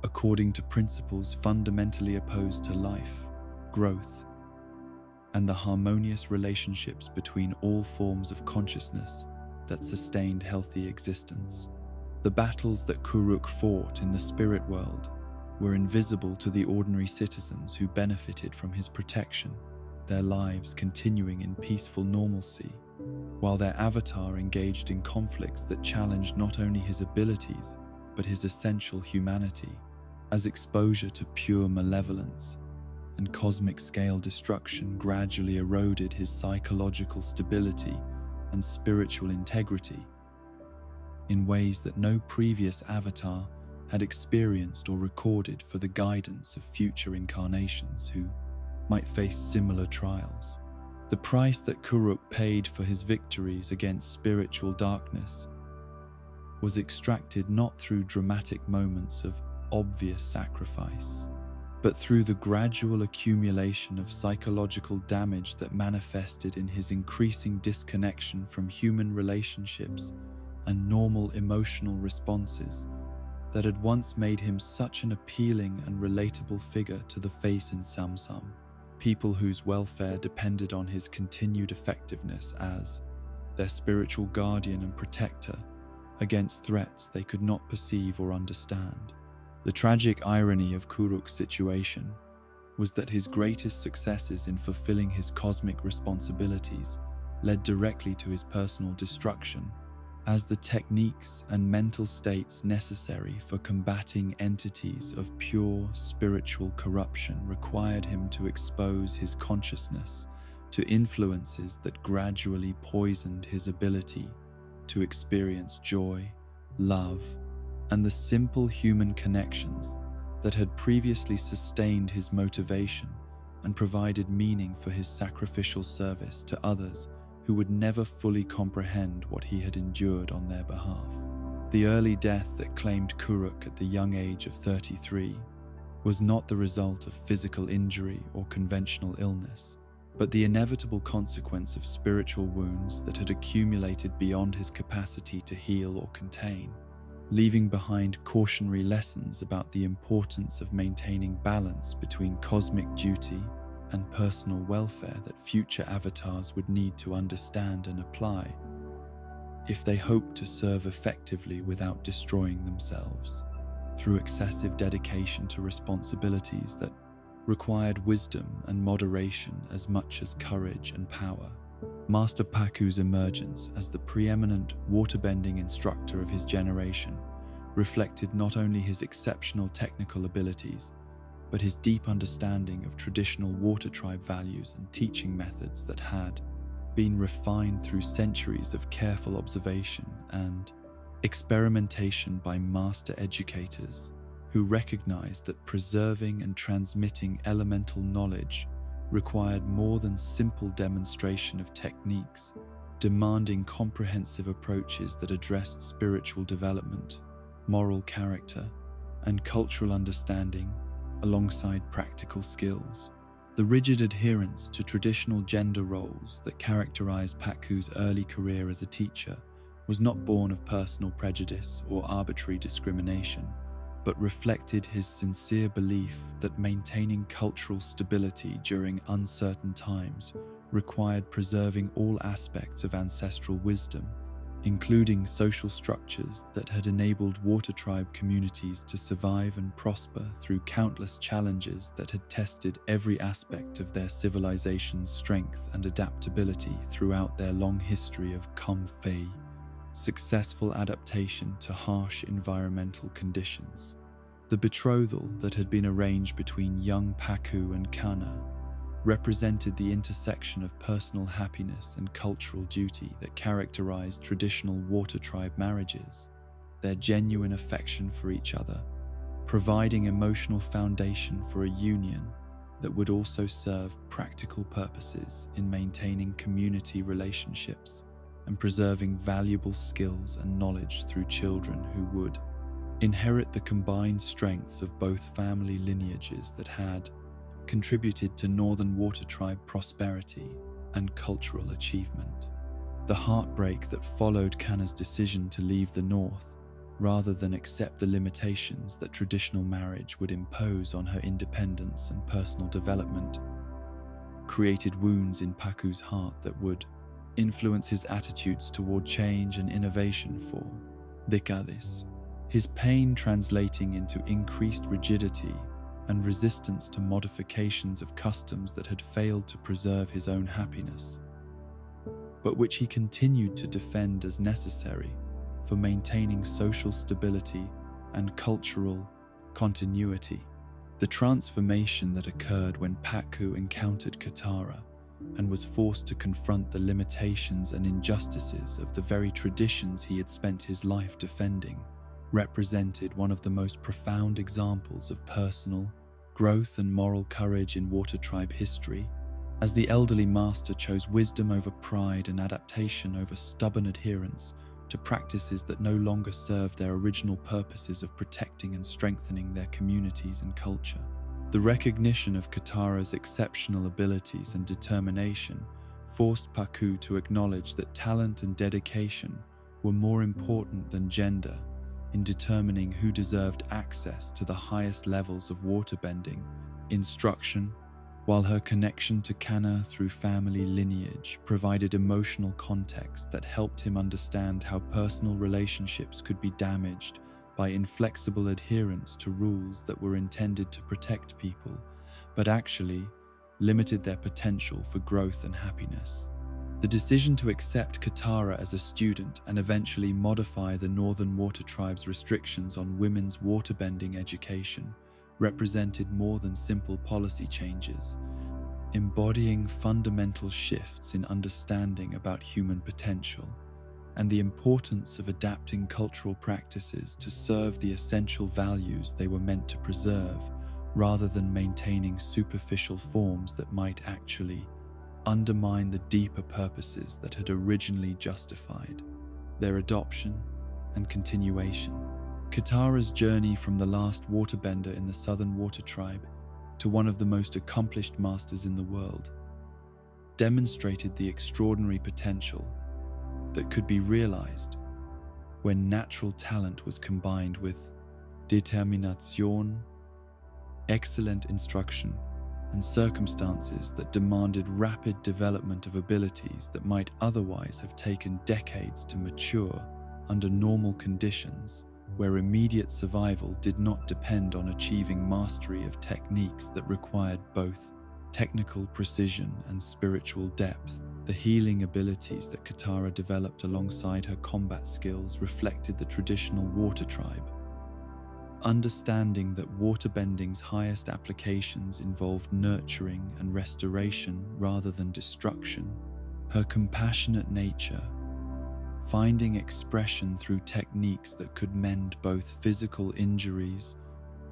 according to principles fundamentally opposed to life, growth, and the harmonious relationships between all forms of consciousness that sustained healthy existence. The battles that Kuruk fought in the spirit world were invisible to the ordinary citizens who benefited from his protection, their lives continuing in peaceful normalcy, while their avatar engaged in conflicts that challenged not only his abilities, but his essential humanity, as exposure to pure malevolence and cosmic scale destruction gradually eroded his psychological stability and spiritual integrity in ways that no previous avatar had experienced or recorded, for the guidance of future incarnations who might face similar trials. The price that Kuruk paid for his victories against spiritual darkness was extracted not through dramatic moments of obvious sacrifice, but through the gradual accumulation of psychological damage that manifested in his increasing disconnection from human relationships and normal emotional responses that had once made him such an appealing and relatable figure to the face in Samsam, people whose welfare depended on his continued effectiveness as their spiritual guardian and protector against threats they could not perceive or understand. The tragic irony of Kuruk's situation was that his greatest successes in fulfilling his cosmic responsibilities led directly to his personal destruction, as the techniques and mental states necessary for combating entities of pure spiritual corruption required him to expose his consciousness to influences that gradually poisoned his ability to experience joy, love, and the simple human connections that had previously sustained his motivation and provided meaning for his sacrificial service to others who would never fully comprehend what he had endured on their behalf. The early death that claimed Kuruk at the young age of 33 was not the result of physical injury or conventional illness, but the inevitable consequence of spiritual wounds that had accumulated beyond his capacity to heal or contain, leaving behind cautionary lessons about the importance of maintaining balance between cosmic duty and personal welfare that future avatars would need to understand and apply if they hoped to serve effectively without destroying themselves through excessive dedication to responsibilities that required wisdom and moderation as much as courage and power. Master Paku's emergence as the preeminent waterbending instructor of his generation reflected not only his exceptional technical abilities, but his deep understanding of traditional water tribe values and teaching methods that had been refined through centuries of careful observation and experimentation by master educators who recognized that preserving and transmitting elemental knowledge required more than simple demonstration of techniques, demanding comprehensive approaches that addressed spiritual development, moral character, and cultural understanding alongside practical skills. The rigid adherence to traditional gender roles that characterized Paku's early career as a teacher was not born of personal prejudice or arbitrary discrimination, but reflected his sincere belief that maintaining cultural stability during uncertain times required preserving all aspects of ancestral wisdom, including social structures that had enabled water tribe communities to survive and prosper through countless challenges that had tested every aspect of their civilization's strength and adaptability throughout their long history of Kumfei, successful adaptation to harsh environmental conditions. The betrothal that had been arranged between young Paku and Kana represented the intersection of personal happiness and cultural duty that characterized traditional water tribe marriages, their genuine affection for each other, providing emotional foundation for a union that would also serve practical purposes in maintaining community relationships and preserving valuable skills and knowledge through children who would inherit the combined strengths of both family lineages that had contributed to Northern Water Tribe prosperity and cultural achievement. The heartbreak that followed Kana's decision to leave the North, rather than accept the limitations that traditional marriage would impose on her independence and personal development, created wounds in Paku's heart that would influence his attitudes toward change and innovation for decades, his pain translating into increased rigidity and resistance to modifications of customs that had failed to preserve his own happiness, but which he continued to defend as necessary for maintaining social stability and cultural continuity. The transformation that occurred when Paku encountered Katara and was forced to confront the limitations and injustices of the very traditions he had spent his life defending represented one of the most profound examples of personal growth and moral courage in Water Tribe history, as the elderly master chose wisdom over pride and adaptation over stubborn adherence to practices that no longer served their original purposes of protecting and strengthening their communities and culture. The recognition of Katara's exceptional abilities and determination forced Paku to acknowledge that talent and dedication were more important than gender in determining who deserved access to the highest levels of waterbending instruction, while her connection to Kanna through family lineage provided emotional context that helped him understand how personal relationships could be damaged by inflexible adherence to rules that were intended to protect people, but actually limited their potential for growth and happiness. The decision to accept Katara as a student and eventually modify the Northern Water Tribe's restrictions on women's waterbending education represented more than simple policy changes, embodying fundamental shifts in understanding about human potential and the importance of adapting cultural practices to serve the essential values they were meant to preserve, rather than maintaining superficial forms that might actually undermine the deeper purposes that had originally justified their adoption and continuation. Katara's journey from the last waterbender in the Southern Water Tribe to one of the most accomplished masters in the world demonstrated the extraordinary potential that could be realized when natural talent was combined with determinación, excellent instruction, and circumstances that demanded rapid development of abilities that might otherwise have taken decades to mature under normal conditions, where immediate survival did not depend on achieving mastery of techniques that required both technical precision and spiritual depth. The healing abilities that Katara developed alongside her combat skills reflected the traditional Water Tribe. Understanding that waterbending's highest applications involved nurturing and restoration rather than destruction, her compassionate nature, finding expression through techniques that could mend both physical injuries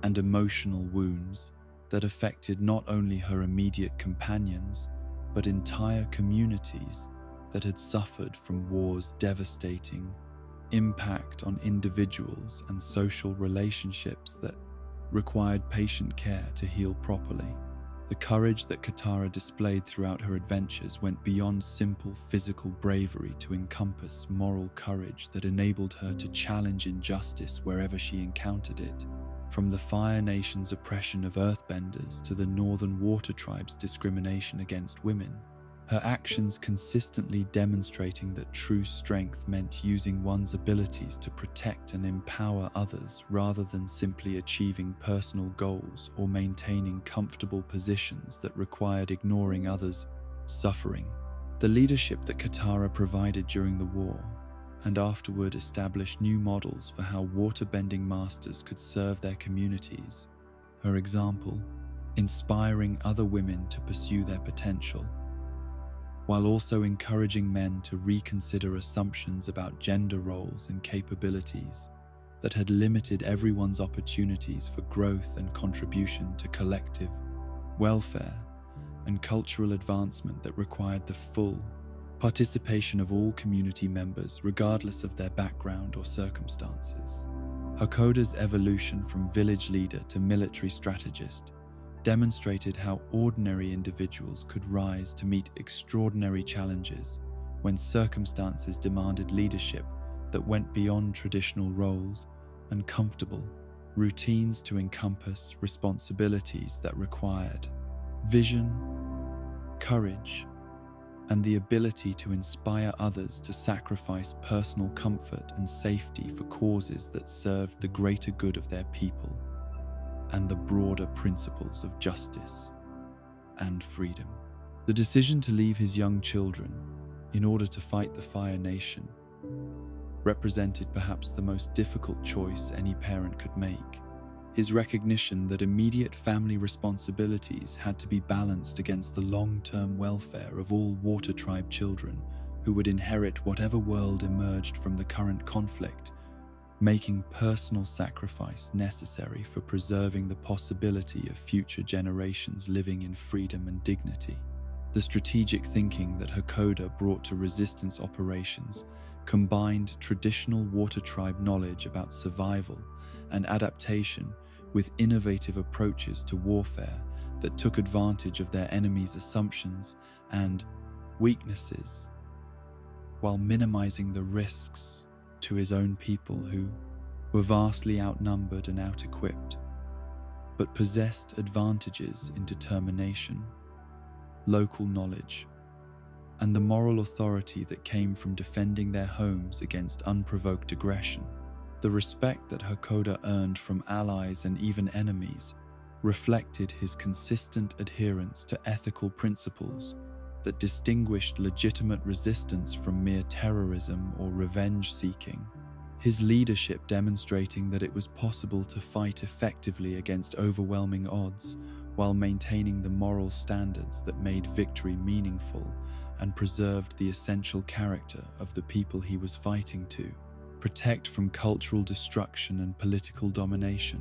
and emotional wounds that affected not only her immediate companions, but entire communities that had suffered from war's devastating impact on individuals and social relationships that required patient care to heal properly. The courage that Katara displayed throughout her adventures went beyond simple physical bravery to encompass moral courage that enabled her to challenge injustice wherever she encountered it. From the Fire Nation's oppression of earthbenders to the Northern Water Tribe's discrimination against women, her actions consistently demonstrating that true strength meant using one's abilities to protect and empower others rather than simply achieving personal goals or maintaining comfortable positions that required ignoring others' suffering. The leadership that Katara provided during the war and afterward established new models for how waterbending masters could serve their communities. Her example, inspiring other women to pursue their potential, while also encouraging men to reconsider assumptions about gender roles and capabilities that had limited everyone's opportunities for growth and contribution to collective welfare and cultural advancement that required the full participation of all community members regardless of their background or circumstances. Hakoda's evolution from village leader to military strategist demonstrated how ordinary individuals could rise to meet extraordinary challenges when circumstances demanded leadership that went beyond traditional roles and comfortable routines to encompass responsibilities that required vision, courage, and the ability to inspire others to sacrifice personal comfort and safety for causes that served the greater good of their people and the broader principles of justice and freedom. The decision to leave his young children in order to fight the Fire Nation represented perhaps the most difficult choice any parent could make, his recognition that immediate family responsibilities had to be balanced against the long-term welfare of all Water Tribe children who would inherit whatever world emerged from the current conflict, making personal sacrifice necessary for preserving the possibility of future generations living in freedom and dignity. The strategic thinking that Hakoda brought to resistance operations combined traditional Water Tribe knowledge about survival and adaptation with innovative approaches to warfare that took advantage of their enemies' assumptions and weaknesses, while minimizing the risks to his own people who were vastly outnumbered and out-equipped, but possessed advantages in determination, local knowledge, and the moral authority that came from defending their homes against unprovoked aggression. The respect that Hakoda earned from allies and even enemies reflected his consistent adherence to ethical principles that distinguished legitimate resistance from mere terrorism or revenge-seeking, his leadership demonstrating that it was possible to fight effectively against overwhelming odds while maintaining the moral standards that made victory meaningful and preserved the essential character of the people he was fighting to protect from cultural destruction and political domination.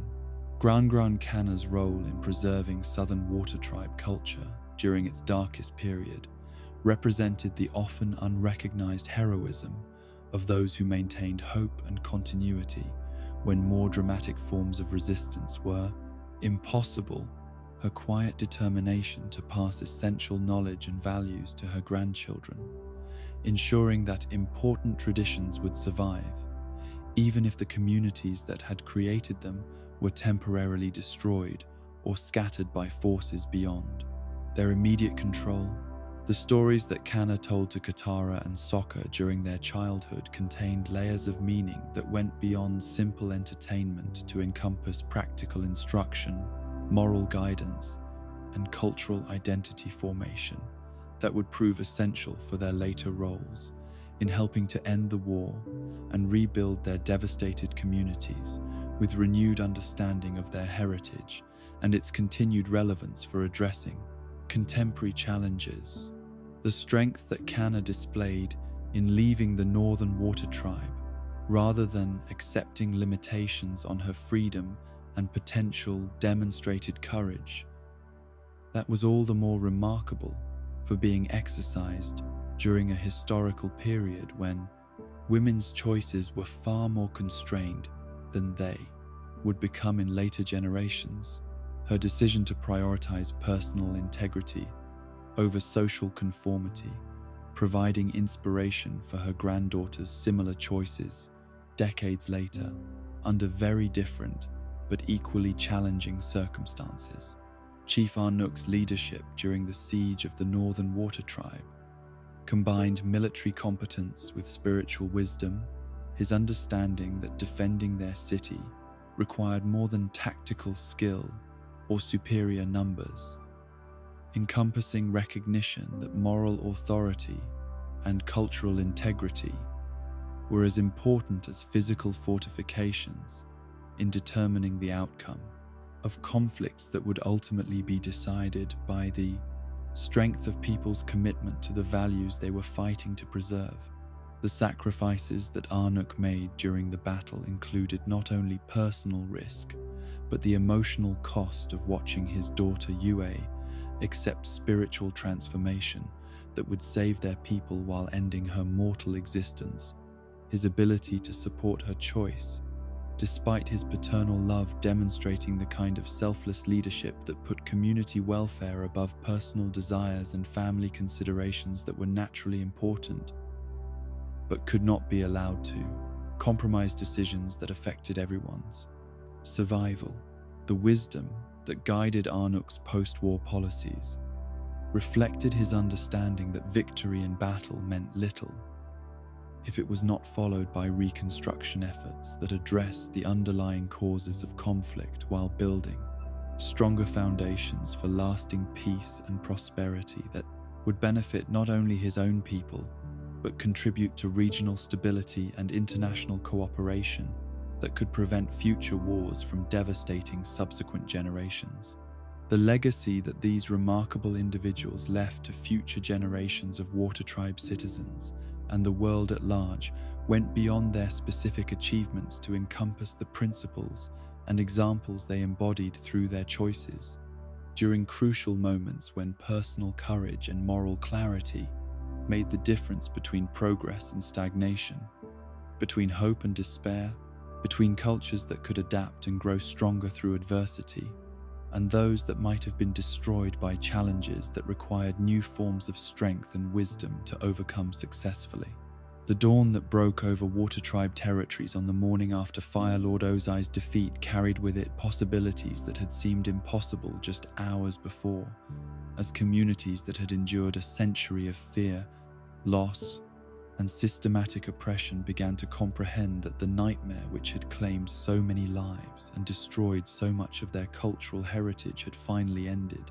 Gran Gran Cana's role in preserving Southern Water Tribe culture during its darkest period represented the often unrecognized heroism of those who maintained hope and continuity when more dramatic forms of resistance were impossible. Her quiet determination to pass essential knowledge and values to her grandchildren, ensuring that important traditions would survive, even if the communities that had created them were temporarily destroyed or scattered by forces beyond their immediate control. The stories that Cana told to Katara and Sokka during their childhood contained layers of meaning that went beyond simple entertainment to encompass practical instruction, moral guidance, and cultural identity formation that would prove essential for their later roles in helping to end the war and rebuild their devastated communities with renewed understanding of their heritage and its continued relevance for addressing contemporary challenges. The strength that Cana displayed in leaving the Northern Water Tribe, rather than accepting limitations on her freedom and potential, demonstrated courage that was all the more remarkable for being exercised during a historical period when women's choices were far more constrained than they would become in later generations. Her decision to prioritize personal integrity over social conformity, providing inspiration for her granddaughter's similar choices decades later, under very different but equally challenging circumstances. Chief Arnook's leadership during the siege of the Northern Water Tribe combined military competence with spiritual wisdom, his understanding that defending their city required more than tactical skill or superior numbers, encompassing recognition that moral authority and cultural integrity were as important as physical fortifications in determining the outcome of conflicts that would ultimately be decided by the strength of people's commitment to the values they were fighting to preserve. The sacrifices that Arnook made during the battle included not only personal risk, but the emotional cost of watching his daughter Yue accept spiritual transformation that would save their people while ending her mortal existence. His ability to support her choice, despite his paternal love, demonstrating the kind of selfless leadership that put community welfare above personal desires and family considerations that were naturally important, but could not be allowed to compromise decisions that affected everyone's survival. The wisdom that guided Arnook's post-war policies reflected his understanding that victory in battle meant little if it was not followed by reconstruction efforts that addressed the underlying causes of conflict while building stronger foundations for lasting peace and prosperity that would benefit not only his own people, but contribute to regional stability and international cooperation. that could prevent future wars from devastating subsequent generations. The legacy that these remarkable individuals left to future generations of Water Tribe citizens and the world at large went beyond their specific achievements to encompass the principles and examples they embodied through their choices. During crucial moments when personal courage and moral clarity made the difference between progress and stagnation, between hope and despair, between cultures that could adapt and grow stronger through adversity, and those that might have been destroyed by challenges that required new forms of strength and wisdom to overcome successfully. The dawn that broke over Water Tribe territories on the morning after Fire Lord Ozai's defeat carried with it possibilities that had seemed impossible just hours before, as communities that had endured a century of fear, loss, and systematic oppression began to comprehend that the nightmare which had claimed so many lives and destroyed so much of their cultural heritage had finally ended,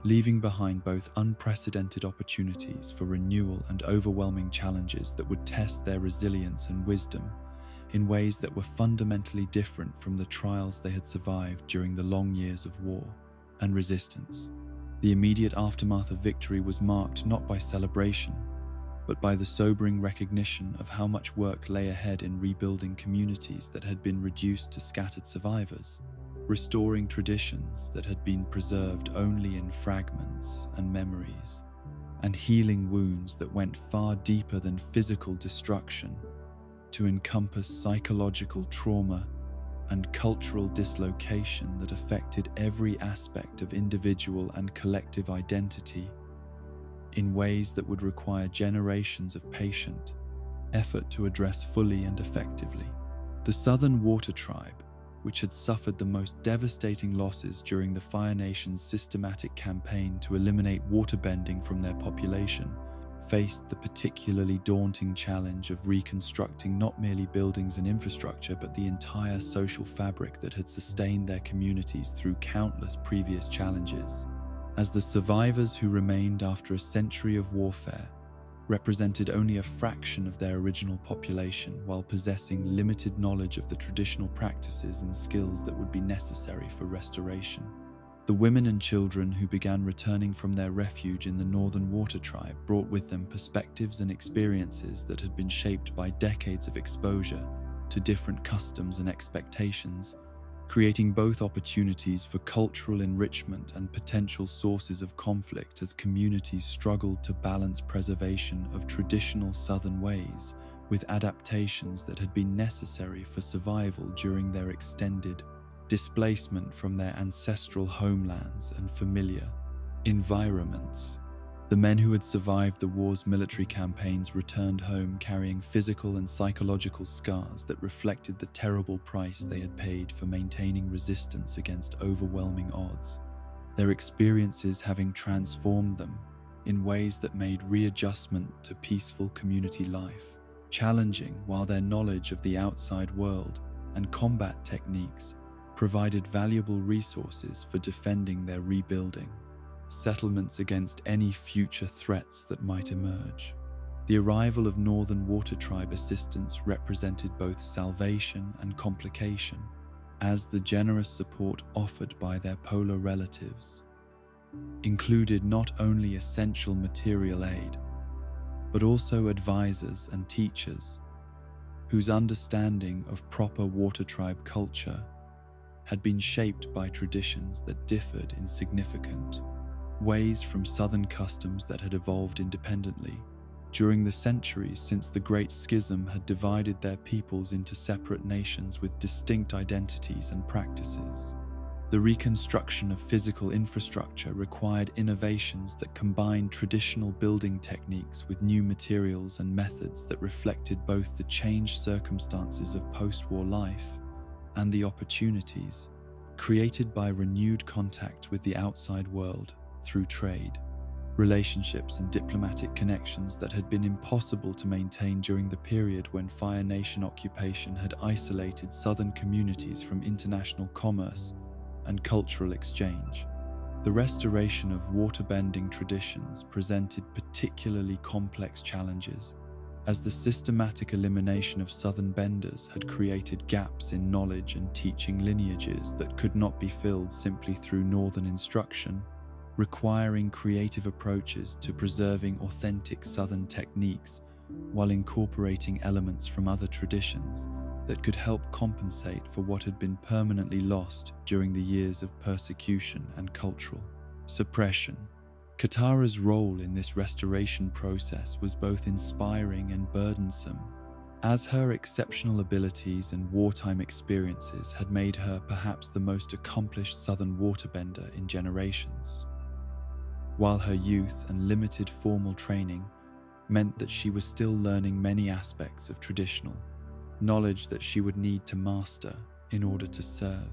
leaving behind both unprecedented opportunities for renewal and overwhelming challenges that would test their resilience and wisdom in ways that were fundamentally different from the trials they had survived during the long years of war and resistance. The immediate aftermath of victory was marked not by celebration, but by the sobering recognition of how much work lay ahead in rebuilding communities that had been reduced to scattered survivors, restoring traditions that had been preserved only in fragments and memories, and healing wounds that went far deeper than physical destruction to encompass psychological trauma and cultural dislocation that affected every aspect of individual and collective identity in ways that would require generations of patient effort to address fully and effectively. The Southern Water Tribe, which had suffered the most devastating losses during the Fire Nation's systematic campaign to eliminate waterbending from their population, faced the particularly daunting challenge of reconstructing not merely buildings and infrastructure, but the entire social fabric that had sustained their communities through countless previous challenges. As the survivors who remained after a century of warfare represented only a fraction of their original population while possessing limited knowledge of the traditional practices and skills that would be necessary for restoration. The women and children who began returning from their refuge in the Northern Water Tribe brought with them perspectives and experiences that had been shaped by decades of exposure to different customs and expectations, creating both opportunities for cultural enrichment and potential sources of conflict as communities struggled to balance preservation of traditional Southern ways with adaptations that had been necessary for survival during their extended displacement from their ancestral homelands and familiar environments. The men who had survived the war's military campaigns returned home carrying physical and psychological scars that reflected the terrible price they had paid for maintaining resistance against overwhelming odds, their experiences having transformed them in ways that made readjustment to peaceful community life challenging, while their knowledge of the outside world and combat techniques provided valuable resources for defending their rebuilding settlements against any future threats that might emerge. The arrival of Northern Water Tribe assistance represented both salvation and complication, as the generous support offered by their polar relatives included not only essential material aid, but also advisors and teachers whose understanding of proper Water Tribe culture had been shaped by traditions that differed in significant ways from Southern customs that had evolved independently during the centuries since the Great Schism had divided their peoples into separate nations with distinct identities and practices. The reconstruction of physical infrastructure required innovations that combined traditional building techniques with new materials and methods that reflected both the changed circumstances of post-war life and the opportunities created by renewed contact with the outside world through trade, relationships and diplomatic connections that had been impossible to maintain during the period when Fire Nation occupation had isolated Southern communities from international commerce and cultural exchange. The restoration of waterbending traditions presented particularly complex challenges, as the systematic elimination of southern benders had created gaps in knowledge and teaching lineages that could not be filled simply through northern instruction, requiring creative approaches to preserving authentic southern techniques while incorporating elements from other traditions that could help compensate for what had been permanently lost during the years of persecution and cultural suppression. Katara's role in this restoration process was both inspiring and burdensome, as her exceptional abilities and wartime experiences had made her perhaps the most accomplished southern waterbender in generations, while her youth and limited formal training meant that she was still learning many aspects of traditional knowledge that she would need to master in order to serve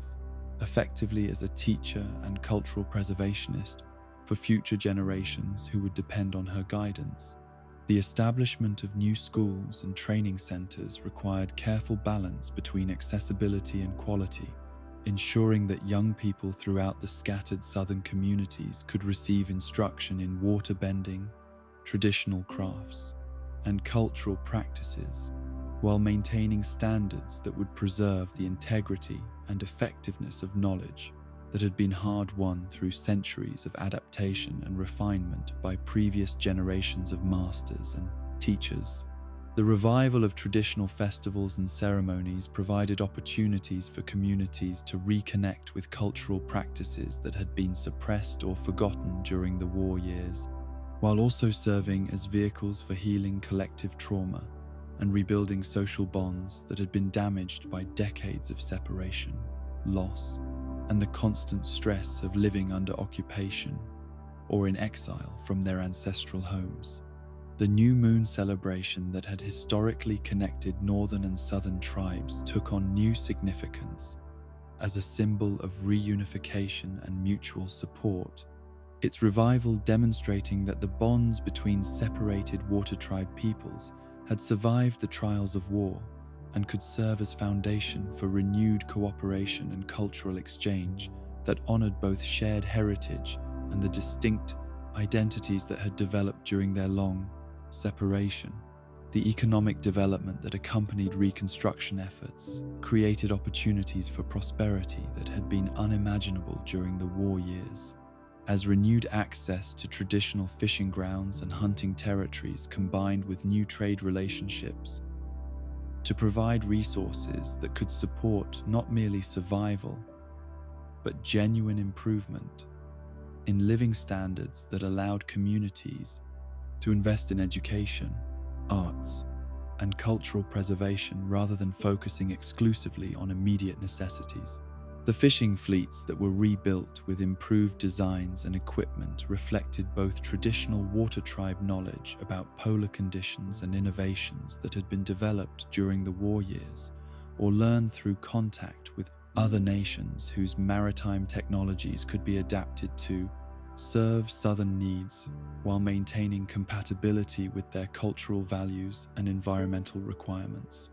effectively as a teacher and cultural preservationist for future generations who would depend on her guidance. The establishment of new schools and training centers required careful balance between accessibility and quality, ensuring that young people throughout the scattered southern communities could receive instruction in water bending, traditional crafts, and cultural practices, while maintaining standards that would preserve the integrity and effectiveness of knowledge that had been hard-won through centuries of adaptation and refinement by previous generations of masters and teachers. The revival of traditional festivals and ceremonies provided opportunities for communities to reconnect with cultural practices that had been suppressed or forgotten during the war years, while also serving as vehicles for healing collective trauma and rebuilding social bonds that had been damaged by decades of separation, loss, and the constant stress of living under occupation or in exile from their ancestral homes. The new moon celebration that had historically connected northern and southern tribes took on new significance as a symbol of reunification and mutual support, its revival demonstrating that the bonds between separated water tribe peoples had survived the trials of war and could serve as foundation for renewed cooperation and cultural exchange that honored both shared heritage and the distinct identities that had developed during their long separation. The economic development that accompanied reconstruction efforts created opportunities for prosperity that had been unimaginable during the war years, as renewed access to traditional fishing grounds and hunting territories combined with new trade relationships to provide resources that could support not merely survival, but genuine improvement in living standards that allowed communities to invest in education, arts, and cultural preservation rather than focusing exclusively on immediate necessities. The fishing fleets that were rebuilt with improved designs and equipment reflected both traditional water tribe knowledge about polar conditions and innovations that had been developed during the war years, or learned through contact with other nations whose maritime technologies could be adapted to serve southern needs while maintaining compatibility with their cultural values and environmental requirements.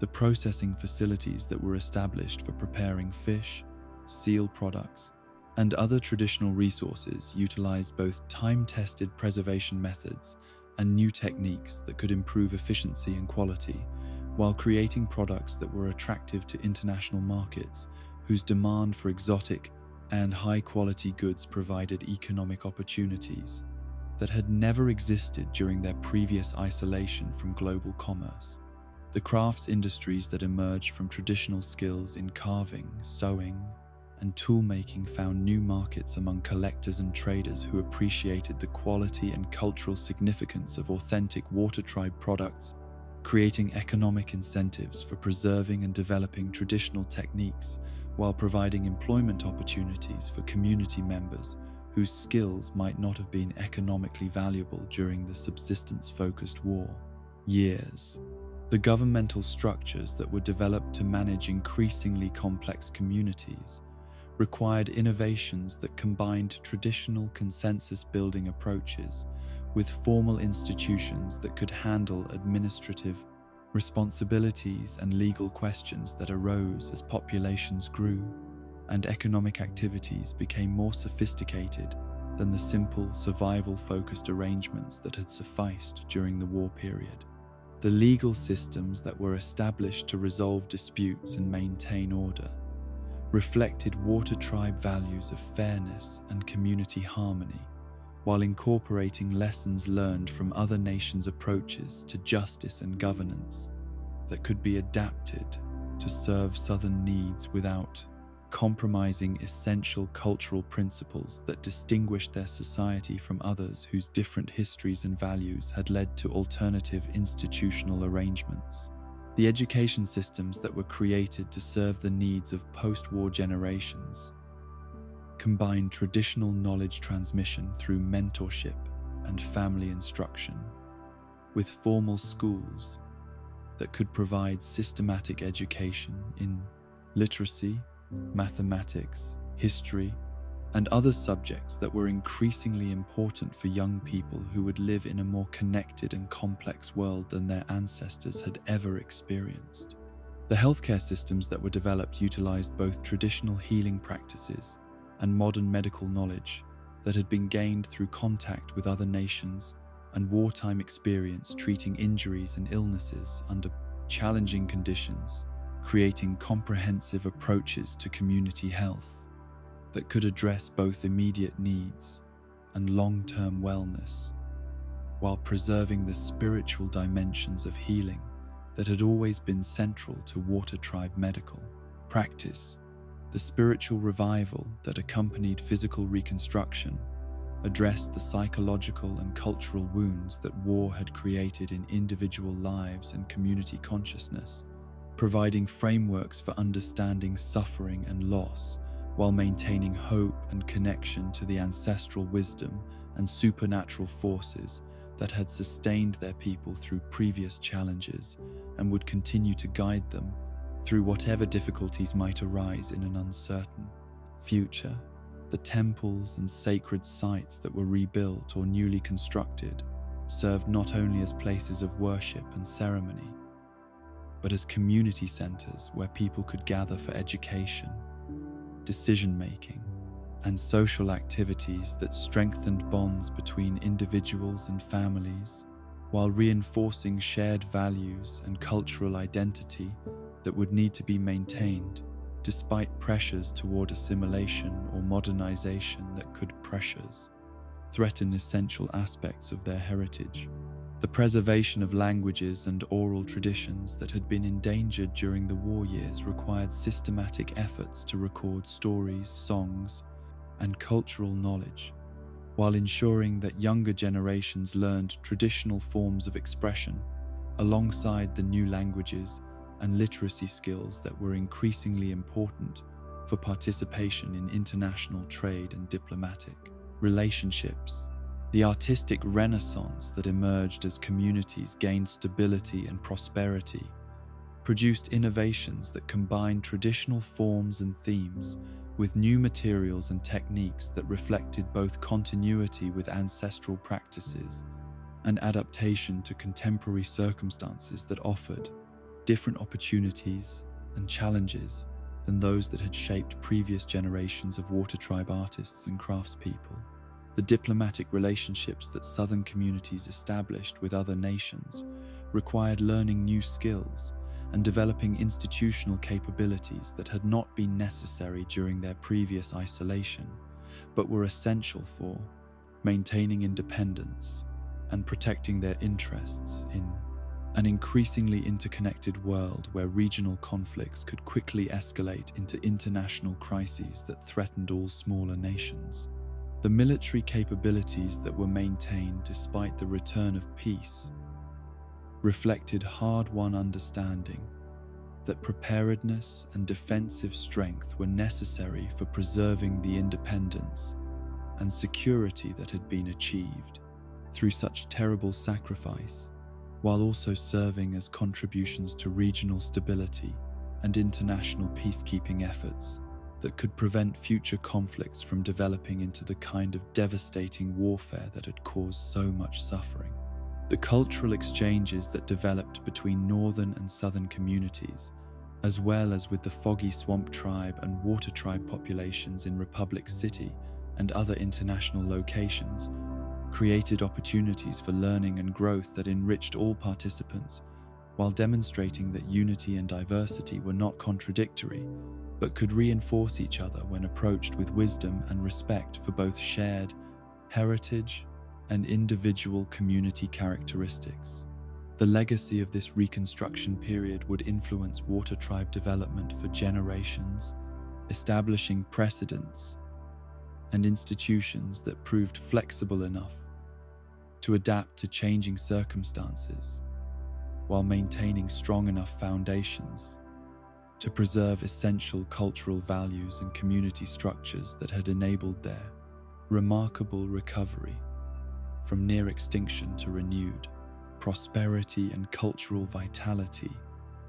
The processing facilities that were established for preparing fish, seal products, and other traditional resources utilized both time-tested preservation methods and new techniques that could improve efficiency and quality, while creating products that were attractive to international markets whose demand for exotic and high-quality goods provided economic opportunities that had never existed during their previous isolation from global commerce. The crafts industries that emerged from traditional skills in carving, sewing, and tool-making found new markets among collectors and traders who appreciated the quality and cultural significance of authentic water tribe products, creating economic incentives for preserving and developing traditional techniques while providing employment opportunities for community members whose skills might not have been economically valuable during the subsistence-focused war years. The governmental structures that were developed to manage increasingly complex communities required innovations that combined traditional consensus-building approaches with formal institutions that could handle administrative responsibilities and legal questions that arose as populations grew and economic activities became more sophisticated than the simple survival-focused arrangements that had sufficed during the war period. The legal systems that were established to resolve disputes and maintain order reflected water tribe values of fairness and community harmony, while incorporating lessons learned from other nations' approaches to justice and governance that could be adapted to serve Southern needs without compromising essential cultural principles that distinguished their society from others whose different histories and values had led to alternative institutional arrangements. The education systems that were created to serve the needs of post-war generations combined traditional knowledge transmission through mentorship and family instruction with formal schools that could provide systematic education in literacy, mathematics, history, and other subjects that were increasingly important for young people who would live in a more connected and complex world than their ancestors had ever experienced. The healthcare systems that were developed utilized both traditional healing practices and modern medical knowledge that had been gained through contact with other nations and wartime experience treating injuries and illnesses under challenging conditions, creating comprehensive approaches to community health that could address both immediate needs and long-term wellness, while preserving the spiritual dimensions of healing that had always been central to water tribe medical practice. The spiritual revival that accompanied physical reconstruction addressed the psychological and cultural wounds that war had created in individual lives and community consciousness, providing frameworks for understanding suffering and loss while maintaining hope and connection to the ancestral wisdom and supernatural forces that had sustained their people through previous challenges and would continue to guide them through whatever difficulties might arise in an uncertain future. The temples and sacred sites that were rebuilt or newly constructed served not only as places of worship and ceremony, but as community centers where people could gather for education, decision-making, and social activities that strengthened bonds between individuals and families, while reinforcing shared values and cultural identity that would need to be maintained despite pressures toward assimilation or modernization that could threaten essential aspects of their heritage. The preservation of languages and oral traditions that had been endangered during the war years required systematic efforts to record stories, songs, and cultural knowledge, while ensuring that younger generations learned traditional forms of expression alongside the new languages and literacy skills that were increasingly important for participation in international trade and diplomatic relationships. The artistic renaissance that emerged as communities gained stability and prosperity produced innovations that combined traditional forms and themes with new materials and techniques that reflected both continuity with ancestral practices and adaptation to contemporary circumstances that offered different opportunities and challenges than those that had shaped previous generations of water tribe artists and craftspeople. The diplomatic relationships that Southern communities established with other nations required learning new skills and developing institutional capabilities that had not been necessary during their previous isolation, but were essential for maintaining independence and protecting their interests in an increasingly interconnected world where regional conflicts could quickly escalate into international crises that threatened all smaller nations. The military capabilities that were maintained despite the return of peace reflected hard-won understanding that preparedness and defensive strength were necessary for preserving the independence and security that had been achieved through such terrible sacrifice, while also serving as contributions to regional stability and international peacekeeping efforts that could prevent future conflicts from developing into the kind of devastating warfare that had caused so much suffering. The cultural exchanges that developed between northern and southern communities, as well as with the Foggy Swamp Tribe and Water Tribe populations in Republic City and other international locations, created opportunities for learning and growth that enriched all participants, while demonstrating that unity and diversity were not contradictory, but could reinforce each other when approached with wisdom and respect for both shared heritage and individual community characteristics. The legacy of this Reconstruction period would influence water tribe development for generations, establishing precedents and institutions that proved flexible enough to adapt to changing circumstances, while maintaining strong enough foundations to preserve essential cultural values and community structures that had enabled their remarkable recovery from near extinction to renewed prosperity and cultural vitality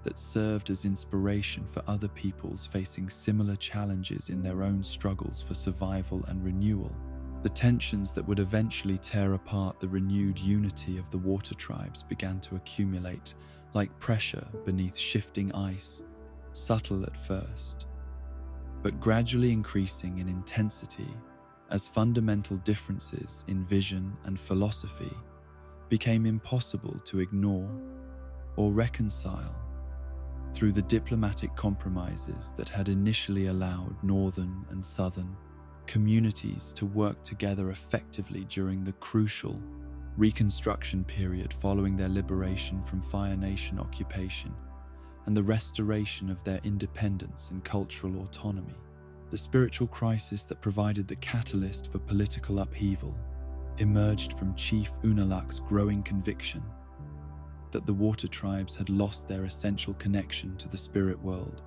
that served as inspiration for other peoples facing similar challenges in their own struggles for survival and renewal. The tensions that would eventually tear apart the renewed unity of the water tribes began to accumulate like pressure beneath shifting ice, subtle at first, but gradually increasing in intensity as fundamental differences in vision and philosophy became impossible to ignore or reconcile through the diplomatic compromises that had initially allowed northern and southern communities to work together effectively during the crucial Reconstruction period following their liberation from Fire Nation occupation and the restoration of their independence and cultural autonomy. The spiritual crisis that provided the catalyst for political upheaval emerged from Chief Unalaq's growing conviction that the water tribes had lost their essential connection to the spirit world.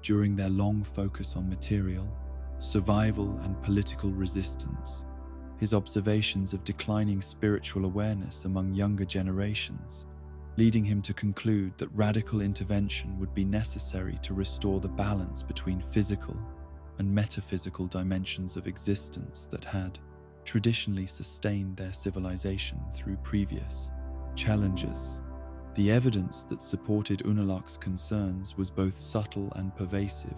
During their long focus on material, survival, and political resistance, his observations of declining spiritual awareness among younger generations, leading him to conclude that radical intervention would be necessary to restore the balance between physical and metaphysical dimensions of existence that had traditionally sustained their civilization through previous challenges. The evidence that supported Unalaq's concerns was both subtle and pervasive,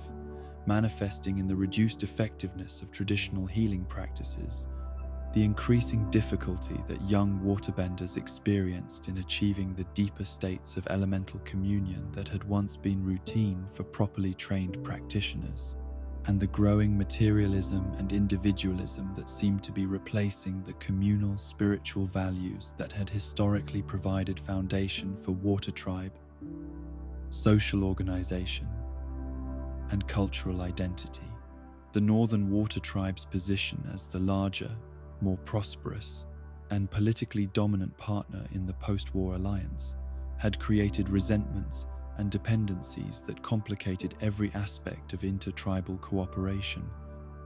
manifesting in the reduced effectiveness of traditional healing practices, the increasing difficulty that young waterbenders experienced in achieving the deeper states of elemental communion that had once been routine for properly trained practitioners, and the growing materialism and individualism that seemed to be replacing the communal spiritual values that had historically provided foundation for water tribe, social organization, and cultural identity. The Northern Water Tribe's position as the larger, more prosperous, and politically dominant partner in the post-war alliance had created resentments and dependencies that complicated every aspect of intertribal cooperation,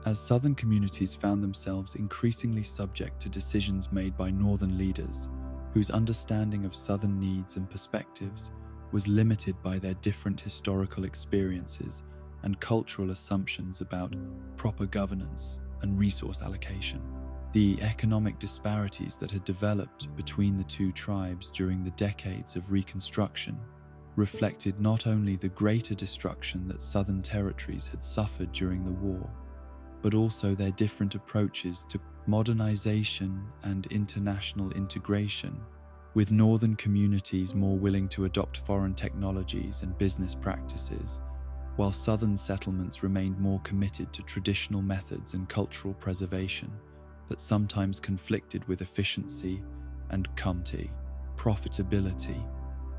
as southern communities found themselves increasingly subject to decisions made by northern leaders whose understanding of southern needs and perspectives was limited by their different historical experiences and cultural assumptions about proper governance and resource allocation. The economic disparities that had developed between the two tribes during the decades of Reconstruction reflected not only the greater destruction that southern territories had suffered during the war, but also their different approaches to modernization and international integration, with northern communities more willing to adopt foreign technologies and business practices, while southern settlements remained more committed to traditional methods and cultural preservation that sometimes conflicted with efficiency and profitability.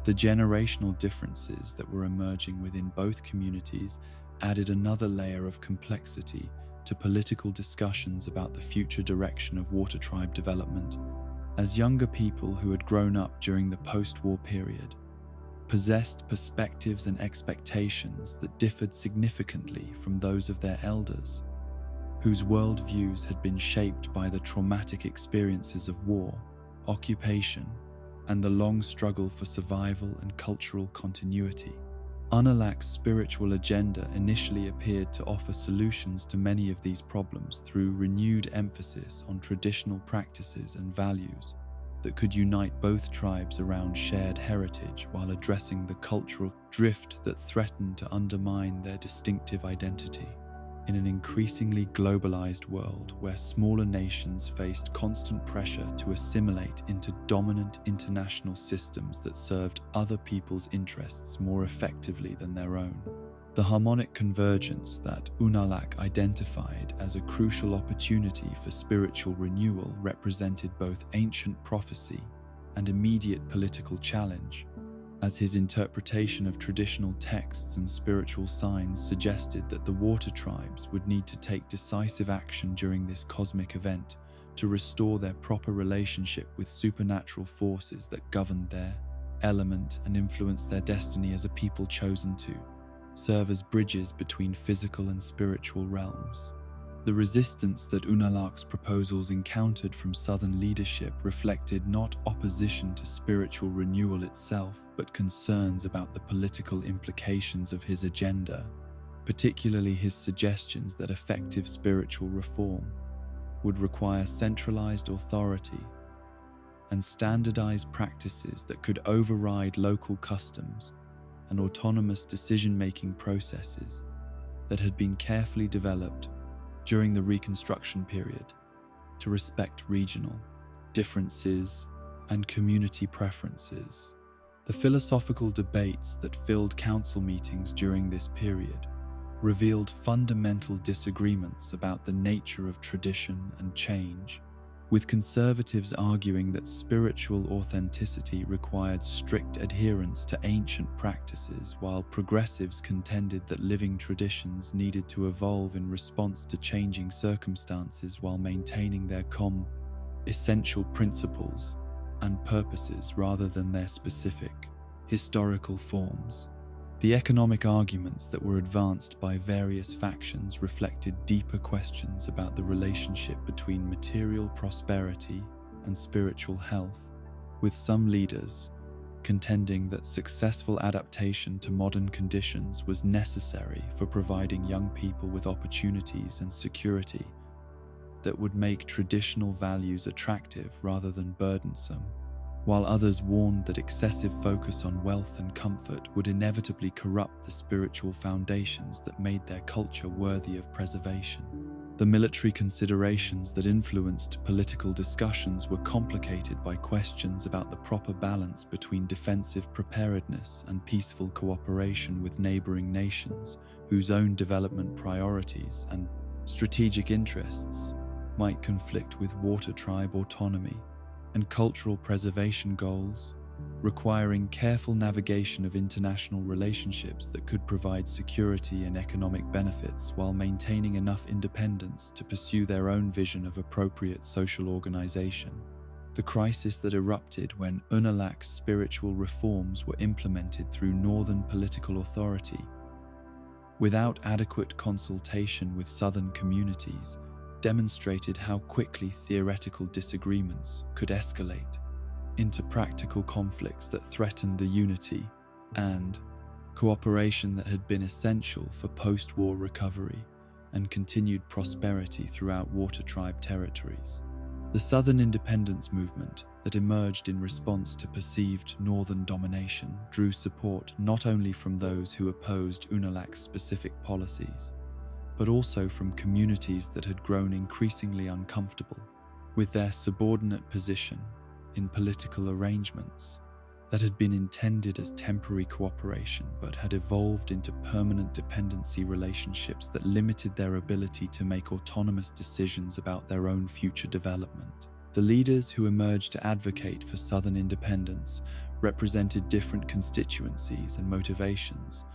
The generational differences that were emerging within both communities added another layer of complexity to political discussions about the future direction of water tribe development, as younger people who had grown up during the post-war period possessed perspectives and expectations that differed significantly from those of their elders, whose worldviews had been shaped by the traumatic experiences of war, occupation, and the long struggle for survival and cultural continuity. Unalaq's spiritual agenda initially appeared to offer solutions to many of these problems through renewed emphasis on traditional practices and values that could unite both tribes around shared heritage while addressing the cultural drift that threatened to undermine their distinctive identity. In an increasingly globalized world where smaller nations faced constant pressure to assimilate into dominant international systems that served other people's interests more effectively than their own, the harmonic convergence that Unalaq identified as a crucial opportunity for spiritual renewal represented both ancient prophecy and immediate political challenge, as his interpretation of traditional texts and spiritual signs suggested that the water tribes would need to take decisive action during this cosmic event to restore their proper relationship with supernatural forces that governed their element and influenced their destiny as a people chosen to serve as bridges between physical and spiritual realms. The resistance that Unalaq's proposals encountered from Southern leadership reflected not opposition to spiritual renewal itself, but concerns about the political implications of his agenda, particularly his suggestions that effective spiritual reform would require centralized authority and standardized practices that could override local customs and autonomous decision-making processes that had been carefully developed during the Reconstruction period to respect regional differences and community preferences. The philosophical debates that filled council meetings during this period revealed fundamental disagreements about the nature of tradition and change, with conservatives arguing that spiritual authenticity required strict adherence to ancient practices, while progressives contended that living traditions needed to evolve in response to changing circumstances while maintaining their essential principles and purposes rather than their specific historical forms. The economic arguments that were advanced by various factions reflected deeper questions about the relationship between material prosperity and spiritual health, with some leaders contending that successful adaptation to modern conditions was necessary for providing young people with opportunities and security that would make traditional values attractive rather than burdensome, while others warned that excessive focus on wealth and comfort would inevitably corrupt the spiritual foundations that made their culture worthy of preservation. The military considerations that influenced political discussions were complicated by questions about the proper balance between defensive preparedness and peaceful cooperation with neighboring nations whose own development priorities and strategic interests might conflict with water tribe autonomy and cultural preservation goals, requiring careful navigation of international relationships that could provide security and economic benefits while maintaining enough independence to pursue their own vision of appropriate social organization. The crisis that erupted when Unalaq's spiritual reforms were implemented through northern political authority, without adequate consultation with southern communities, demonstrated how quickly theoretical disagreements could escalate into practical conflicts that threatened the unity and cooperation that had been essential for post-war recovery and continued prosperity throughout water tribe territories. The Southern independence movement that emerged in response to perceived northern domination drew support not only from those who opposed Unalaq's specific policies, but also from communities that had grown increasingly uncomfortable with their subordinate position in political arrangements that had been intended as temporary cooperation but had evolved into permanent dependency relationships that limited their ability to make autonomous decisions about their own future development. The leaders who emerged to advocate for Southern independence represented different constituencies and motivations,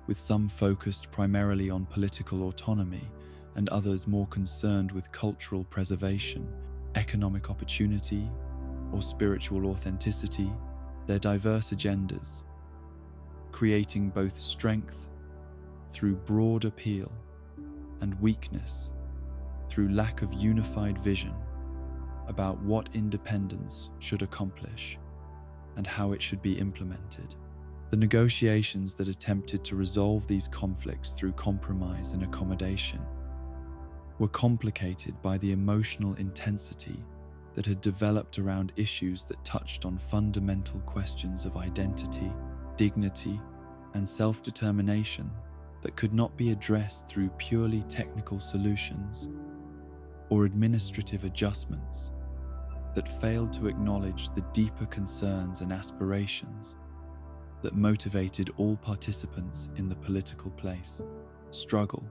with some focused primarily on political autonomy and others more concerned with cultural preservation, economic opportunity, or spiritual authenticity. Their diverse agendas, creating both strength through broad appeal and weakness through lack of unified vision about what independence should accomplish and how it should be implemented. The negotiations that attempted to resolve these conflicts through compromise and accommodation were complicated by the emotional intensity that had developed around issues that touched on fundamental questions of identity, dignity, and self-determination that could not be addressed through purely technical solutions or administrative adjustments, that failed to acknowledge the deeper concerns and aspirations that motivated all participants in the political struggle.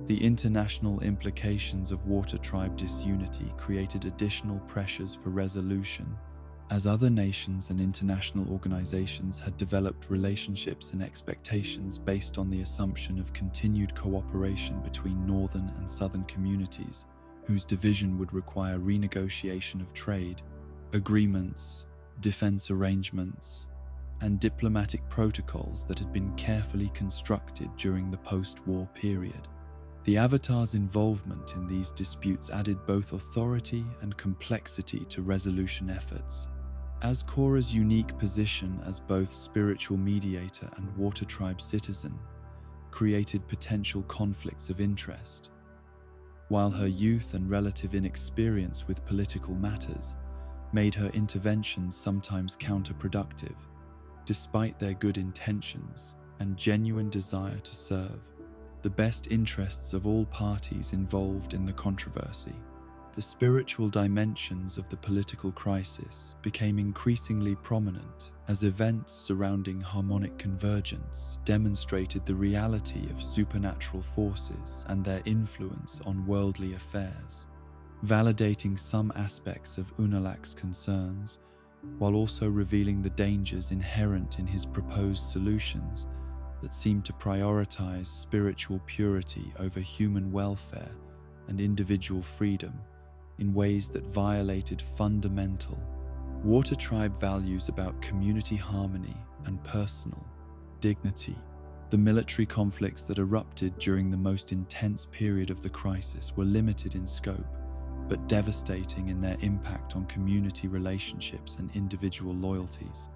The international implications of water tribe disunity created additional pressures for resolution, as other nations and international organizations had developed relationships and expectations based on the assumption of continued cooperation between northern and southern communities, whose division would require renegotiation of trade agreements, defense arrangements, and diplomatic protocols that had been carefully constructed during the post-war period. The Avatar's involvement in these disputes added both authority and complexity to resolution efforts, as Korra's unique position as both spiritual mediator and water tribe citizen created potential conflicts of interest, while her youth and relative inexperience with political matters made her interventions sometimes counterproductive, despite their good intentions and genuine desire to serve the best interests of all parties involved in the controversy. The spiritual dimensions of the political crisis became increasingly prominent as events surrounding harmonic convergence demonstrated the reality of supernatural forces and their influence on worldly affairs, validating some aspects of Unalaq's concerns, while also revealing the dangers inherent in his proposed solutions that seemed to prioritize spiritual purity over human welfare and individual freedom in ways that violated fundamental water tribe values about community harmony and personal dignity. The military conflicts that erupted during the most intense period of the crisis were limited in scope, but devastating in their impact on community relationships and individual loyalties,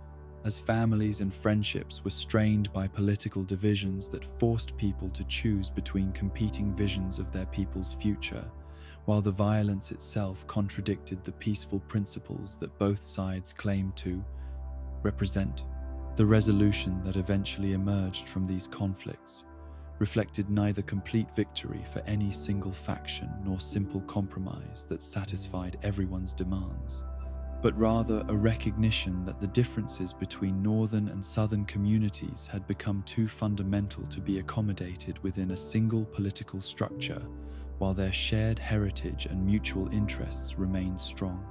as families and friendships were strained by political divisions that forced people to choose between competing visions of their people's future, while the violence itself contradicted the peaceful principles that both sides claimed to represent. The resolution that eventually emerged from these conflicts reflected neither complete victory for any single faction nor simple compromise that satisfied everyone's demands, but rather a recognition that the differences between northern and southern communities had become too fundamental to be accommodated within a single political structure, while their shared heritage and mutual interests remained strong,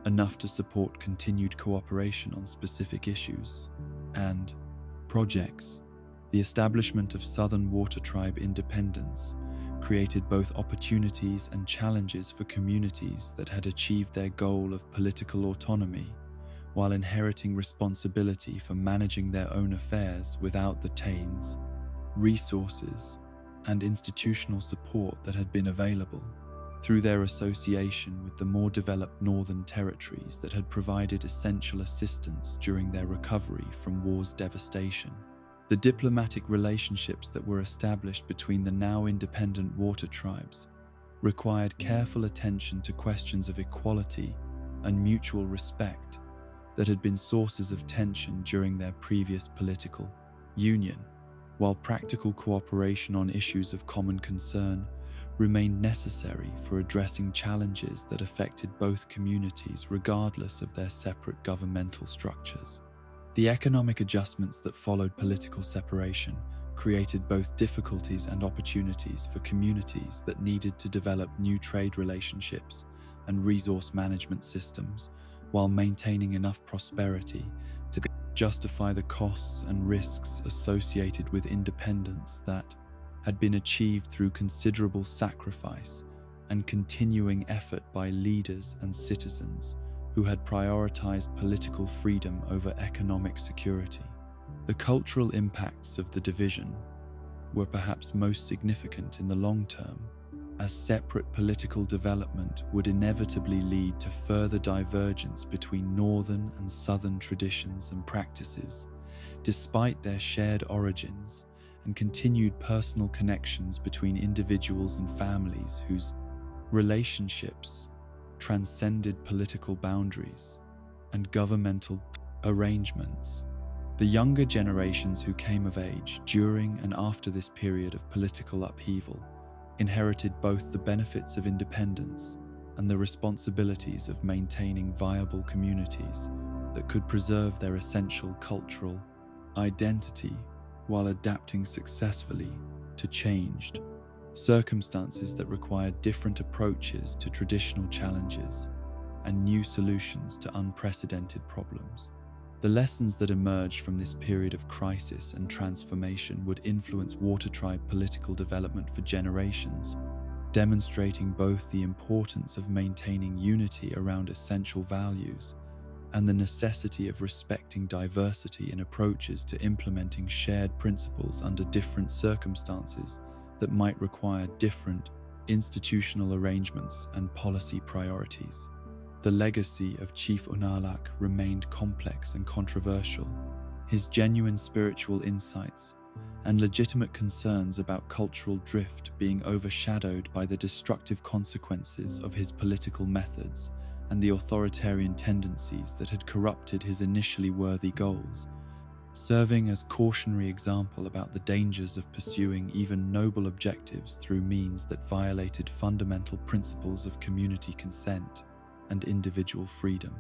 enough to support continued cooperation on specific issues and projects. The establishment of Southern Water Tribe independence created both opportunities and challenges for communities that had achieved their goal of political autonomy, while inheriting responsibility for managing their own affairs without the tains, resources, and institutional support that had been available through their association with the more developed northern territories that had provided essential assistance during their recovery from war's devastation. The diplomatic relationships that were established between the now independent water tribes required careful attention to questions of equality and mutual respect that had been sources of tension during their previous political union, while practical cooperation on issues of common concern remained necessary for addressing challenges that affected both communities regardless of their separate governmental structures. The economic adjustments that followed political separation created both difficulties and opportunities for communities that needed to develop new trade relationships and resource management systems while maintaining enough prosperity to justify the costs and risks associated with independence that had been achieved through considerable sacrifice and continuing effort by leaders and citizens who had prioritized political freedom over economic security. The cultural impacts of the division were perhaps most significant in the long term, as separate political development would inevitably lead to further divergence between northern and southern traditions and practices, despite their shared origins and continued personal connections between individuals and families whose relationships transcended political boundaries and governmental arrangements. The younger generations who came of age during and after this period of political upheaval inherited both the benefits of independence and the responsibilities of maintaining viable communities that could preserve their essential cultural identity while adapting successfully to changed circumstances that required different approaches to traditional challenges and new solutions to unprecedented problems. The lessons that emerged from this period of crisis and transformation would influence Water Tribe political development for generations, demonstrating both the importance of maintaining unity around essential values and the necessity of respecting diversity in approaches to implementing shared principles under different circumstances that might require different institutional arrangements and policy priorities. The legacy of Chief Unalaq remained complex and controversial. His genuine spiritual insights and legitimate concerns about cultural drift being overshadowed by the destructive consequences of his political methods and the authoritarian tendencies that had corrupted his initially worthy goals, serving as cautionary example about the dangers of pursuing even noble objectives through means that violated fundamental principles of community consent and individual freedom.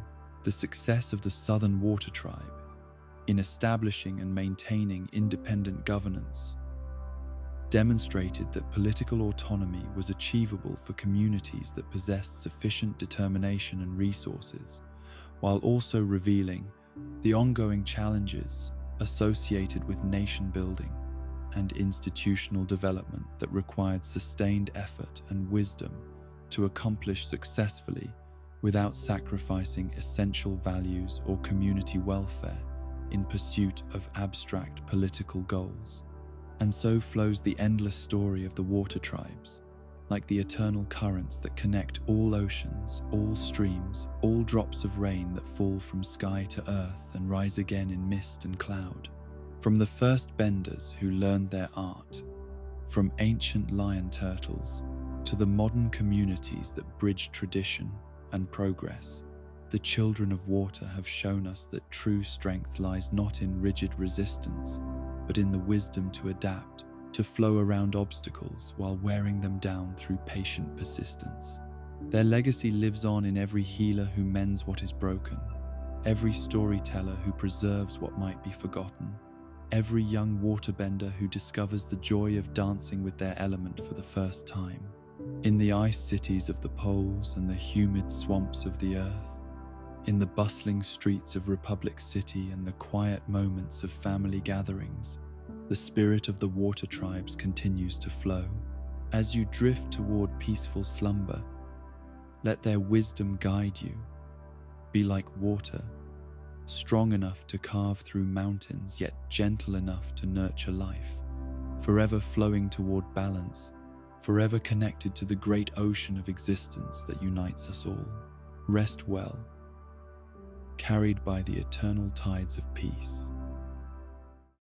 The success of the Southern Water Tribe in establishing and maintaining independent governance demonstrated that political autonomy was achievable for communities that possessed sufficient determination and resources, while also revealing the ongoing challenges associated with nation building and institutional development that required sustained effort and wisdom to accomplish successfully without sacrificing essential values or community welfare in pursuit of abstract political goals. And so flows the endless story of the Water Tribes, like the eternal currents that connect all oceans, all streams, all drops of rain that fall from sky to earth and rise again in mist and cloud. From the first benders who learned their art, from ancient lion turtles to the modern communities that bridge tradition and progress, the children of water have shown us that true strength lies not in rigid resistance, but in the wisdom to adapt, to flow around obstacles while wearing them down through patient persistence. Their legacy lives on in every healer who mends what is broken, every storyteller who preserves what might be forgotten, every young waterbender who discovers the joy of dancing with their element for the first time. In the ice cities of the poles and the humid swamps of the earth, in the bustling streets of Republic City and the quiet moments of family gatherings, the spirit of the Water Tribes continues to flow. As you drift toward peaceful slumber, let their wisdom guide you. Be like water, strong enough to carve through mountains, yet gentle enough to nurture life, forever flowing toward balance, forever connected to the great ocean of existence that unites us all. Rest well, carried by the eternal tides of peace.